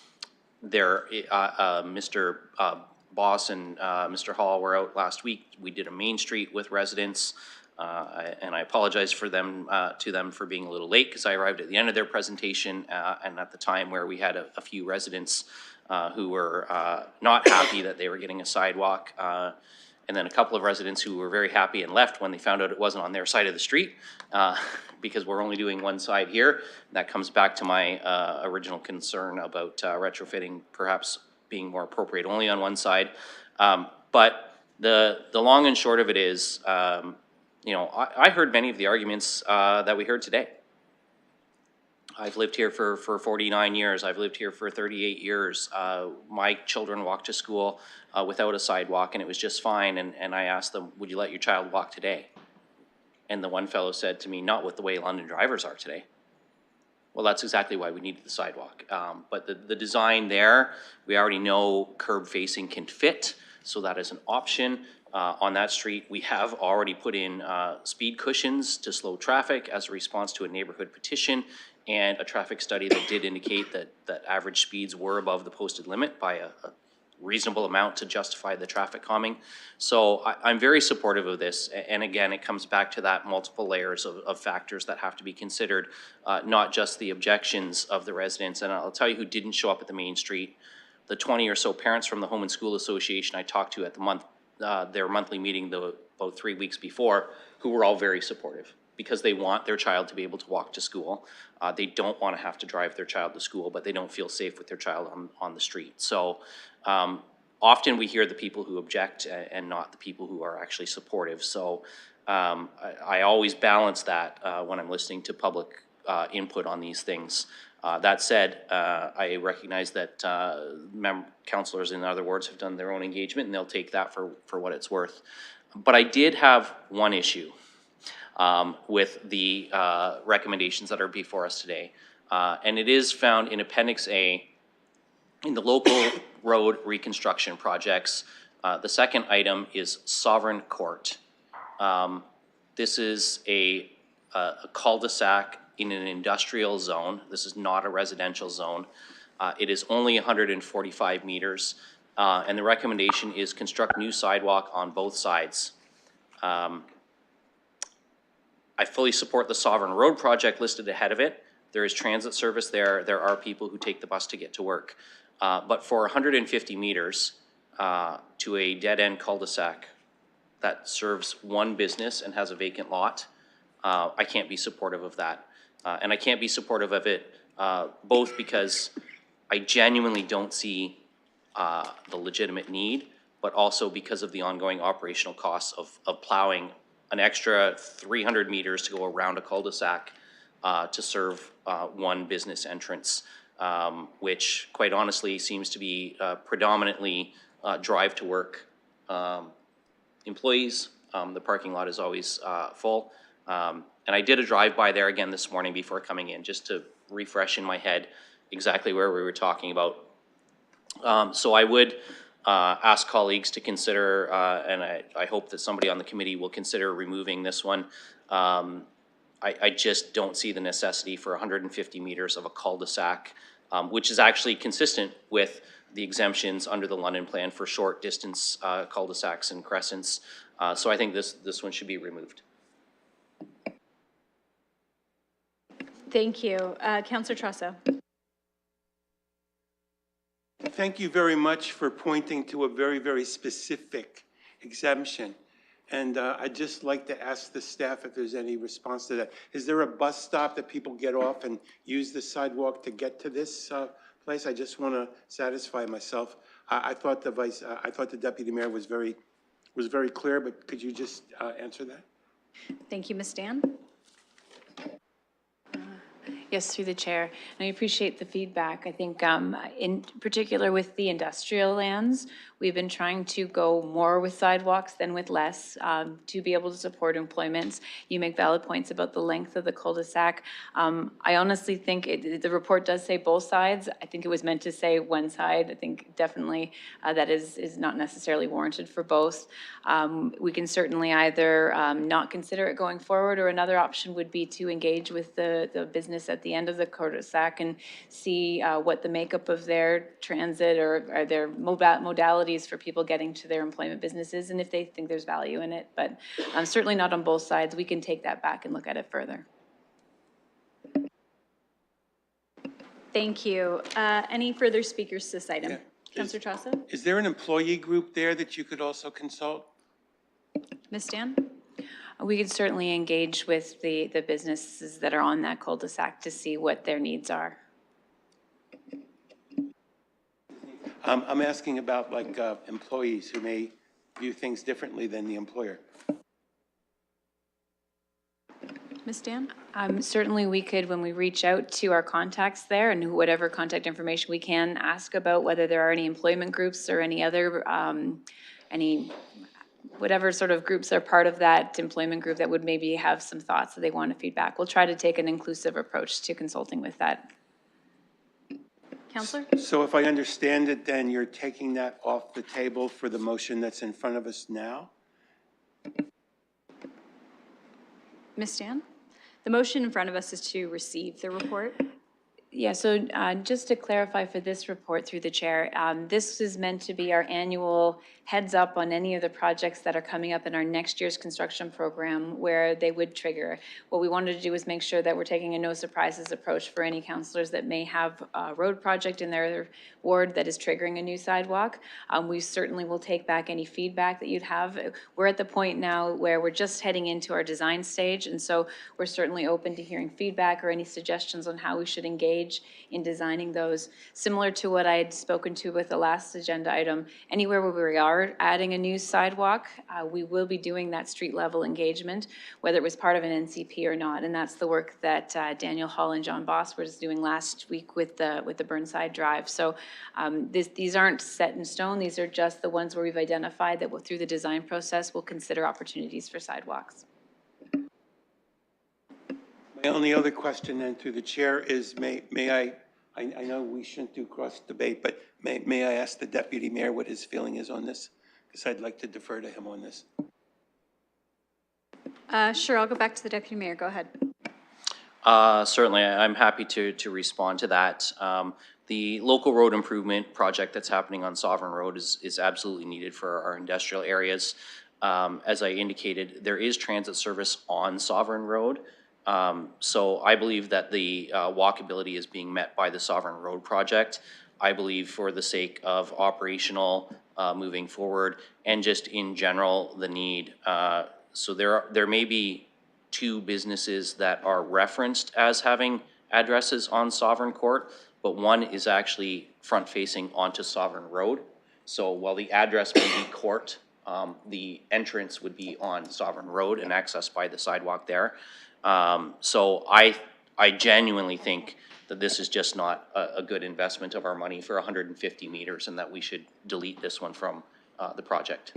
Boss and Mr. Hall were out last week. We did a Main Street with residents, and I apologize for them to them for being a little late because I arrived at the end of their presentation and at the time where we had a few residents who were not happy that they were getting a sidewalk. And then a couple of residents who were very happy and left when they found out it wasn't on their side of the street because we're only doing one side here. That comes back to my original concern about retrofitting perhaps being more appropriate only on one side. But the long and short of it is, you know, I heard many of the arguments that we heard today. I've lived here for 49 years. I've lived here for 38 years. My children walk to school without a sidewalk, and it was just fine. And I asked them, would you let your child walk today? And the one fellow said to me, not with the way London drivers are today. Well, that's exactly why we needed the sidewalk. But the design there, we already know curb facing can fit, so that is an option. On that street, we have already put in speed cushions to slow traffic as a response to a neighborhood petition and a traffic study that did indicate that average speeds were above the posted limit by a reasonable amount to justify the traffic calming. So I'm very supportive of this. And again, it comes back to that multiple layers of factors that have to be considered, not just the objections of the residents. And I'll tell you who didn't show up at the Main Street. The 20 or so parents from the Home and School Association I talked to at their monthly meeting about 3 weeks before, who were all very supportive because they want their child to be able to walk to school. They don't want to have to drive their child to school, but they don't feel safe with their child on the street. So often we hear the people who object and not the people who are actually supportive. So I always balance that when I'm listening to public input on these things. That said, I recognize that councillors, in other words, have done their own engagement, and they'll take that for what it's worth. But I did have one issue with the recommendations that are before us today. And it is found in Appendix A in the local road reconstruction projects. The second item is Sovereign Court. This is a cul-de-sac in an industrial zone. This is not a residential zone. It is only 145 meters. And the recommendation is construct new sidewalk on both sides. I fully support the Sovereign Road project listed ahead of it. There is transit service there. There are people who take the bus to get to work. But for 150 meters to a dead-end cul-de-sac that serves one business and has a vacant lot, I can't be supportive of that. And I can't be supportive of it both because I genuinely don't see the legitimate need, but also because of the ongoing operational costs of plowing an extra 300 meters to go around a cul-de-sac to serve one business entrance, which quite honestly seems to be predominantly drive to work employees. The parking lot is always full. And I did a drive-by there again this morning before coming in, just to refresh in my head exactly where we were talking about. So I would ask colleagues to consider, and I hope that somebody on the committee will consider removing this one. I just don't see the necessity for 150 meters of a cul-de-sac, which is actually consistent with the exemptions under the London plan for short distance cul-de-sacs and crescents. So I think this one should be removed. Thank you. Councillor Trosso. Thank you very much for pointing to a very, very specific exemption. And I'd just like to ask the staff if there's any response to that. Is there a bus stop that people get off and use the sidewalk to get to this place? I just want to satisfy myself. I thought the deputy mayor was very clear, but could you just answer that? Thank you, Ms. Stan. Yes, through the chair. And I appreciate the feedback. I think in particular with the industrial lands, we've been trying to go more with sidewalks than with less to be able to support employments. You make valid points about the length of the cul-de-sac. I honestly think the report does say both sides. I think it was meant to say one side. I think definitely that is not necessarily warranted for both. We can certainly either not consider it going forward, or another option would be to engage with the business at the end of the cul-de-sac and see what the makeup of their transit or their modalities for people getting to their employment businesses, and if they think there's value in it. But certainly not on both sides. We can take that back and look at it further. Thank you. Any further speakers to this item? Yeah. Councillor Trosso? Is there an employee group there that you could also consult? Ms. Stan? We could certainly engage with the businesses that are on that cul-de-sac to see what their needs are. I'm asking about like employees who may view things differently than the employer. Ms. Stan? Certainly we could, when we reach out to our contacts there and whatever contact information we can, ask about whether there are any employment groups or any other, whatever sort of groups are part of that employment group that would maybe have some thoughts that they want to feedback. We'll try to take an inclusive approach to consulting with that. Councillor? So if I understand it, then you're taking that off the table for the motion that's in front of us now? Ms. Stan? The motion in front of us is to receive the report. Yeah, so just to clarify for this report through the chair, this is meant to be our annual heads up on any of the projects that are coming up in our next year's construction program where they would trigger. What we wanted to do is make sure that we're taking a no surprises approach for any councillors that may have a road project in their ward that is triggering a new sidewalk. We certainly will take back any feedback that you'd have. We're at the point now where we're just heading into our design stage, and so we're certainly open to hearing feedback or any suggestions on how we should engage in designing those. Similar to what I had spoken to with the last agenda item, anywhere where we are adding a new sidewalk, we will be doing that street level engagement, whether it was part of an NCP or not. And that's the work that Daniel Hall and John Boss were just doing last week with the Burnside Drive. So these aren't set in stone. These are just the ones where we've identified that through the design process, we'll consider opportunities for sidewalks. My only other question then through the chair is may I know we shouldn't do cross debate, but may I ask the deputy mayor what his feeling is on this? Because I'd like to defer to him on this. Sure, I'll go back to the deputy mayor. Go ahead. Certainly, I'm happy to respond to that. The local road improvement project that's happening on Sovereign Road is absolutely needed for our industrial areas. As I indicated, there is transit service on Sovereign Road. So I believe that the walkability is being met by the Sovereign Road project. I believe for the sake of operational moving forward and just in general the need. So there may be two businesses that are referenced as having addresses on Sovereign Court, but one is actually front facing onto Sovereign Road. So while the address may be court, the entrance would be on Sovereign Road and accessed by the sidewalk there. So I genuinely think that this is just not a good investment of our money for 150 meters and that we should delete this one from the project.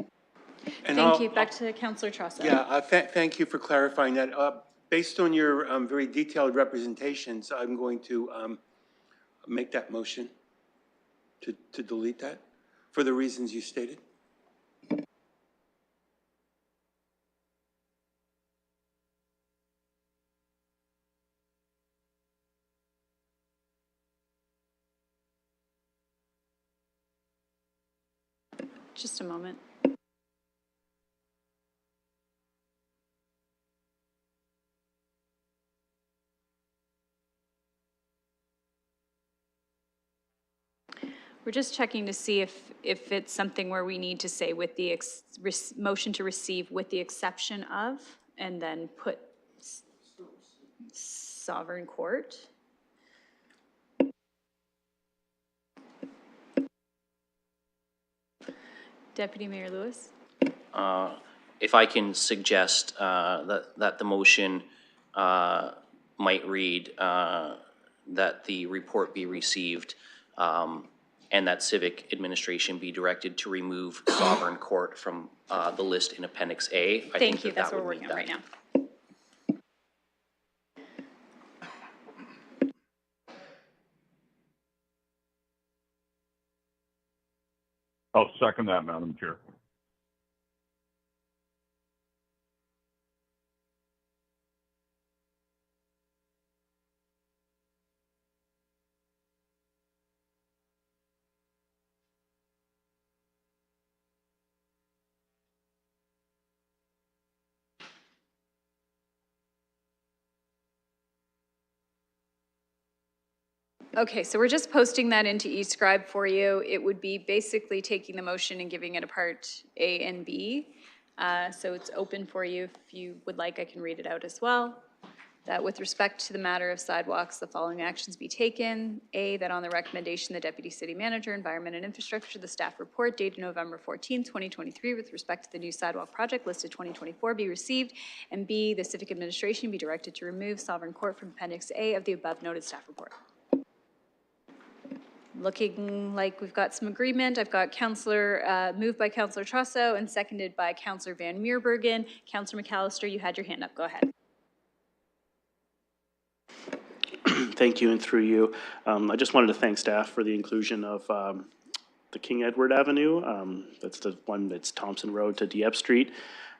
And Thank you. Back to Councillor Trosso. Yeah, thank you for clarifying that. Based on your very detailed representations, I'm going to make that motion to delete that for the reasons you stated. Just a moment. We're just checking to see if it's something where we need to say with the motion to receive with the exception of, and then put sovereign court. Deputy Mayor Lewis? If I can suggest that the motion might read that the report be received and that Civic Administration be directed to remove Sovereign Court from the list in Appendix A. I Thank you, think that's that what we're would working meet on right that. now. I'll second that, Madam Chair. Okay, so we're just posting that into eScribe for you. It would be basically taking the motion and giving it a part A and B. So it's open for you. If you would like, I can read it out as well. That with respect to the matter of sidewalks, the following actions be taken. A, that on the recommendation of the Deputy City Manager, Environment and Infrastructure, the staff report dated November 14, 2023, with respect to the new sidewalk project listed 2024 be received. And B, the Civic Administration be directed to remove Sovereign Court from Appendix A of the above noted staff report. Looking like we've got some agreement. I've got moved by Councillor Trosso and seconded by Councillor Van Meerbergen. Councillor McAllister, you had your hand up. Go ahead. Thank you, and through you, I just wanted to thank staff for the inclusion of the King Edward Avenue. That's the one that's Thompson Road to Dieppe Street.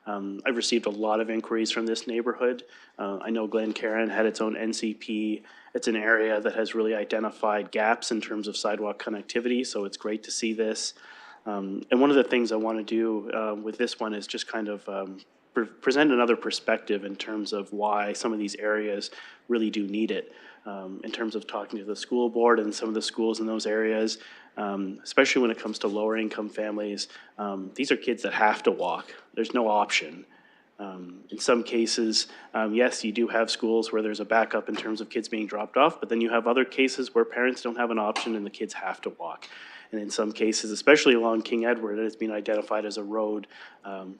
I've received a lot of inquiries from this neighborhood. I know Glencairn had its own NCP. It's an area that has really identified gaps in terms of sidewalk connectivity, so it's great to see this. And one of the things I want to do with this one is just kind of present another perspective in terms of why some of these areas really do need it. In terms of talking to the school board and some of the schools in those areas, especially when it comes to lower income families, these are kids that have to walk. There's no option. In some cases, yes, you do have schools where there's a backup in terms of kids being dropped off, but then you have other cases where parents don't have an option and the kids have to walk. And in some cases, especially along King Edward, it has been identified as a road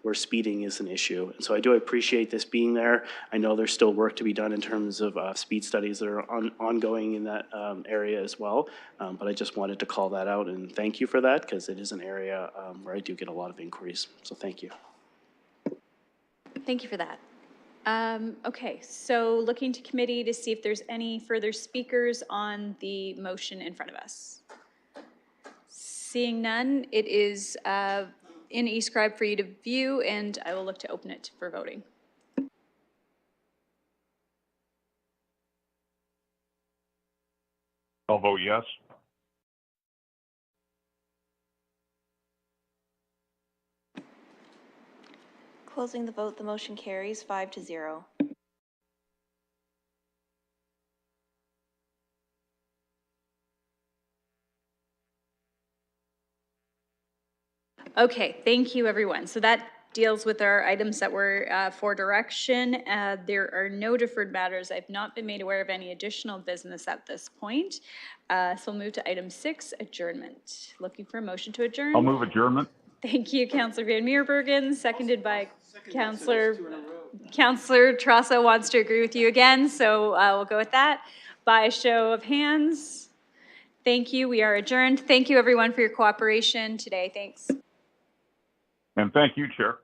where speeding is an issue. And so I do appreciate this being there. I know there's still work to be done in terms of speed studies that are ongoing in that area as well. But I just wanted to call that out and thank you for that, because it is an area where I do get a lot of inquiries. So thank you. Thank you for that. Okay, so looking to committee to see if there's any further speakers on the motion in front of us. Seeing none, it is in eScribe for you to view, and I will look to open it for voting. I'll vote yes. Closing the vote, the motion carries 5-0. Okay, thank you, everyone. So that deals with our items that were for direction. There are no deferred matters. I've not been made aware of any additional business at this point. So we'll move to item 6, adjournment. Looking for a motion to adjourn. I'll move adjournment. Thank you, Councillor Van Meerbergen, seconded by Councillor Trosso wants to agree with you again, so we'll go with that. By a show of hands, thank you. We are adjourned. Thank you, everyone, for your cooperation today. Thanks. And thank you, Chair.